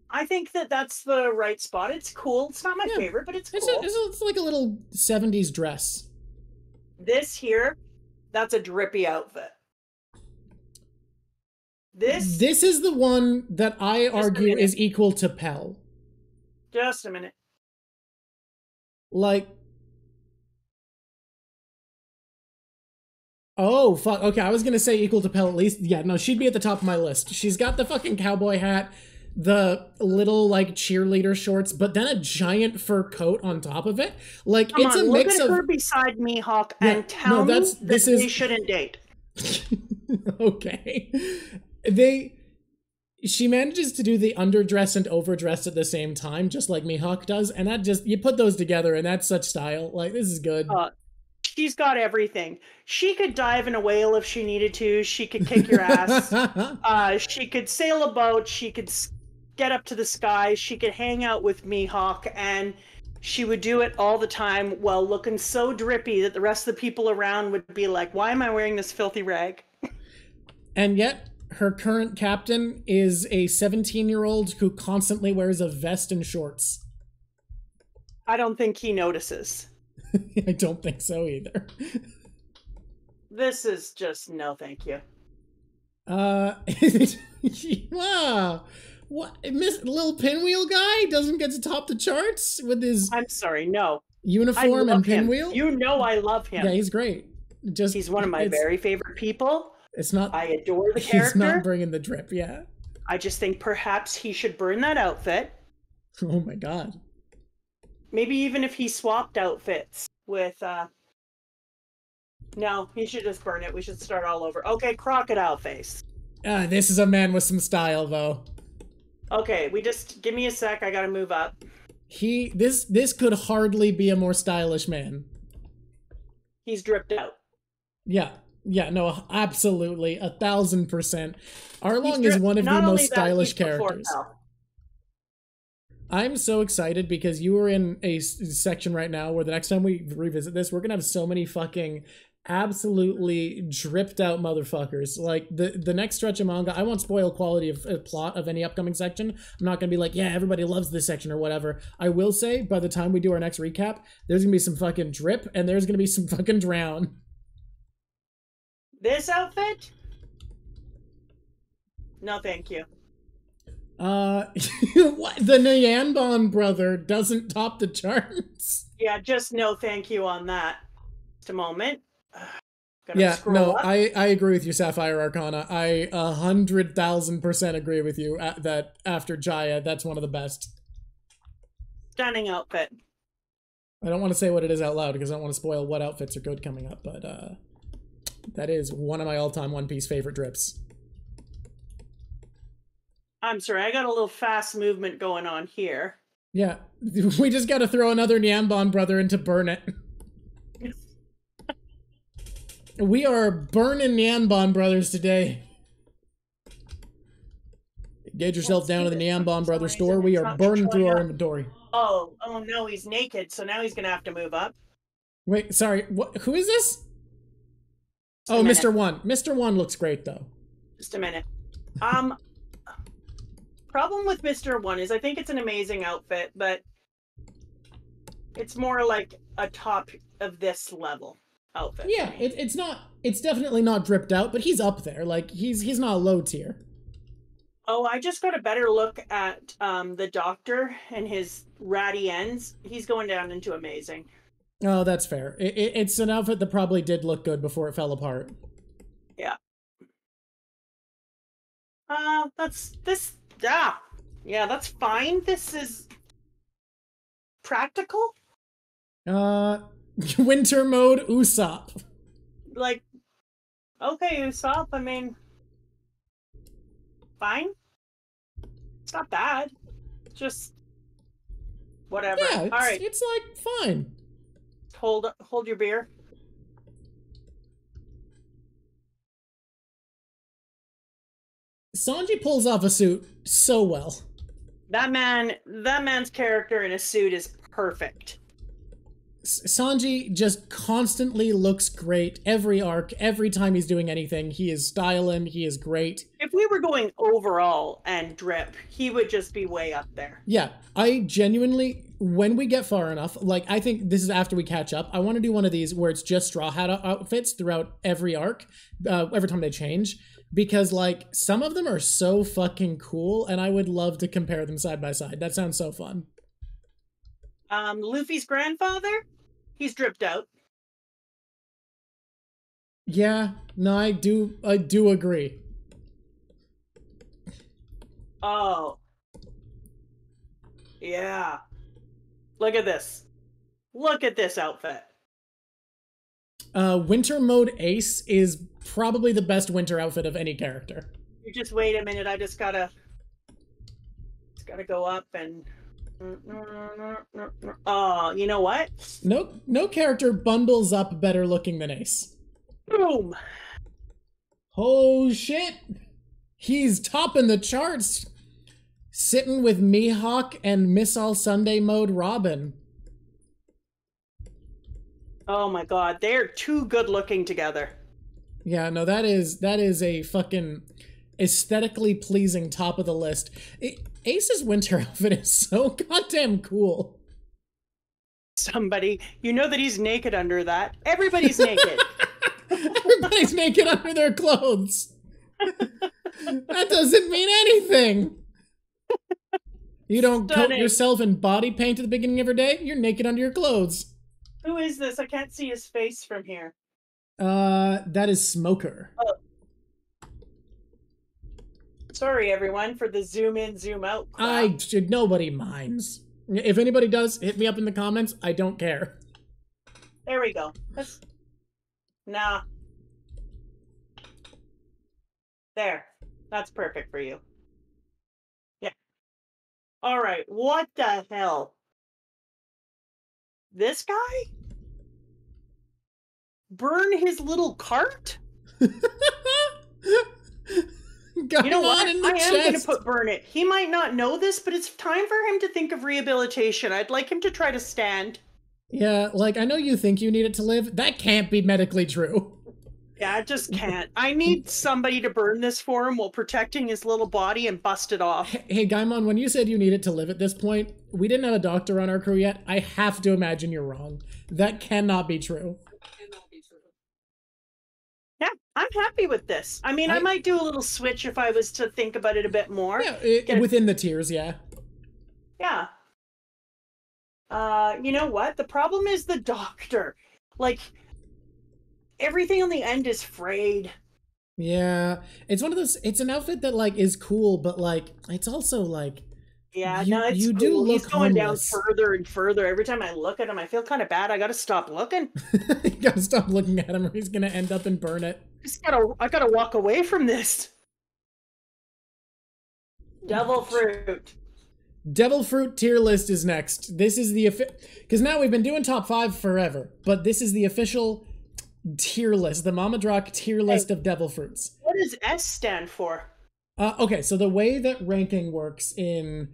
I think that's the right spot. It's cool. It's not my favorite, but it's cool. It's like a little 70s dress. This here, that's a drippy outfit. This is the one that I argue is equal to Pell. Just a minute. Like, Oh, fuck. Okay, I was gonna say equal to Pell at least. Yeah, no, she'd be at the top of my list. She's got the fucking cowboy hat, the little, like, cheerleader shorts, but then a giant fur coat on top of it. Like, Come it's on, a look mix at of... her beside Mihawk Yeah, and tell no, me that this they is... shouldn't date. Okay. They... She manages to do the underdress and overdress at the same time, just like Mihawk does, and that just... You put those together, and that's such style. Like, this is good. She's got everything. She could dive in a whale if she needed to. She could kick your ass. She could sail a boat. She could get up to the sky. She could hang out with Mihawk, and she would do it all the time while looking so drippy that the rest of the people around would be like, why am I wearing this filthy rag? And yet, her current captain is a 17-year-old who constantly wears a vest and shorts. I don't think he notices. I don't think so either. This is just no thank you. Wow. What, Miss Little Pinwheel guy doesn't get to top the charts with his I'm sorry, no. uniform and pinwheel? You know I love him. Yeah, he's great. Just he's one of my very favorite people. It's not. I adore the character. He's not bringing the drip. Yeah. I just think perhaps he should burn that outfit. Oh my god. Maybe even if he swapped outfits with. No, he should just burn it. We should start all over. Okay, crocodile face. This is a man with some style, though. Okay, give me a sec. I gotta move up. This could hardly be a more stylish man. He's dripped out. Yeah, no, absolutely, 1000%. Arlong is one of the most stylish characters. I'm so excited because you are in a section right now where the next time we revisit this, we're gonna have so many fucking absolutely dripped out motherfuckers. Like, the next stretch of manga, I won't spoil quality of plot of any upcoming section. I'm not gonna be like, yeah, everybody loves this section or whatever. I will say, by the time we do our next recap, there's gonna be some fucking drip and there's gonna be some fucking drown. This outfit? No, thank you. What? The Nyanbon brother doesn't top the charts. Yeah, just no thank you on that. Just a moment. Yeah, no, I agree with you, Sapphire Arcana. I 100,000% agree with you that after Jaya, that's one of the best. Stunning outfit. I don't want to say what it is out loud because I don't want to spoil what outfits are good coming up, but that is one of my all-time One Piece favorite drips. I'm sorry, I got a little fast movement going on here. Yeah, we just got to throw another Nyanbon brother into Burn It. We are burning Nyanbon brothers today. Get yourself down to the Nyanbon brother store. We are burning through our inventory. Oh no, he's naked, so now he's gonna have to move up. Wait, sorry, what? Who is this? Oh, Mr. One. Mr. One looks great, though. Just a minute. Problem with Mr. One is I think it's an amazing outfit, but it's more like a top of this level outfit. Yeah, it's definitely not dripped out, but he's up there. Like, he's not a low tier. Oh, I just got a better look at the Doctor and his ratty ends. He's going down into amazing. Oh, that's fair. It's an outfit that probably did look good before it fell apart. Yeah. Yeah, that's fine. This is practical. Winter mode Usopp. Like, okay, Usopp, I mean, fine. It's not bad. Just whatever. Yeah, all right. It's like fine. Hold your beer. Sanji pulls off a suit so well. That man's character in a suit is perfect. Sanji just constantly looks great every arc, every time he's doing anything. He is styling, he is great. If we were going overall and drip, he would just be way up there. Yeah, I genuinely, when we get far enough, like, I think this is after we catch up, I want to do one of these where it's just Straw Hat outfits throughout every arc, every time they change, because, like, some of them are so fucking cool, and I would love to compare them side by side. That sounds so fun. Luffy's grandfather, he's dripped out. Yeah, no, I do agree. Oh, yeah. Look at this. Look at this outfit. Winter mode Ace is probably the best winter outfit of any character. You just wait a minute. I just gotta go up and. Oh, you know what? No character bundles up better looking than Ace. Boom. Oh shit! He's topping the charts! Sitting with Mihawk and Miss All Sunday mode Robin. Oh my god, they're too good looking together. Yeah, no, that is a fucking aesthetically pleasing top of the list. Ace's winter outfit is so goddamn cool. Somebody, you know that he's naked under that. Everybody's naked. Everybody's naked under their clothes. That doesn't mean anything. You don't coat yourself in body paint at the beginning of your day, you're naked under your clothes. Who is this? I can't see his face from here. That is Smoker. Oh. Sorry, everyone, for the zoom in, zoom out crap. Nobody minds. If anybody does, hit me up in the comments. I don't care. There we go. Nah. There. That's perfect for you. Yeah. All right. What the hell? This guy? Burn his little cart? You know what? I am going to put burn it. He might not know this, but it's time for him to think of rehabilitation. I'd like him to try to stand. Yeah, like, I know you think you need it to live. That can't be medically true. Yeah, I just can't. I need somebody to burn this for him while protecting his little body and bust it off. Hey, Gaimon, when you said you need it to live at this point, we didn't have a doctor on our crew yet. I have to imagine you're wrong. That cannot be true. Yeah, I'm happy with this. I mean, I might do a little switch if I was to think about it a bit more. Yeah, within the tiers, yeah. Yeah. You know what? The problem is the doctor. Like, everything on the end is frayed. Yeah, it's one of those. It's an outfit that like is cool, but like it's also like. Yeah, it's you cool. do look He's going homeless. down further and further. Every time I look at him, I feel kind of bad. I gotta stop looking. You gotta stop looking at him, or he's gonna end up and burn it. I gotta walk away from this. Devil fruit. Devil fruit tier list is next. This is the because now we've been doing top 5 forever, but this is the official tier list, the Mamadrock tier list of devil fruits. What does S stand for? Okay, so the way that ranking works in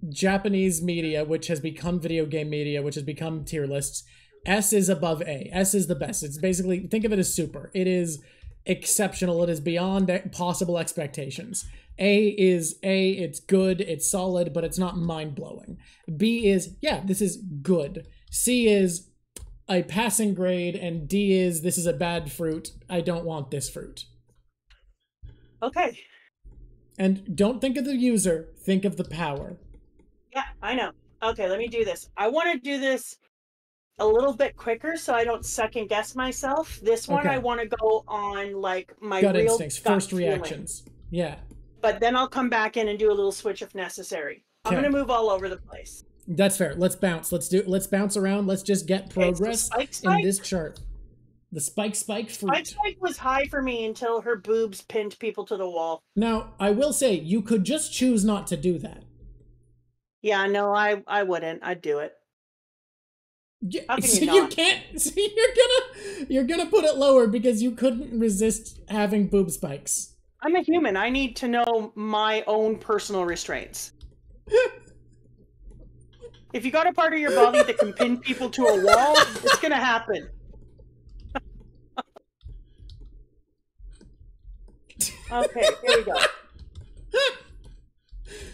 Japanese media, which has become video game media, which has become tier lists, S is above A. S is the best. It's basically, think of it as super. It is exceptional. It is beyond possible expectations. A is A, it's good, it's solid, but it's not mind-blowing. B is, yeah, this is good. C is a passing grade, and D is, this is a bad fruit. I don't want this fruit. Okay. And don't think of the user, think of the power. Yeah, I know. Okay, let me do this. I want to do this a little bit quicker so I don't second guess myself. This one I want to go on like my gut real instincts, first reactions. Yeah. But then I'll come back in and do a little switch if necessary. I'm going to move all over the place. That's fair. Let's bounce. Let's bounce around. Let's just get progress in this chart. The spike fruit. Spike was high for me until her boobs pinned people to the wall. Now, I will say, you could just choose not to do that. Yeah, no, I wouldn't. I'd do it. How can you not? You can't. See, you're gonna put it lower because you couldn't resist having boob spikes. I'm a human. I need to know my own personal restraints. If you got a part of your body that can pin people to a wall, it's gonna happen. Okay, here we go.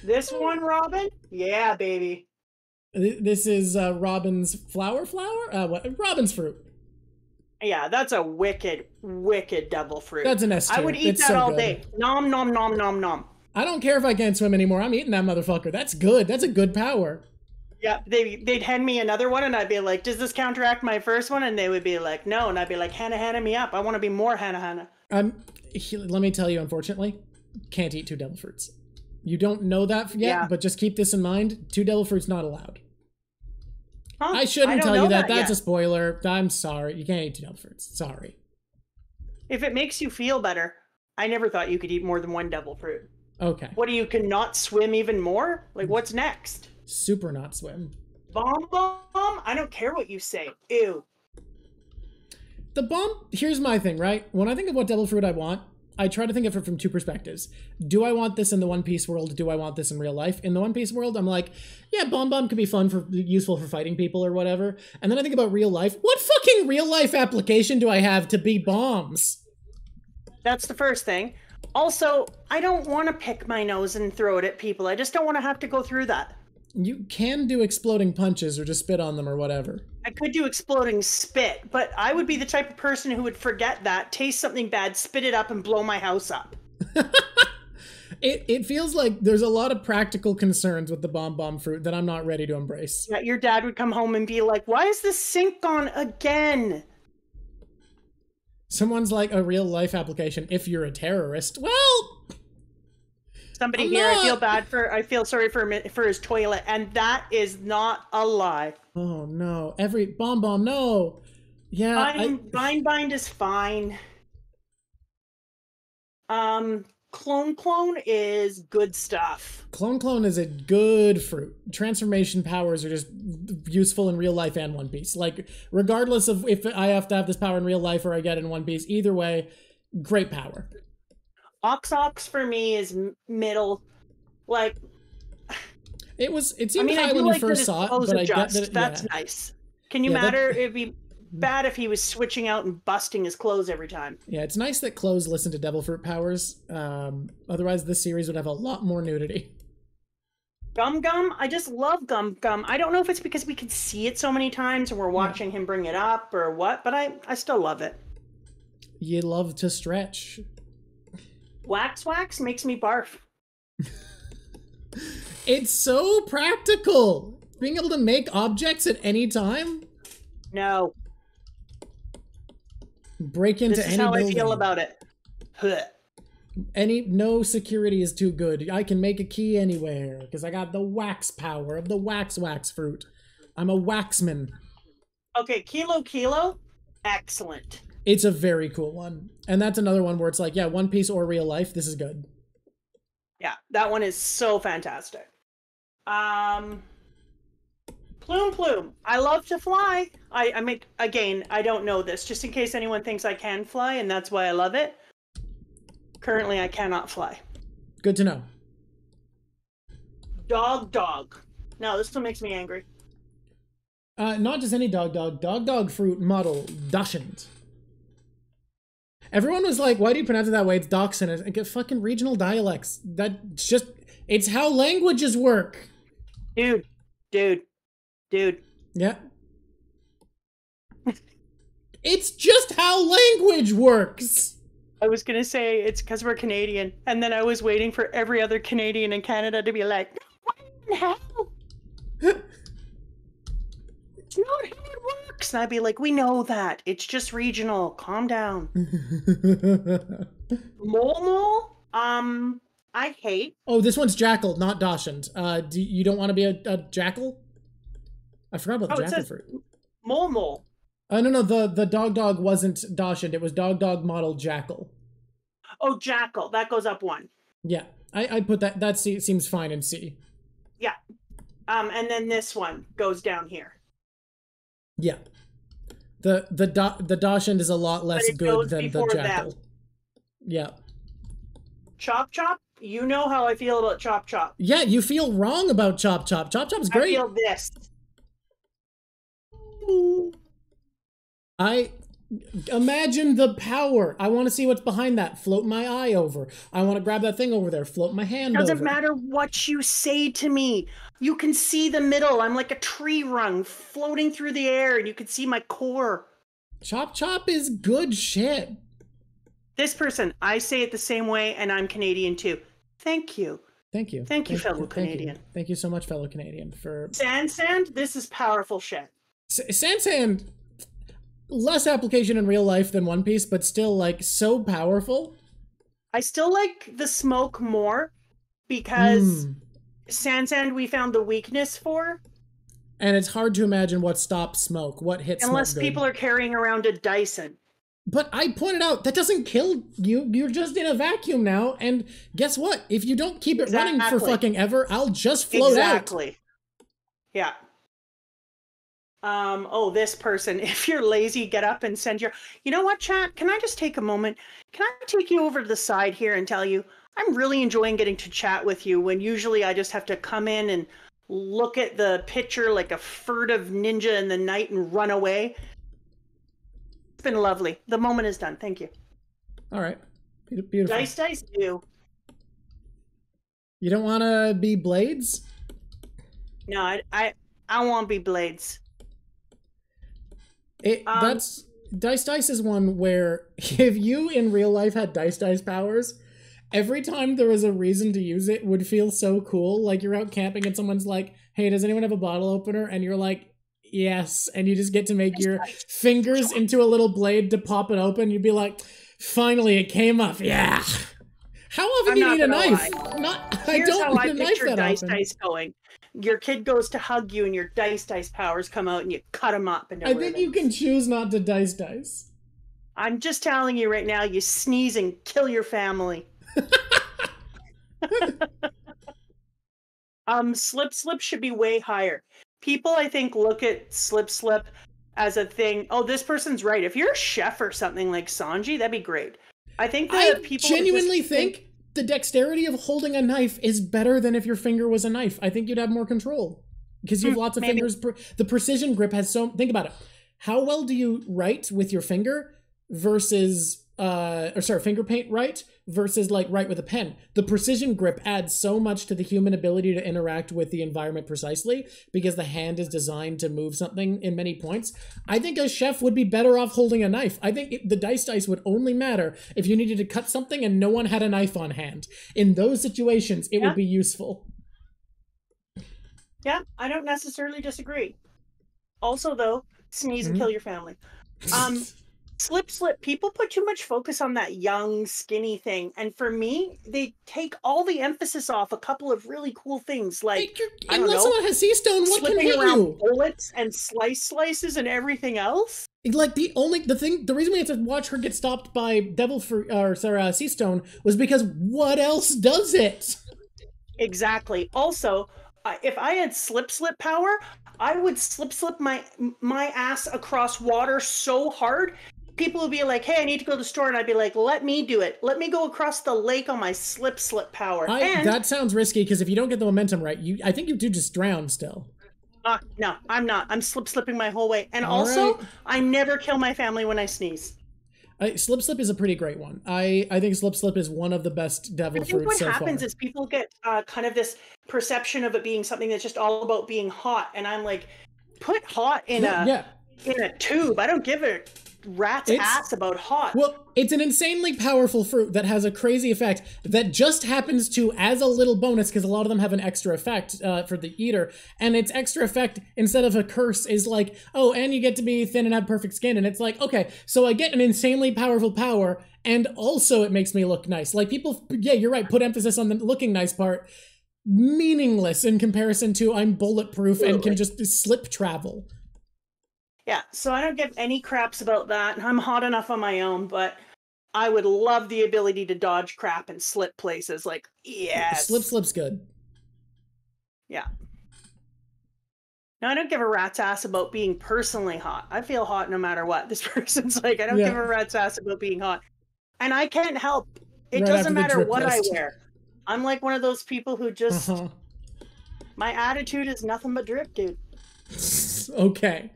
This one, Robin? Yeah, baby. This is Robin's flower? What? Robin's fruit. Yeah, that's a wicked devil fruit. That's an S tier. I would eat that all day. Nom, nom, nom, nom, nom. I don't care if I can't swim anymore. I'm eating that motherfucker. That's good. That's a good power. Yeah, they'd hand me another one, and I'd be like, "Does this counteract my first one?" And they would be like, "No," and I'd be like, "Hannah, me up. I want to be more Hannah." Let me tell you, unfortunately, can't eat 2 devil fruits. You don't know that yet, Yeah. but just keep this in mind. 2 devil fruits not allowed. Huh? I shouldn't don't tell know you that. That's yet. a spoiler. I'm sorry. You can't eat 2 devil fruits. Sorry. If it makes you feel better, I never thought you could eat more than 1 devil fruit. Okay. What, you cannot swim even more? Like, what's next? Super not swim. Bomb? I don't care what you say. Ew. The bomb, here's my thing, right? When I think of what devil fruit I want, I try to think of it from 2 perspectives. Do I want this in the One Piece world? Do I want this in real life? In the One Piece world, I'm like, yeah, bomb could be useful for fighting people or whatever. And then I think about real life. What fucking real life application do I have to be bombs? That's the first thing. Also, I don't want to pick my nose and throw it at people. I just don't want to have to go through that. You can do exploding punches or just spit on them or whatever. I could do exploding spit, but I would be the type of person who would forget that, taste something bad, spit it up, and blow my house up. It feels like there's a lot of practical concerns with the bomb fruit that I'm not ready to embrace. Yeah, your dad would come home and be like, "Why is this sink gone again?" Someone's like, a real life application if you're a terrorist. Well, Somebody I'm here, not. I feel sorry for his toilet, and that is not a lie. Oh no, every bomb, no. Yeah, Bind is fine. Clone is good stuff. Clone is a good fruit. Transformation powers are just useful in real life and One Piece. Like, regardless of if I have to have this power in real life or I get it in One Piece, either way, great power. Ox for me is middle. Like, it seemed high when you first saw it, but I get that that's nice. Can you matter? It'd be bad if he was switching out and busting his clothes every time. Yeah, it's nice that clothes listen to devil fruit powers. Otherwise, this series would have a lot more nudity. Gum, I just love Gum. I don't know if it's because we can see it so many times and we're watching him bring it up or what, but I still love it. You love to stretch. Wax makes me barf. It's so practical. Being able to make objects at any time. No. Break into any building. This is how I feel about it. Huh. No security is too good. I can make a key anywhere because I got the wax power of the wax fruit. I'm a waxman. Okay, Kilo, excellent. It's a very cool one. And that's another one where it's like, yeah, One Piece or real life, this is good. Yeah, that one is so fantastic. Plume. I love to fly. I mean, again, I don't know this, just in case anyone thinks I can fly, and that's why I love it. Currently, I cannot fly. Good to know. Dog. No, this one makes me angry. Not just any dog fruit model, Dachshund. Everyone was like, why do you pronounce it that way? It's Dachshund. I get fucking regional dialects. That's just, it's how languages work. Dude. Yeah. It's just how language works. I was gonna say it's because we're Canadian, and then I was waiting for every other Canadian in Canada to be like, "What in hell? It's not how it works." And I'd be like, "We know that. It's just regional. Calm down." Momo, I hate. Oh, this one's Jackal, not Dachshund. You don't want to be a Jackal? I forgot about the Jackal fruit. Momo. No, the dog wasn't Dachshund. It was dog model Jackal. Oh, Jackal. That goes up 1. Yeah, I put that. That seems fine in C. Yeah. And then this one goes down here. Yeah. The Dachshund is a lot less good than the Jackal. Them. Yeah. Chop. You know how I feel about Chop. Yeah, you feel wrong about Chop. Chop's great. I feel this. I imagine the power. I want to see what's behind that. Float my eye over. I want to grab that thing over there. Float my hand over. Doesn't matter what you say to me. You can see the middle. I'm like a tree rung floating through the air, and you can see my core. Chop is good shit. This person, I say it the same way, and I'm Canadian too. Thank you. Thank you. Thank you, fellow Canadian. Thank you so much, fellow Canadian, for Sand. This is powerful shit. Sand. Less application in real life than One Piece, but still like so powerful. I still like the smoke more because Sand we found the weakness for. And it's hard to imagine what stops smoke, what hits unless smoke people are carrying around a Dyson. But I pointed out that doesn't kill you. You're just in a vacuum now. And guess what? If you don't keep it running for fucking ever, I'll just float out. Yeah. Oh, this person, if you're lazy, get up and send your... You know what, chat? Can I just take a moment? Can I take you over to the side here and tell you, I'm really enjoying getting to chat with you when usually I just have to come in and look at the picture like a furtive ninja in the night and run away. It's been lovely. The moment is done. Thank you. All right. Beautiful. Dice do. You don't want to be Blades? No, I want to be Blades. That's Dice is one where if you in real life had Dice powers, every time there was a reason to use it would feel so cool. Like you're out camping and someone's like, hey, does anyone have a bottle opener? And you're like, yes. And you just get to make your fingers into a little blade to pop it open. You'd be like, finally it came up. Yeah. How often do you need a knife? I don't need a knife that often. Dice going. Your kid goes to hug you and your dice powers come out and you cut them up. I think you can choose not to dice. I'm just telling you right now, you sneeze and kill your family. Slip should be way higher. People, I think, look at slip as a thing. Oh, this person's right. If you're a chef or something like Sanji, that'd be great. I think that people genuinely think the dexterity of holding a knife is better than if your finger was a knife. I think you'd have more control because you have lots of fingers. The precision grip has so... Think about it. How well do you write with your finger versus... finger paint right versus like write with a pen? The precision grip adds so much to the human ability to interact with the environment precisely because the hand is designed to move something in many points. I think a chef would be better off holding a knife. I think the dice would only matter if you needed to cut something and no one had a knife on hand. In those situations, it would be useful. Yeah, I don't necessarily disagree. Also, though, sneeze and kill your family. Slip. People put too much focus on that young, skinny thing. And for me, they take all the emphasis off a couple of really cool things. Like, unless someone has sea stone, what can hit you? Bullets and slices and everything else. Like, the reason we had to watch her get stopped by sea stone was because what else does it? Exactly. Also, if I had slip power, I would slip my ass across water so hard. People would be like, hey, I need to go to the store. And I'd be like, let me do it. Let me go across the lake on my slip power. That sounds risky because if you don't get the momentum right, I think you do just drown still. No, I'm not. I'm slipping my whole way. And also, I never kill my family when I sneeze. Slip is a pretty great one. I think slip is one of the best devil fruits so far. What happens is people get kind of this perception of it being something that's just all about being hot. And I'm like, put hot in a tube. I don't give a rat's ass about hot. Well, it's an insanely powerful fruit that has a crazy effect that just happens to, as a little bonus, because a lot of them have an extra effect for the eater, and its extra effect, instead of a curse, is like, oh, and you get to be thin and have perfect skin, and it's like, okay, so I get an insanely powerful power, and also it makes me look nice. Like, people, yeah, you're right, put emphasis on the looking nice part. Meaningless in comparison to I'm bulletproof and can just slip travel. Yeah, so I don't give any craps about that. I'm hot enough on my own, but I would love the ability to dodge crap and slip places. Like, yes. Slip's good. Yeah. No, I don't give a rat's ass about being personally hot. I feel hot no matter what. This person's like, I don't give a rat's ass about being hot. And I can't help. It doesn't matter what I wear. I'm like one of those people who just... My attitude is nothing but drip, dude. Okay.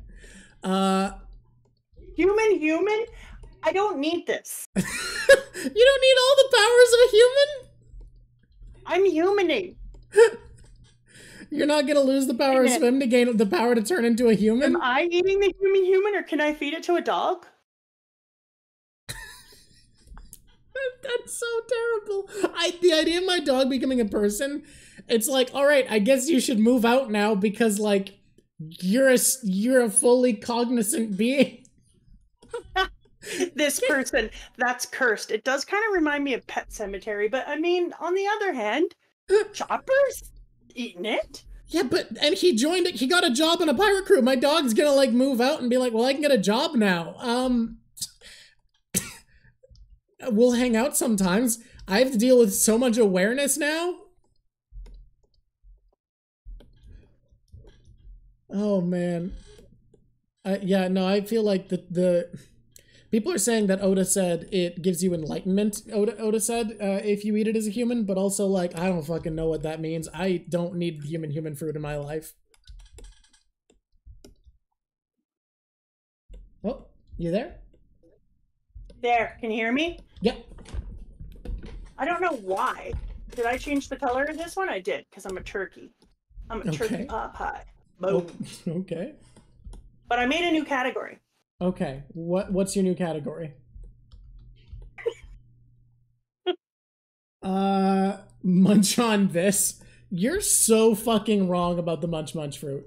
Human? I don't need this. You don't need all the powers of a human? I'm humaning. You're not gonna lose the power of swim to gain the power to turn into a human? Am I eating the human or can I feed it to a dog? That's so terrible. The idea of my dog becoming a person, it's like, all right, I guess you should move out now because like you're a fully cognizant being. This person, that's cursed. It does kind of remind me of Pet Cemetery, but I mean, on the other hand, Chopper's eating it. Yeah, and he joined it. He got a job on a pirate crew. My dog's gonna like move out and be like, well, I can get a job now. We'll hang out sometimes. I have to deal with so much awareness now. Oh man. Yeah, no, I feel like the people are saying that Oda said it gives you enlightenment. Oda said if you eat it as a human, but also like I don't fucking know what that means. I don't need human fruit in my life. Oh, you there? There, can you hear me? Yeah. I don't know why. Did I change the color of this one? I did, because I'm a turkey. I'm a turkey pot pie. Boom. Oh, okay. But I made a new category. Okay. What's your new category? Munch on this. You're so fucking wrong about the munch fruit.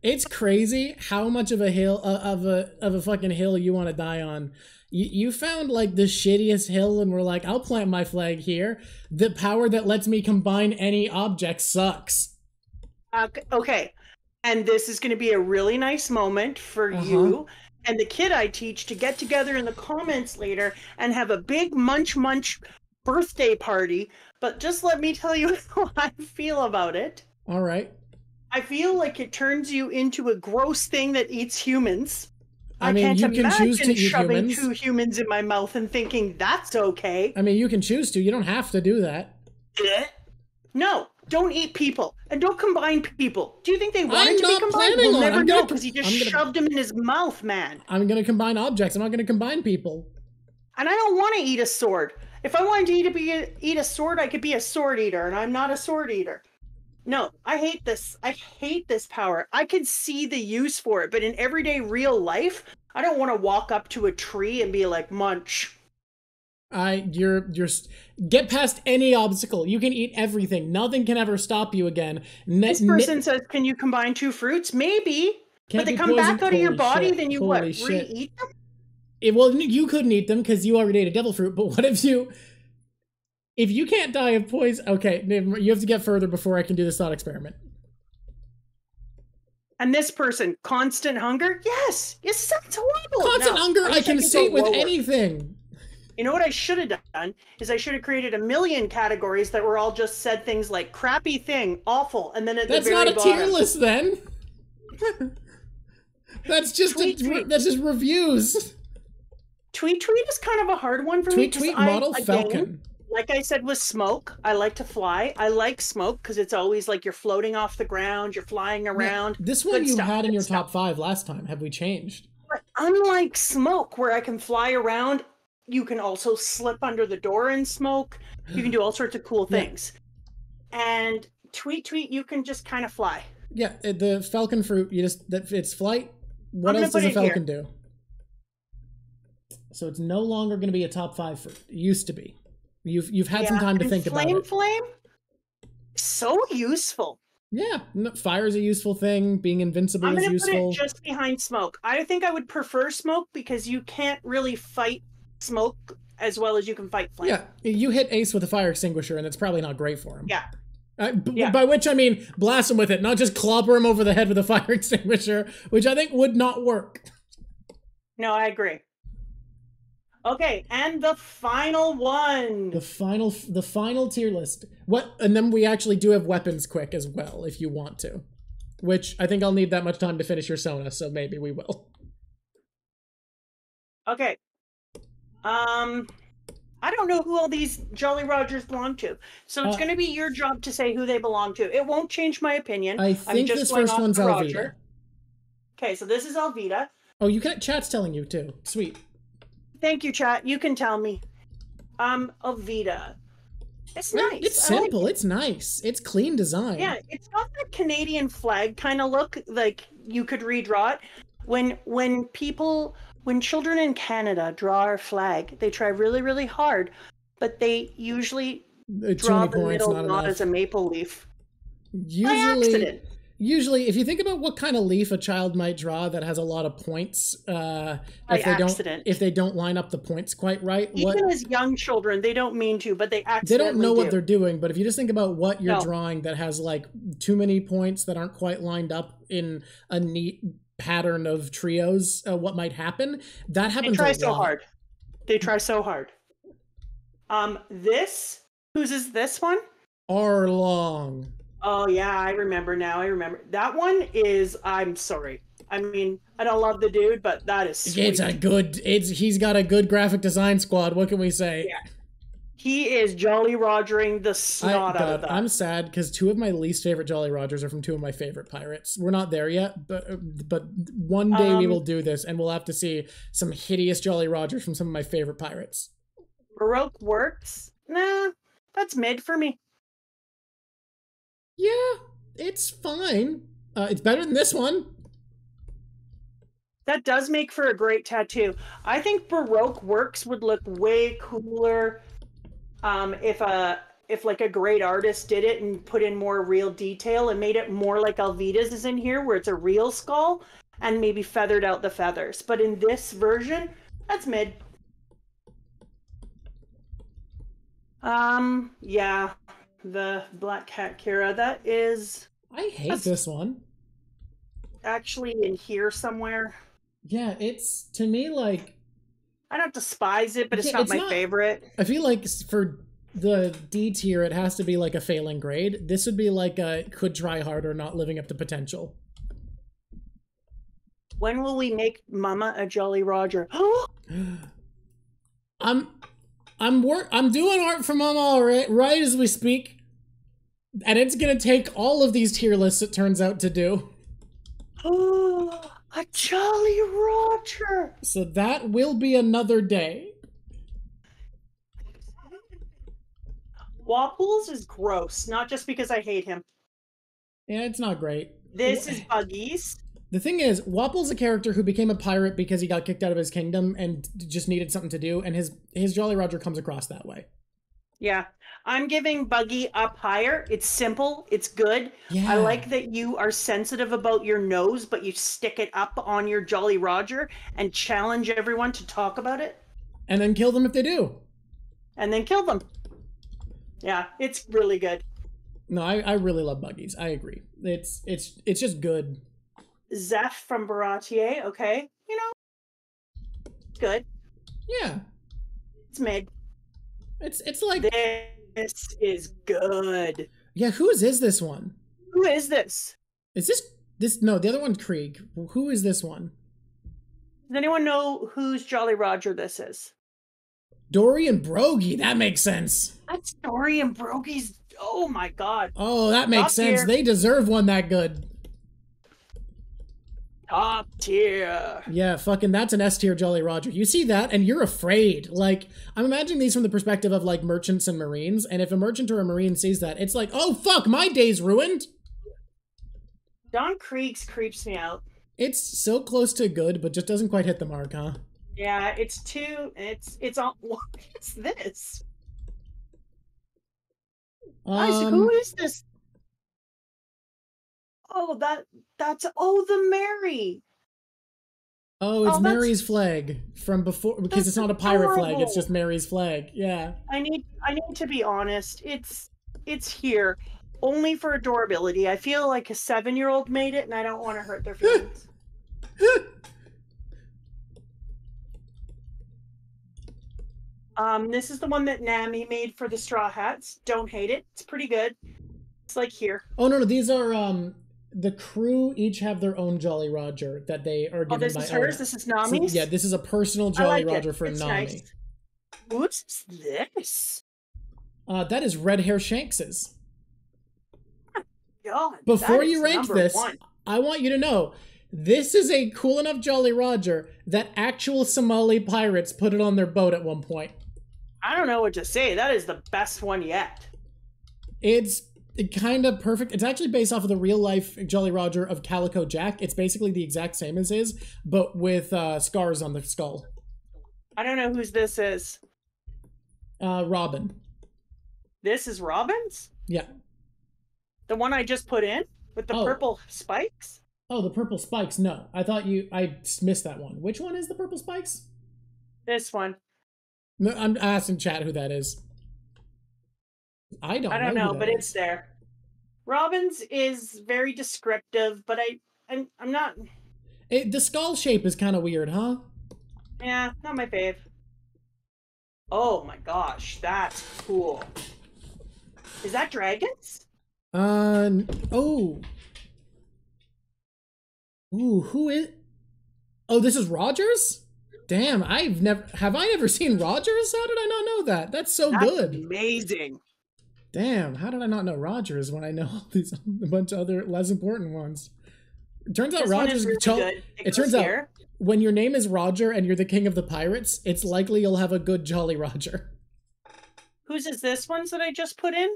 It's crazy how much of a hill of a fucking hill you want to die on. You found like the shittiest hill and we're like, I'll plant my flag here. The power that lets me combine any object sucks. Okay. And this is going to be a really nice moment for you and the kid I teach to get together in the comments later and have a big munch birthday party. But just let me tell you how I feel about it. All right. I feel like it turns you into a gross thing that eats humans. I mean, can't you can choose to eat shoving humans. 2 humans in my mouth and thinking that's okay. I mean, you can choose to. You don't have to do that. No, don't eat people. And don't combine people. Do you think they wanted to be combined? We'll never know because he just shoved them in his mouth, man. I'm going to combine objects. I'm not going to combine people. And I don't want to eat a sword. If I wanted to eat a sword, I could be a sword eater, and I'm not a sword eater. No, I hate this. I hate this power. I could see the use for it, but in everyday real life, I don't want to walk up to a tree and be like, munch. You're get past any obstacle. You can eat everything. Nothing can ever stop you again. This person says, can you combine 2 fruits? Maybe. But they come back out of your body, then you re-eat them? Well, you couldn't eat them because you already ate a devil fruit, but what if you... If you can't die of poison... Okay, you have to get further before I can do this thought experiment. And this person, constant hunger? Yes! It sounds horrible! Constant hunger, I can sate with anything! You know what I should have done? Is I should have created 1,000,000 categories that were all just said things like, crappy thing, awful, and then at the very bottom... That's not a tier list, then! That's just that's just reviews! Tweet is kind of a hard one for me. Tweet model Falcon. Like I said with smoke, I like to fly. I like smoke because it's always like you're floating off the ground, you're flying around. Yeah, this one you had in your top 5 last time. Have we changed? But unlike smoke, where I can fly around, you can also slip under the door in smoke. You can do all sorts of cool things. And tweet, you can just kind of fly. Yeah, the falcon fruit, it's flight. What else does a falcon do? So it's no longer going to be a top 5 fruit. It used to be. You've had some time to think about it. Flame? So useful. Yeah, fire's a useful thing. Being invincible is useful. I'm going to put it just behind smoke. I think I would prefer smoke because you can't really fight smoke as well as you can fight flame. Yeah, you hit Ace with a fire extinguisher and it's probably not great for him. Yeah. By which I mean blast him with it, not just clobber him over the head with a fire extinguisher, which I think would not work. No, I agree. Okay, and the final one. The final tier list. And then we actually do have weapons quick as well, if you want to. Which I think I'll need that much time to finish your Sona, so maybe we will. Okay. I don't know who all these Jolly Rogers belong to, so it's going to be your job to say who they belong to. It won't change my opinion. I think this first one's Alvida. Okay, so this is Alvida. Oh, chat's telling you too. Sweet. Thank you, chat. You can tell me. Alvida. It's nice. It's simple. It's nice. It's clean design. Yeah, it's got that Canadian flag kind of look, like you could redraw it. When children in Canada draw our flag, they try really, really hard, but they usually draw the middle not as a maple leaf. By accident. Usually, if you think about what kind of leaf a child might draw that has a lot of points, if they don't line up the points quite right, even as young children, they don't mean to, but they accidentally don't know what they're doing. But if you just think about what you're drawing that has like too many points that aren't quite lined up in a neat pattern of trios, what might happen? That happens. They try so hard. They try so hard. Whose is this one? Arlong. Oh yeah, I remember now. I remember. That one is, I'm sorry. I mean, I don't love the dude, but that is sweet. He's got a good graphic design squad. What can we say? Yeah. He is Jolly Rogering the snot out of that. I'm sad because two of my least favorite Jolly Rogers are from two of my favorite pirates. We're not there yet, but one day we will do this, and we'll have to see some hideous Jolly Rogers from some of my favorite pirates. Baroque Works? Nah, that's mid for me. Yeah, it's fine. It's better than this one. That does make for a great tattoo. I think Baroque Works would look way cooler if like a great artist did it and put in more real detail and made it more like Alvida's is in here, where it's a real skull and maybe feathered out the feathers. But in this version, that's mid. Yeah. The Black Cat Kira, that is... I hate this one. Actually in here somewhere. Yeah, it's, to me, like... I don't despise it, but it's not my favorite. I feel like for the D tier, it has to be like a failing grade. This would be like a could try harder, not living up to potential. When will we make Mama a Jolly Roger? I'm doing art for Mama right as we speak. And it's gonna take all of these tier lists, it turns out, to do. Oh, a Jolly Roger! So that will be another day. Wapples is gross, not just because I hate him. Yeah, it's not great. This is Buggies. The thing is, Wapple's a character who became a pirate because he got kicked out of his kingdom and just needed something to do, and his Jolly Roger comes across that way. Yeah. I'm giving Buggy up higher. It's simple. It's good. Yeah. I like that you are sensitive about your nose, but you stick it up on your Jolly Roger and challenge everyone to talk about it. And then kill them if they do. And then kill them. Yeah, it's really good. No, I really love Buggies. I agree. It's just good. Zeph from Baratier, okay. You know, good. Yeah. It's mid. It's like... This is good. Yeah, whose is this one? Who is this? Is this... No, the other one's Krieg. Who is this one? Does anyone know whose Jolly Roger this is? Dorian Broggie. That makes sense. That's Dorian Broggie's... Oh my god. Oh, that makes sense. They deserve one that good. Top tier. Yeah, fucking that's an S tier Jolly Roger. You see that and you're afraid. Like, I'm imagining these from the perspective of like merchants and marines, and if a merchant or a marine sees that, it's like, oh fuck, my day's ruined. Don Krieg's creeps me out. It's so close to good, but just doesn't quite hit the mark, huh? Yeah, it's all... What is this? Isaac, who is this? Oh, that's the Mary. Oh, it's Mary's flag from before, because it's not a pirate flag, it's just Mary's flag. Yeah. I need to be honest. It's here only for adorability. I feel like a 7-year-old made it and I don't want to hurt their feelings. This is the one that Nami made for the Straw Hats. Don't hate it. It's pretty good. It's like here. Oh no, these are the crew each have their own Jolly Roger that they are given by. Oh, this is hers? This is Nami's? So, yeah, this is a personal Jolly Roger for Nami. Nice. What's this? That is Red Hair Shanks's. God, before you rank this, I want you to know, this is a cool enough Jolly Roger that actual Somali pirates put it on their boat at one point. I don't know what to say. That is the best one yet. It's kind of perfect. It's actually based off of the real life Jolly Roger of Calico Jack. It's basically the exact same as his, but with scars on the skull. I don't know whose this is. Robin. This is Robin's? Yeah. The one I just put in with the purple spikes? Oh, the purple spikes. No, I thought I missed that one. Which one is the purple spikes? This one. No, I'm asking chat who that is. I don't know, but it's there. Robin's is very descriptive, but I'm not. The skull shape is kind of weird, huh? Yeah, not my fave. Oh my gosh, that's cool. Is that dragons? Oh. Ooh, who is? Oh, this is Rogers? Damn, have I never seen Rogers? How did I not know that? That's good. Amazing. Damn, how did I not know Rogers when I know all these a bunch of other less important ones? It turns out Rogers. It turns out when your name is Roger and you're the king of the pirates, it's likely you'll have a good Jolly Roger. Whose is this ones that I just put in?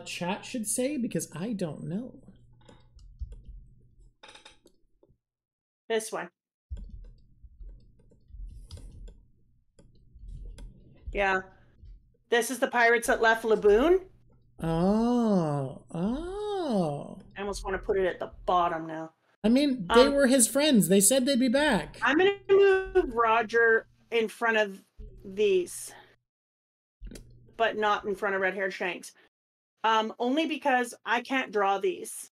Chat should say, because I don't know. This one. Yeah. This is the pirates that left Laboon. Oh. I almost want to put it at the bottom now. I mean, they were his friends. They said they'd be back. I'm going to move Roger in front of these, but not in front of Red-Haired Shanks. Only because I can't draw these.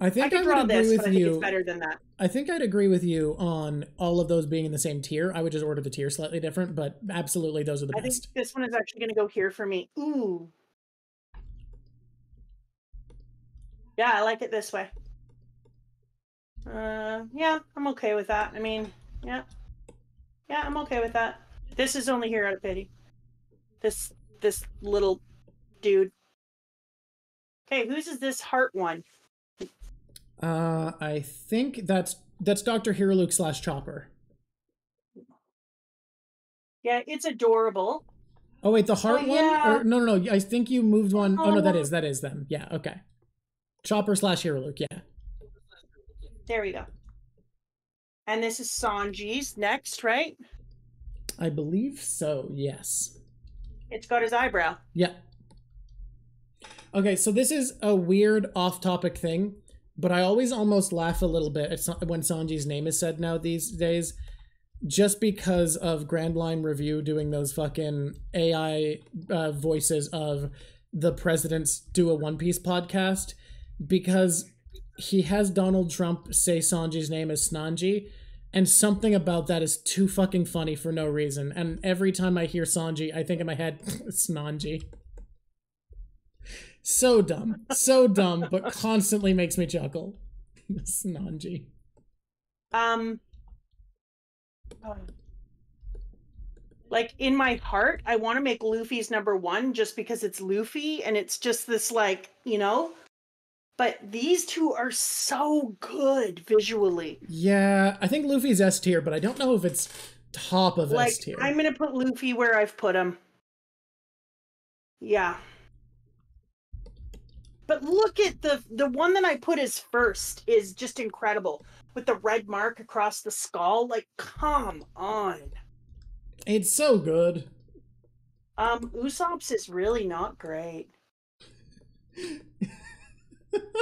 I think I would agree with you. I think it's better than that. I think I'd agree with you on all of those being in the same tier. I would just order the tier slightly different, but absolutely those are the best. I think this one is actually going to go here for me. Ooh. Yeah, I like it this way. Yeah, I'm okay with that. I mean, yeah. Yeah, I'm okay with that. This is only here out of pity. This little dude. Okay, whose is this heart one? I think that's Dr. Hiruluke / Chopper. Yeah, it's adorable. Oh wait, the heart one? Or, no. I think you moved one. Oh no, that is them. Yeah, okay. Chopper / Hiruluke, yeah. There we go. And this is Sanji's next, right? I believe so, yes. It's got his eyebrow. Yeah. Okay, so this is a weird off-topic thing, but I always almost laugh a little bit when Sanji's name is said now these days, just because of Grand Line Review doing those fucking AI voices of the presidents do a One Piece podcast, because he has Donald Trump say Sanji's name as Snanji, and something about that is too fucking funny for no reason. And every time I hear Sanji, I think in my head, Snanji. So dumb, but constantly makes me chuckle. Snanji. Like, in my heart, I want to make Luffy's #1 just because it's Luffy, and it's just this, like, you know? But these two are so good visually. Yeah, I think Luffy's S tier, but I don't know if it's top of S tier. I'm going to put Luffy where I've put him. Yeah. But look at the one that I put as first is just incredible. With the red mark across the skull. Like, come on. It's so good. Usopp's is really not great.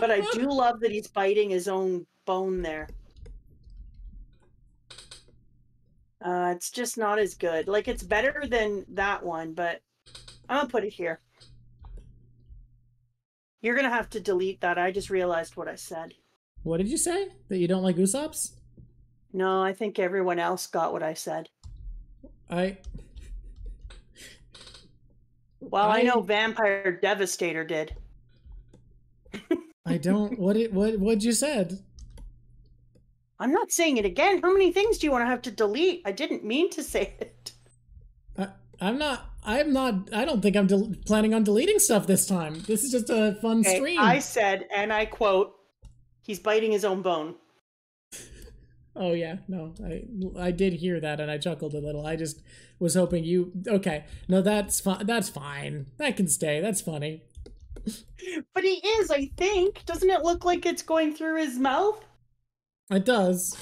But I do love that he's biting his own bone there. It's just not as good. Like, it's better than that one, but I'm gonna put it here. You're gonna have to delete that. I just realized what I said. What did you say? That you don't like Usopp's? No, I think everyone else got what I said. I know Vampire Devastator did. I don't. What'd you said? I'm not saying it again. How many things do you want to have to delete? I didn't mean to say it. I'm not. I don't think I'm planning on deleting stuff this time. This is just a fun stream. I said, and I quote, "He's biting his own bone." Oh yeah, no, I did hear that and I chuckled a little. I just was hoping you. Okay, no, that's fine. That's fine. That can stay. That's funny. But he is, I think. Doesn't it look like it's going through his mouth? It does.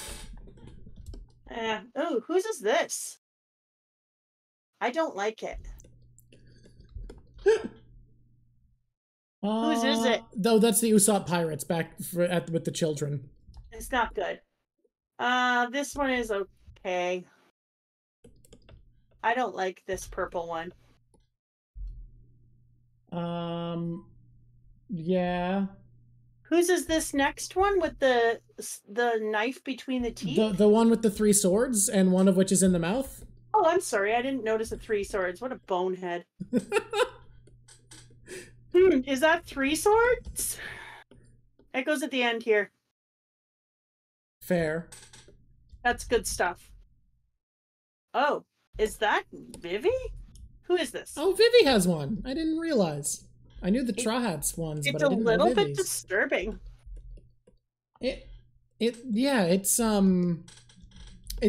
Oh, whose is this? I don't like it. Whose is it? Though that's the Usopp Pirates with the children. It's not good. This one is okay. I don't like this purple one. Yeah. Whose is this next one with the knife between the teeth? The one with the 3 swords, and one of which is in the mouth? Oh, I'm sorry. I didn't notice the 3 swords. What a bonehead. Is that 3 swords? It goes at the end here. Fair. That's good stuff. Oh, is that Vivi? Who is this? Oh, Vivi has one. I didn't realize. I knew the Straw Hats ones, but I didn't know Vivi's. It's a little bit disturbing. Yeah, it's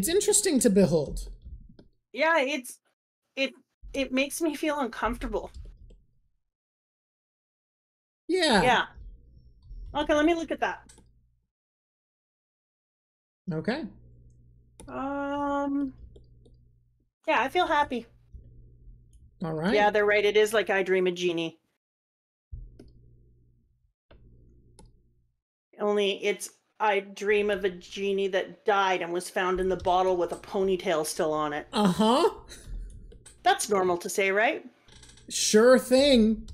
interesting to behold. Yeah, it makes me feel uncomfortable. Yeah. Yeah. Okay, let me look at that. Okay. Yeah, I feel happy. All right. Yeah, they're right. It is like I Dream a Genie. Only it's I dream of a genie that died and was found in the bottle with a ponytail still on it. Uh-huh. That's normal to say, right? Sure thing.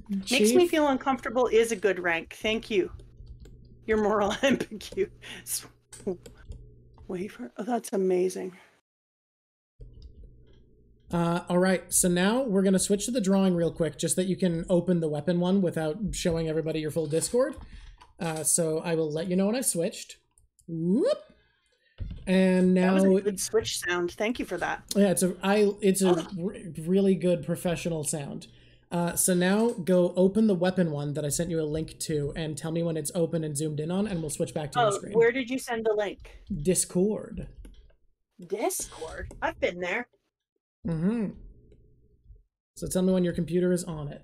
Makes Chief. me feel uncomfortable is a good rank. Thank you. Your moral ambiguity. Wafer. Oh, that's amazing. All right, so now we're going to switch to the drawing real quick, just that you can open the weapon one without showing everybody your full Discord. So I will let you know when I've switched. Whoop. And now that was a good switch sound. Thank you for that. Yeah, it's a really good professional sound. So now go open the weapon one that I sent you a link to, and tell me when it's open and zoomed in on, and we'll switch back to your screen. Where did you send the link? Discord. Discord? I've been there. Mm-hmm. So tell me when your computer is on it.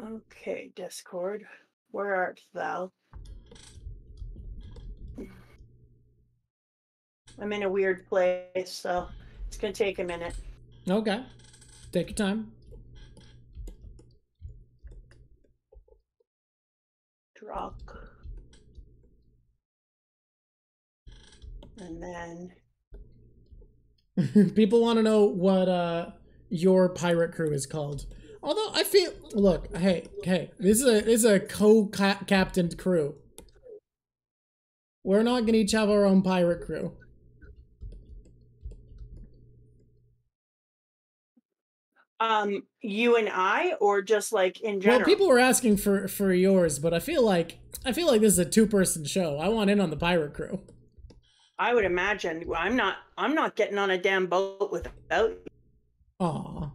Okay, Discord. Where art thou? I'm in a weird place, so it's going to take a minute. Okay. Take your time. Drop. And then... People want to know what your pirate crew is called. Although I feel, look, hey, this is a co-captained crew. We're not gonna each have our own pirate crew. You and I, or just like in general? Well, people were asking for yours, but I feel like this is a 2-person show. I want in on the pirate crew. I would imagine. I'm not getting on a damn boat without you. Aw.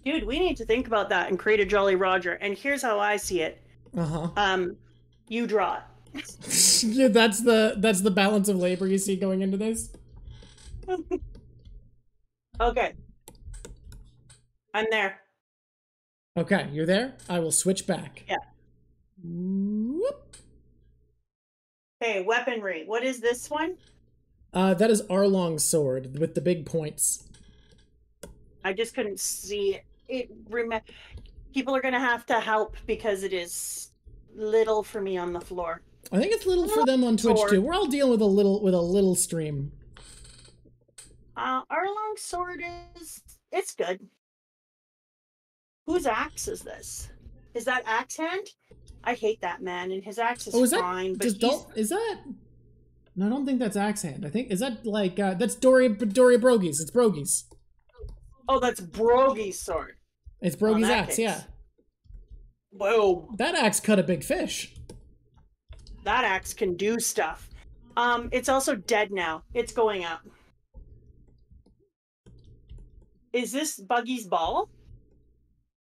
Dude, we need to think about that and create a Jolly Roger. And here's how I see it. You draw it. Yeah, that's the balance of labor you see going into this. Okay. I'm there. Okay, you're there? I will switch back. Yeah. Whoop. Okay, weaponry. What is this one? That is Arlong's sword with the big points. I just couldn't see it. People are going to have to help because it is little for me on the floor. I think it's little for them on Twitch too. We're all dealing with a little stream. Arlong's sword it's good. Whose axe is this? Is that Axe Hand? I hate that man, and his axe is fine. But is that? No, I don't think that's Axe Hand. I think is that like that's Doria Brogies. It's Brogies. Oh, that's Brogy's sword. It's Brogy's axe, yeah. Whoa. That axe cut a big fish. That axe can do stuff. It's also dead now. It's going up. Is this Buggy's ball?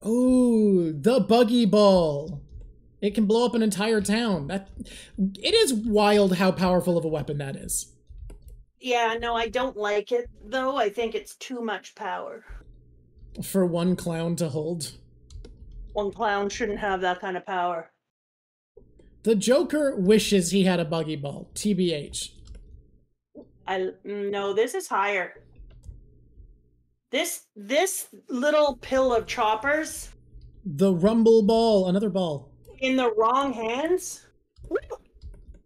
Ooh, the buggy ball. It can blow up an entire town. It is wild how powerful of a weapon that is. Yeah, no, I don't like it though. I think it's too much power. For one clown to hold. One clown shouldn't have that kind of power. The Joker wishes he had a buggy ball. TBH. No, this is higher. This little pill of choppers. The rumble ball, another ball. In the wrong hands.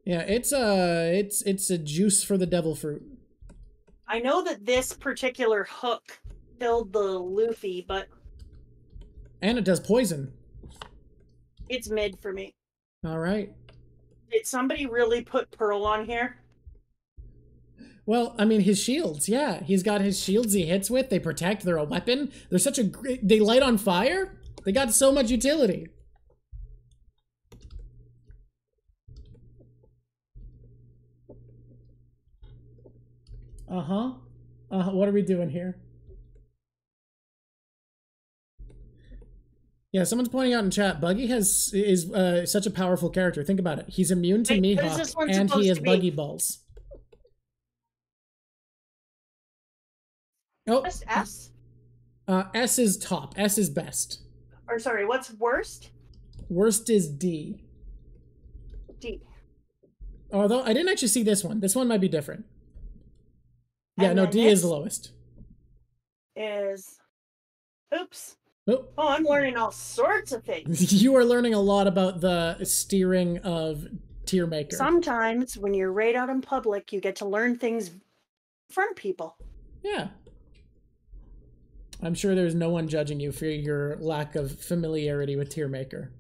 Yeah, it's a juice for the devil fruit. I know that this particular hook killed the Luffy, but and it does poison. It's mid for me. All right. Did somebody really put Pearl on here? Well, I mean, his shields, yeah. He's got his shields he hits with. They protect. They're a weapon. They're such a great... They light on fire. They got so much utility. Uh-huh. What are we doing here? Yeah, someone's pointing out in chat, Buggy is such a powerful character. Think about it. He's immune to Mihawk, and he has Buggy Balls. Oh. What's S? S is top. S is best. Or sorry, what's worst? Worst is D. D. Although I didn't actually see this one. This one might be different. Yeah, And no, then D is the lowest. Is... Oops. Oh. Oh, I'm learning all sorts of things. You are learning a lot about the steering of Tier Maker. Sometimes when you're right out in public, you get to learn things from people. Yeah. I'm sure there's no one judging you for your lack of familiarity with Tier Maker.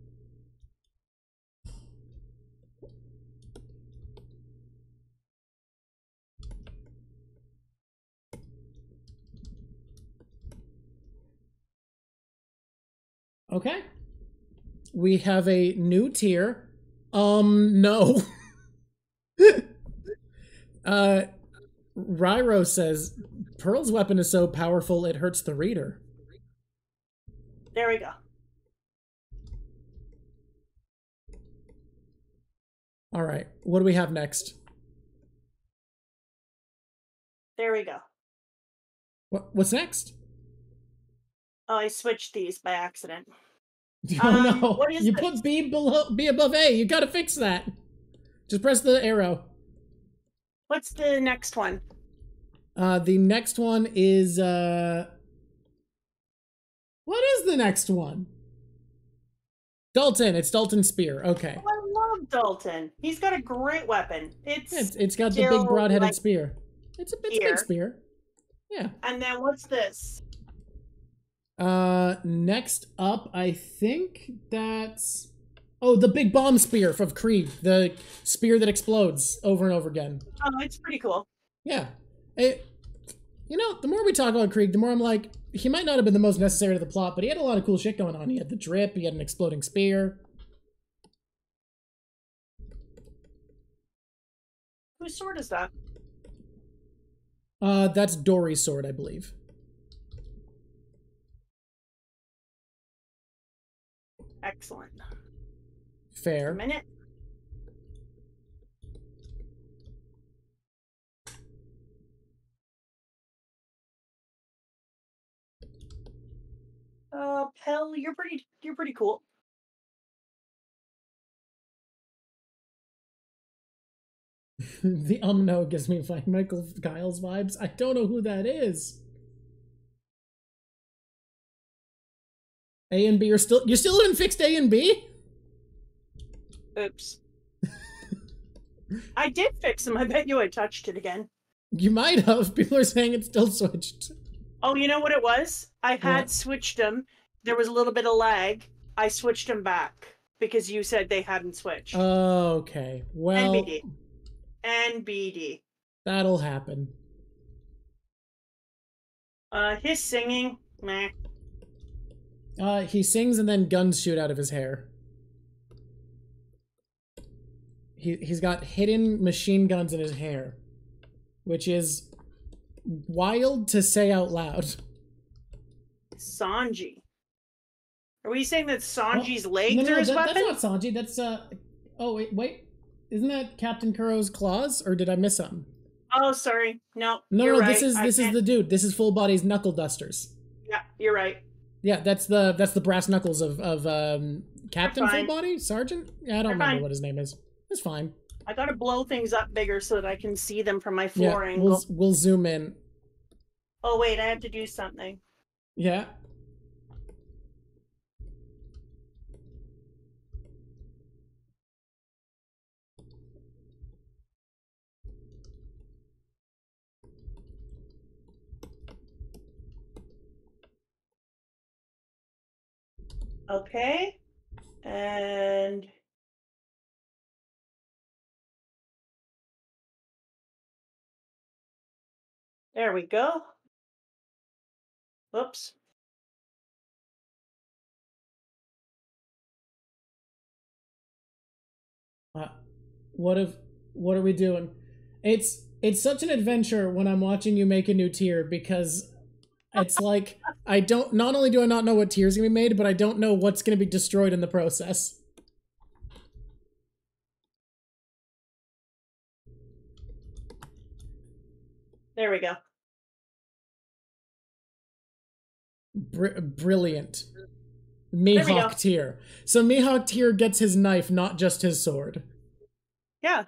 Okay. We have a new tier. No. Ryro says, Pearl's weapon is so powerful it hurts the reader. There we go. All right. What do we have next? There we go. What's next? Oh, I switched these by accident. Oh no! What is you this? put B above A. You gotta fix that. Just press the arrow. What's the next one? The next one is what is the next one? Dalton. It's Dalton Spear. Okay. Oh, I love Dalton. He's got a great weapon. It's got the big broad-headed spear. It's a big spear. Yeah. And then what's this? Next up, I think that's... Oh, the big bomb spear of Krieg. The spear that explodes over and over again. Oh, it's pretty cool. Yeah. You know, the more we talk about Krieg, the more I'm like, he might not have been the most necessary to the plot, but he had a lot of cool shit going on. He had the drip, he had an exploding spear. Whose sword is that? That's Dory's sword, I believe. Excellent. Fair. A minute. Pell, you're pretty cool. The no gives me like Michael Giles vibes. I don't know who that is. A and B are still... You still haven't fixed A and B? Oops. I did fix them. I bet you I touched it again. You might have. People are saying it's still switched. Oh, you know what it was? I had switched them. There was a little bit of lag. I switched them back because you said they hadn't switched. Okay. Well... NBD. NBD. That'll happen. His singing, meh. He sings and then guns shoot out of his hair. He's got hidden machine guns in his hair, which is wild to say out loud. Sanji. Are we saying that Sanji's legs no, are his weapon? That's not Sanji. That's oh wait. Isn't that Captain Kuro's claws, or did I miss something? Oh, sorry. No, No, you're no, right. this is the dude. This is Full Body's Knuckle Dusters. Yeah, you're right. Yeah, that's the brass knuckles of Captain Full fine. Body? Sergeant? Yeah, I don't They're remember fine. what his name is. It's fine. I gotta blow things up bigger so that I can see them from my floor Yeah, angle. we'll zoom in. Oh wait, I have to do something. Yeah. Okay. And there we go. Oops. Uh, what are we doing? It's such an adventure when I'm watching you make a new tier because it's like I don't not only do I not know what tier's gonna be made, but I don't know what's gonna be destroyed in the process. There we go. Brilliant. There we go. Mihawk tier. So Mihawk tier gets his knife, not just his sword. Yeah.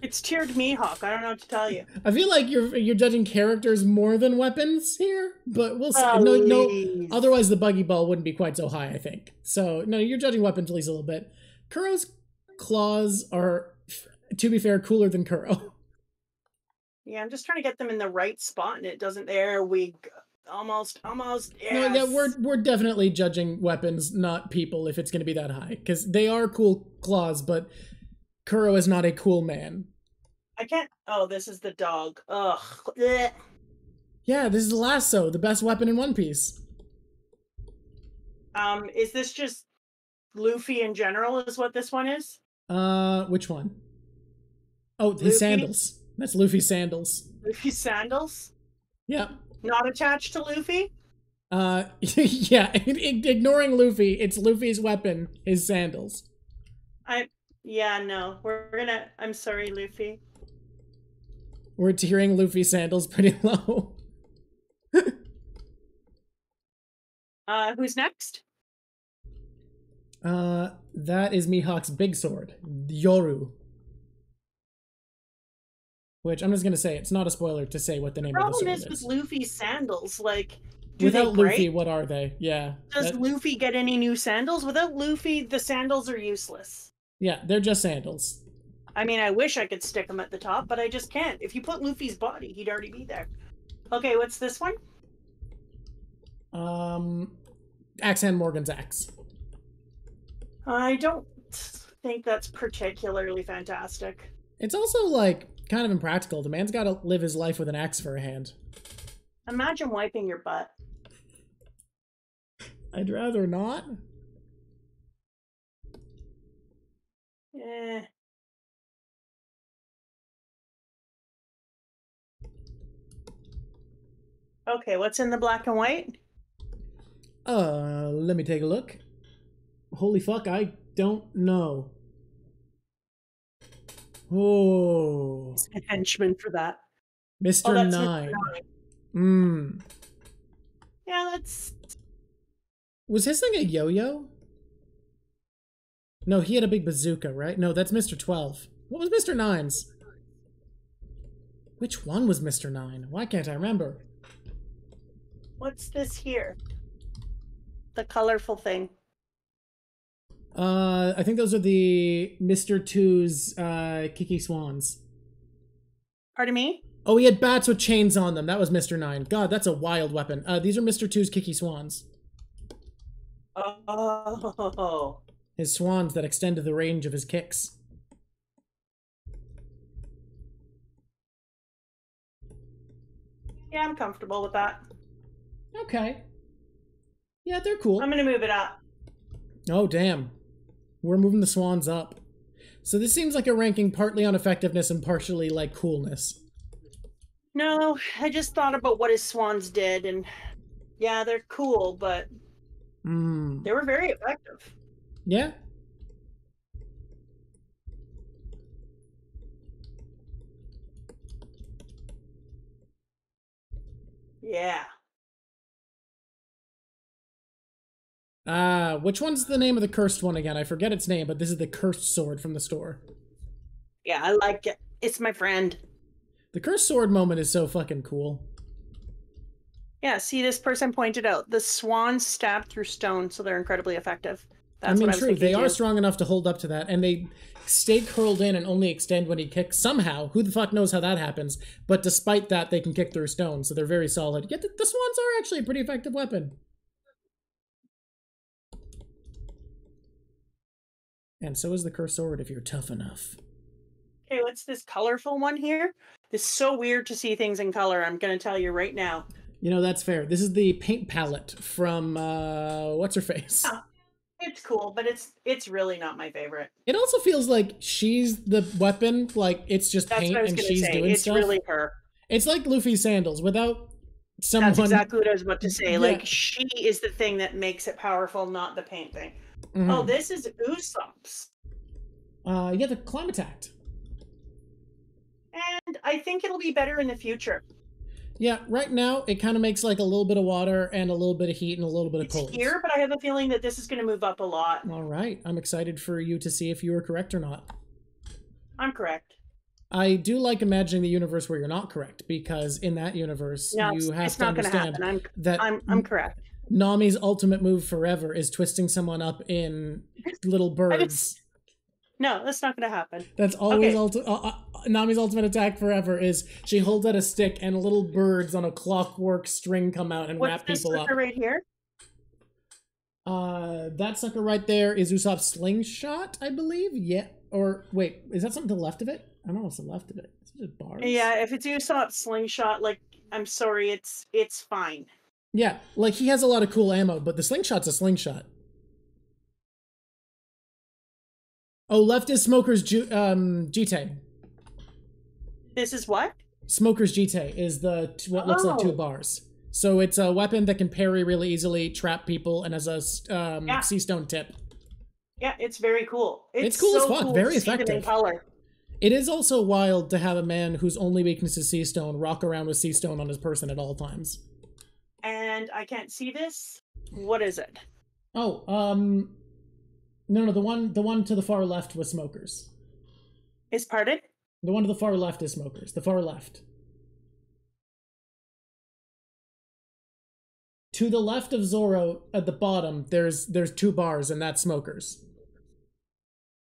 It's tiered Mihawk. I don't know what to tell you. I feel like you're judging characters more than weapons here, but we'll see. Please. No. Otherwise, the buggy ball wouldn't be quite so high. I think so. No, you're judging weapons at least a little bit. Kuro's claws are, to be fair, cooler than Kuro. Yeah, I'm just trying to get them in the right spot, and it doesn't. There we go. Almost. Yes. No, yeah, we're definitely judging weapons, not people, if it's going to be that high, because they are cool claws, but Kuro is not a cool man. I can't. Oh, this is the dog. Ugh. Blech. Yeah, this is the lasso, the best weapon in One Piece. Is this just Luffy in general? Is what this one is? Which one? Oh, his Luffy? sandals. That's Luffy's sandals. Luffy's sandals? Yeah. Not attached to Luffy? Yeah, ignoring Luffy, it's Luffy's weapon, his sandals. Yeah, no. I'm sorry, Luffy. We're tiering Luffy's sandals pretty low. Who's next? That is Mihawk's big sword, Yoru. Which I'm just gonna say, it's not a spoiler to say what the name of the sword is. The problem is with Luffy's sandals, like, without Luffy, what are they? Yeah. Does Luffy get any new sandals? Without Luffy, the sandals are useless. Yeah, they're just sandals. I mean, I wish I could stick them at the top, but I just can't. If you put Luffy's body, he'd already be there. Okay, what's this one? Axe Hand Morgan's axe. I don't think that's particularly fantastic. It's also, like, kind of impractical. The man's gotta live his life with an axe for a hand. Imagine wiping your butt. I'd rather not. Eh. Okay, what's in the black and white? Let me take a look. Holy fuck, I don't know. Oh. A henchman for that. Mr. Oh, Nine. Mr. Nine. Mm. Yeah, that's... Was his thing a yo-yo? No, he had a big bazooka, right? No, that's Mr. 12. What was Mr. 9's? Which one was Mr. 9? Why can't I remember? What's this here? The colorful thing. I think those are the Mr. 2's Kiki Swans. Pardon me? Oh, he had bats with chains on them. That was Mr. 9. God, that's a wild weapon. These are Mr. 2's Kiki Swans. Oh. His swans that extended the range of his kicks. Yeah, I'm comfortable with that. Okay. Yeah, they're cool. I'm gonna move it up. Oh, damn. We're moving the swans up. So this seems like a ranking partly on effectiveness and partially, like, coolness. No, I just thought about what his swans did, and yeah, they're cool, but they were very effective. Yeah. Yeah. Which one's the name of the cursed one again? I forget its name, but this is the cursed sword from the store. Yeah, I like it. It's my friend. The cursed sword moment is so fucking cool. Yeah, see, this person pointed out the swans stab through stone, so they're incredibly effective. That's I mean, what I was true, thinking they are too. strong enough to hold up to that, and they stay curled in and only extend when he kicks. Somehow, who the fuck knows how that happens? But despite that, they can kick through stone, so they're very solid. Yet the swans are actually a pretty effective weapon. And so is the cursed sword if you're tough enough. Okay, what's this colorful one here? This is so weird to see things in color, I'm going to tell you right now. You know, that's fair. This is the paint palette from, what's-her-face? Oh, it's cool, but it's really not my favorite. It also feels like she's the weapon, like it's just That's paint what I was and going to she's say. doing It's stuff. really her. It's like Luffy's sandals without someone. That's exactly what I was about to say. Yeah. Like, she is the thing that makes it powerful, not the paint thing. Mhm. Oh, this is Usopp's. Yeah, the climate act. And I think it'll be better in the future. Yeah, right now it kind of makes like a little bit of water and a little bit of heat and a little bit of It's cold. here, but I have a feeling that this is going to move up a lot. All right, I'm excited for you to see if you were correct or not. I'm correct. I do like imagining the universe where you're not correct, because in that universe No, you have it's to not going to understand happen. that I'm correct. Nami's ultimate move forever is twisting someone up in little birds. No, that's not going to happen. That's always Okay. Nami's ultimate attack forever is she holds out a stick and little birds on a clockwork string come out and What's wrap this people up. sucker right here? That sucker right there is Usopp's slingshot, I believe. Yeah. Or wait, is that something to the left of it? I don't know what's to the left of it. It's just bars. Yeah, if it's Usopp's slingshot, like, I'm sorry, it's fine. Yeah, like he has a lot of cool ammo, but the slingshot's a slingshot. Oh, left is Smoker's Jite. This is what? Smoker's Jite is the what looks like 2 Oh. bars. So it's a weapon that can parry really easily, trap people, and has a Yeah. sea stone tip. Yeah, it's very cool. It's cool as so fuck, cool very to see them in effective. color. It is also wild to have a man whose only weakness is sea stone rock around with sea stone on his person at all times. And I can't see this. What is it? Oh, no, the one to the far left was Smokers. Is pardon? The one to the far left is Smokers. The far left. To the left of Zoro, at the bottom, there's 2 bars, and that's Smokers.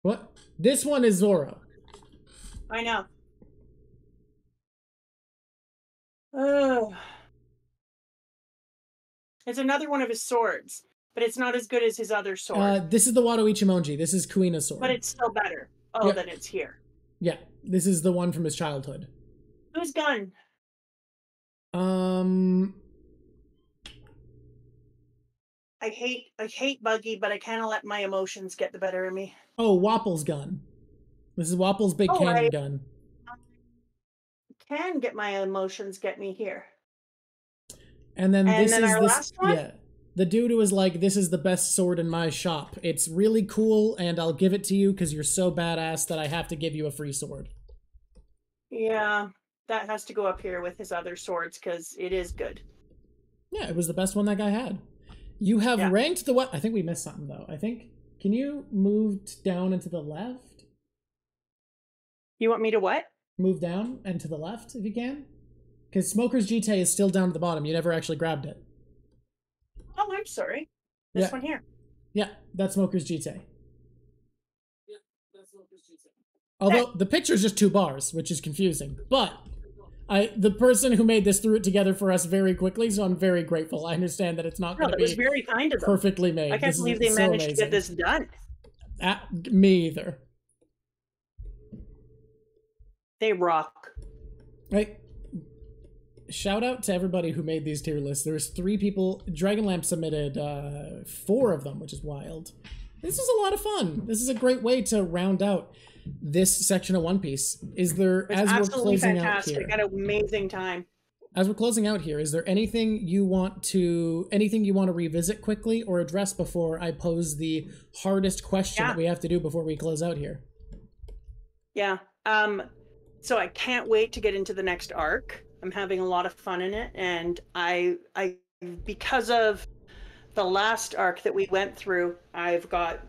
What? This one is Zoro. I know. Ugh. It's another one of his swords, but it's not as good as his other sword. This is the Wado Ichimonji. This is Kuina's sword. But it's still better. Oh, Yeah. then it's here. Yeah, this is the one from his childhood. Whose gun? I hate Buggy, but I kind of let my emotions get the better of me. Oh, Wapple's gun. This is Wapple's big Oh, cannon right. gun. Can get my emotions get me here. And then And this then is our this. last one? Yeah, the dude who was like, "This is the best sword in my shop. It's really cool, and I'll give it to you because you're so badass that I have to give you a free sword." Yeah, that has to go up here with his other swords because it is good. Yeah, it was the best one that guy had. You have Yeah. ranked the what? I think we missed something though. I think. Can you move down and to the left? You want me to what? Move down and to the left if you can. Because Smoker's Jite is still down at the bottom. You never actually grabbed it. Oh, I'm sorry. This Yeah. one here. Yeah, that's Smoker's Jite. Although the picture's just 2 bars, which is confusing. But the person who made this threw it together for us very quickly, so I'm very grateful. I understand that it's not No, going to it was be very kind of them. perfectly made. I can't This believe is they so managed to get amazing. this done. Me either. They rock. Right. Shout out to everybody who made these tier lists. There's 3 people. Dragonlamp submitted 4 of them, which is wild. This is a lot of fun. This is a great way to round out this section of One Piece. Is there, It was as we're absolutely closing fantastic. out here, I had an amazing time. as we're closing out here, is there anything you want to revisit quickly or address before I pose the hardest question Yeah. that we have to do before we close out here? Yeah. So I can't wait to get into the next arc. I'm having a lot of fun in it, and I because of the last arc that we went through, I've got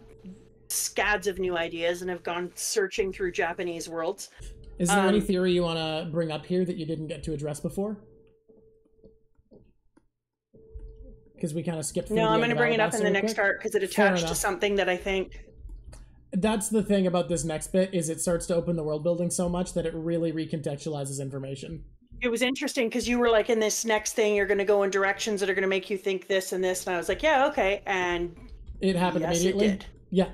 scads of new ideas, and I've gone searching through Japanese worlds. Is there any theory you want to bring up here that you didn't get to address before? Because we kind of skipped through. No, I'm going to bring it up in the next arc because it attached to something that I think. That's the thing about this next bit, is it starts to open the world building so much that it really recontextualizes information. It was interesting because you were like, in this next thing, you're going to go in directions that are going to make you think this and this. And I was like, yeah, okay. And it happened immediately. It did. Yeah.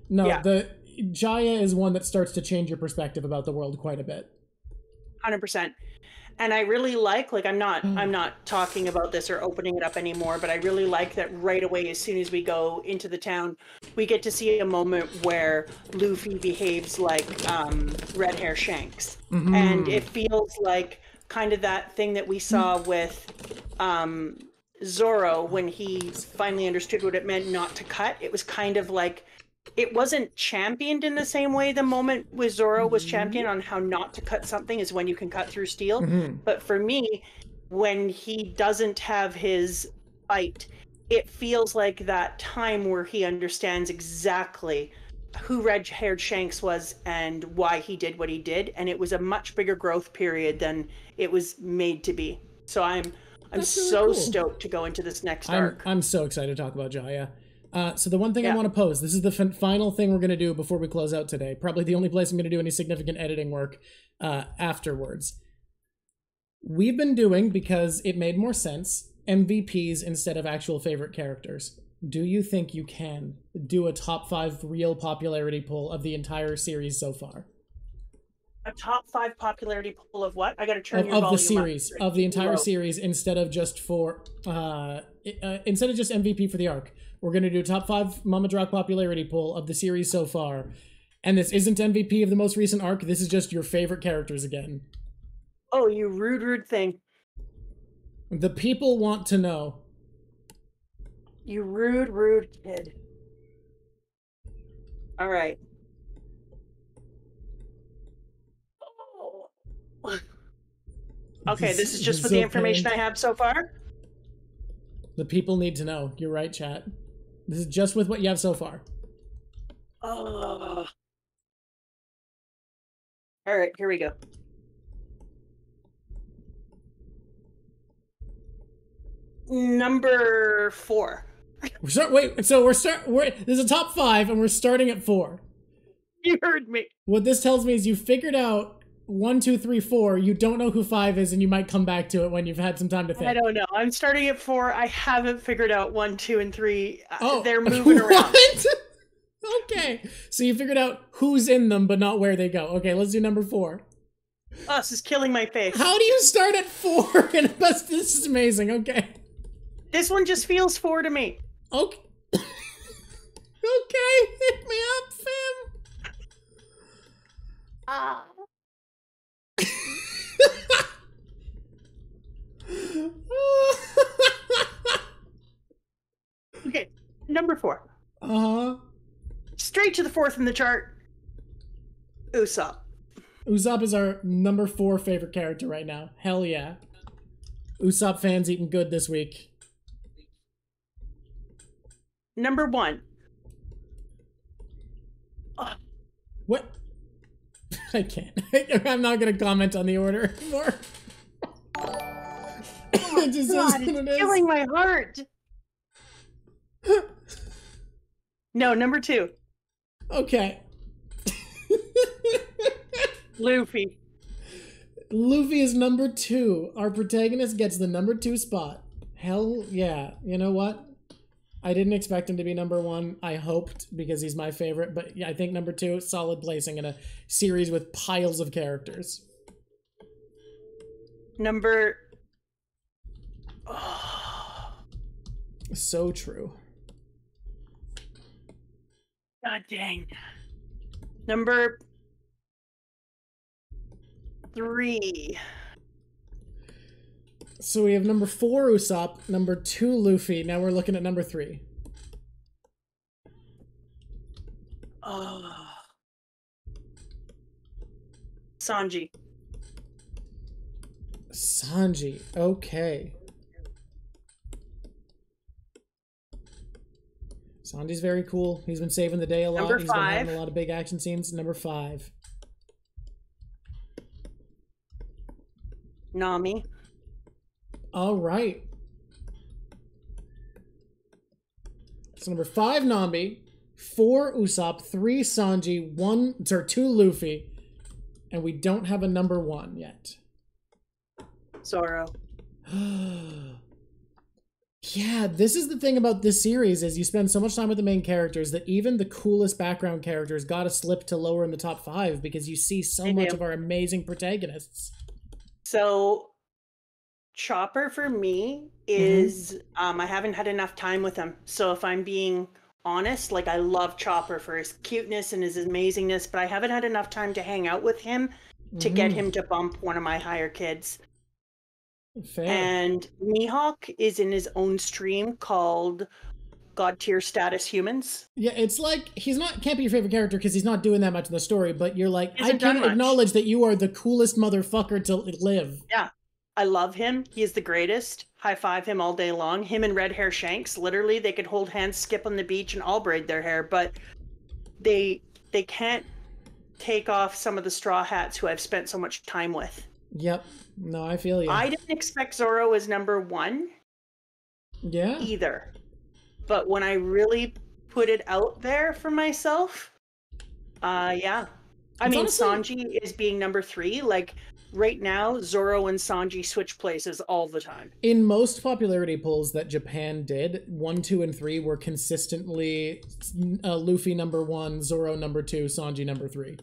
No, yeah. The Jaya is one that starts to change your perspective about the world quite a bit. 100%. And I really like I'm not talking about this or opening it up anymore, but I really like that right away, as soon as we go into the town, we get to see a moment where Luffy behaves like Red Hair Shanks. Mm-hmm. And it feels like kind of that thing that we saw with Zoro when he finally understood what it meant not to cut. It was kind of like, it wasn't championed in the same way the moment with Zoro was championed on how not to cut something is when you can cut through steel. Mm-hmm. But for me, when he doesn't have his fight, it feels like that time where he understands exactly who Red-Haired Shanks was and why he did what he did. And it was a much bigger growth period than it was made to be. So I'm so cool. Stoked to go into this next arc. I'm so excited to talk about Jaya. So the one thing I want to pose, this is the final thing we're going to do before we close out today. Probably the only place I'm going to do any significant editing work afterwards. We've been doing, because it made more sense, MVPs instead of actual favorite characters. Do you think you can do a top 5 real popularity poll of the entire series so far? A top 5 popularity poll of what? I got to turn your volume up. Of the series, of the entire series, instead of just for instead of just MVP for the arc. We're going to do top 5 Mamadrock popularity poll of the series so far. And this isn't MVP of the most recent arc. This is just your favorite characters again. Oh, you rude thing. The people want to know. You rude kid. All right. Oh. Okay, this is just with the information I have so far? The people need to know. You're right, chat. This is just with what you have so far. All right, here we go. Number 4. There's a top 5 and we're starting at 4. You heard me. What this tells me is you figured out 1, 2, 3, 4. You don't know who 5 is, and you might come back to it when you've had some time to think. I don't know. I'm starting at 4. I haven't figured out 1, 2, and 3. They're moving around. Okay. So you figured out who's in them, but not where they go. Okay, let's do number 4. Oh, this is killing my face. How do you start at 4? This is amazing. Okay. This one just feels 4 to me. Okay. Okay, hit me up, fam. Okay, number 4. Uh-huh. Straight to the 4th in the chart. Usopp. Usopp is our number 4 favorite character right now. Hell yeah. Usopp fans eating good this week. Number 1. What? I can't. I'm not going to comment on the order anymore. It just God, is what it is. Killing my heart. No, number 2. Okay. Luffy. Luffy is number 2. Our protagonist gets the number 2 spot. Hell yeah. You know what? I didn't expect him to be number 1. I hoped, because he's my favorite, but yeah, I think number 2, solid placing in a series with piles of characters. Number... So true. God dang. Number 3. So we have number 4, Usopp, number 2, Luffy. Now we're looking at number 3. Sanji. Sanji. Okay. Sanji's very cool. He's been saving the day a lot. Number He's been having 5. a lot of big action scenes. Number 5. Nami. All right. So number 5, Nami. 4, Usopp. 3, Sanji. 2, Luffy. And we don't have a number 1 yet. Zoro. Yeah, this is the thing about this series is you spend so much time with the main characters that even the coolest background characters gotta slip to lower in the top 5 because you see so much of our amazing protagonists. So Chopper for me is I haven't had enough time with him. So if I'm being honest, like I love Chopper for his cuteness and his amazingness, but I haven't had enough time to hang out with him to get him to bump one of my higher kids. Fair. And Mihawk is in his own stream called God Tier Status Humans. Yeah, it's like can't be your favorite character because he's not doing that much in the story, but you're like, I Hasn't done can much. acknowledge that you are the coolest motherfucker to live. Yeah, I love him. He is the greatest. High five him all day long. Him and Red Hair Shanks, literally, they could hold hands, skip on the beach, and all braid their hair, but they can't take off some of the Straw Hats who I've spent so much time with. Yep. No, I feel you. I didn't expect Zoro as number 1 Yeah. either. But when I really put it out there for myself, yeah. I mean, honestly- Sanji is being number 3. Like, right now, Zoro and Sanji switch places all the time. In most popularity polls that Japan did, 1, 2, and 3 were consistently Luffy number 1, Zoro number 2, Sanji number 3.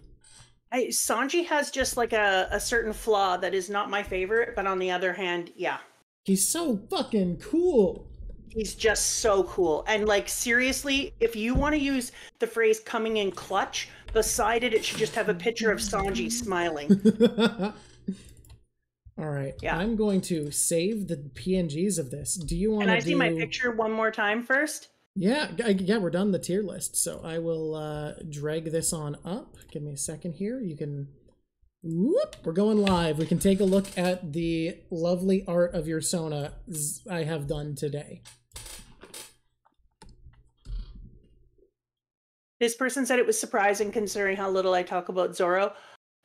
Sanji has just like a certain flaw that is not my favorite, but on the other hand, yeah. He's so fucking cool. He's just so cool. And like, seriously, if you want to use the phrase coming in clutch, beside it, it should just have a picture of Sanji smiling. All right. Yeah. I'm going to save the PNGs of this. Do you want to Can I see my picture one more time first? Yeah, we're done the tier list. So I will drag this on up. Give me a second here. You can... Whoop! We're going live. We can take a look at the lovely art of your Sona I have done today. This person said it was surprising considering how little I talk about Zoro.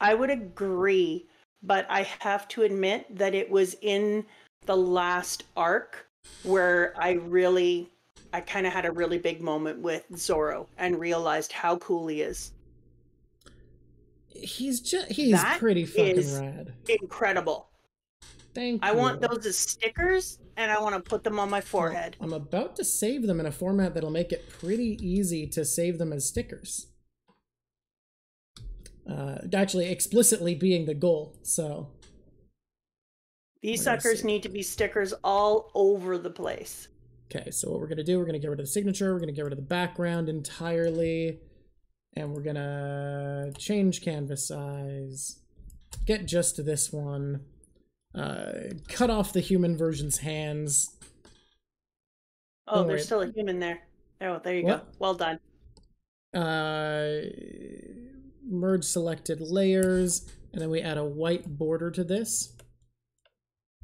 I would agree, but I have to admit that it was in the last arc where I kind of had a really big moment with Zoro and realized how cool he is. He's That pretty fucking is rad. Incredible. Thank you. I want those as stickers and I want to put them on my forehead. I'm about to save them in a format that'll make it pretty easy to save them as stickers. Actually, explicitly being the goal, so... These suckers need to be stickers all over the place. Okay, so what we're going to do, we're going to get rid of the signature, we're going to get rid of the background entirely, and we're going to change canvas size, get just this one, cut off the human version's hands. Oh, there's still a human there. Oh, there you go. Well done. Merge selected layers, and then we add a white border to this.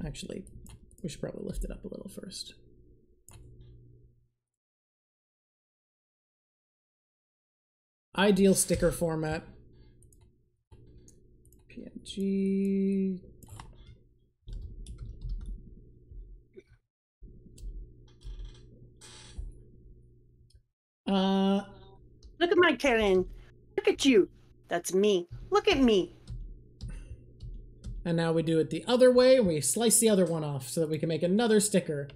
Actually, we should probably lift it up a little first. Ideal sticker format. PNG. Look at my Karen. Look at you. That's me. Look at me. And now we do it the other way, and we slice the other one off so that we can make another sticker.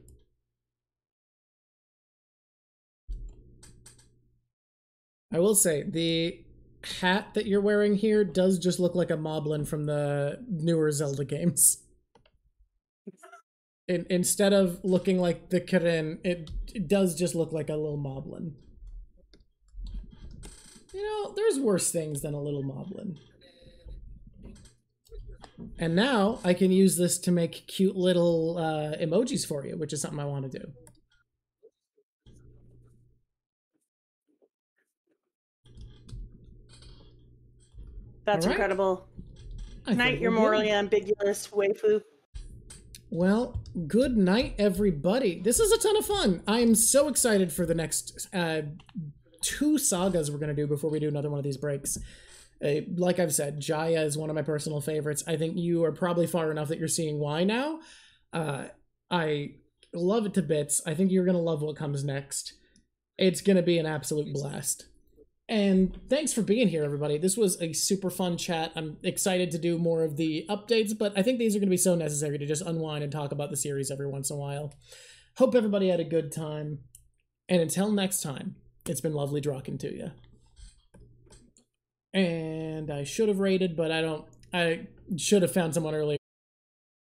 I will say, the hat that you're wearing here does just look like a Moblin from the newer Zelda games. Instead of looking like the Karen, it does just look like a little Moblin. You know, there's worse things than a little Moblin. And now I can use this to make cute little emojis for you, which is something I want to do. That's incredible. Night, your morally ambiguous waifu. Well, good night, everybody. This is a ton of fun. I am so excited for the next 2 sagas we're going to do before we do another one of these breaks. Like I've said, Jaya is one of my personal favorites. I think you are probably far enough that you're seeing why now. I love it to bits. I think you're going to love what comes next. It's going to be an absolute blast. And thanks for being here, everybody. This was a super fun chat. I'm excited to do more of the updates, but I think these are going to be so necessary to just unwind and talk about the series every once in a while. Hope everybody had a good time. And until next time, it's been lovely talking to you. And I should have rated, but I should have found someone earlier.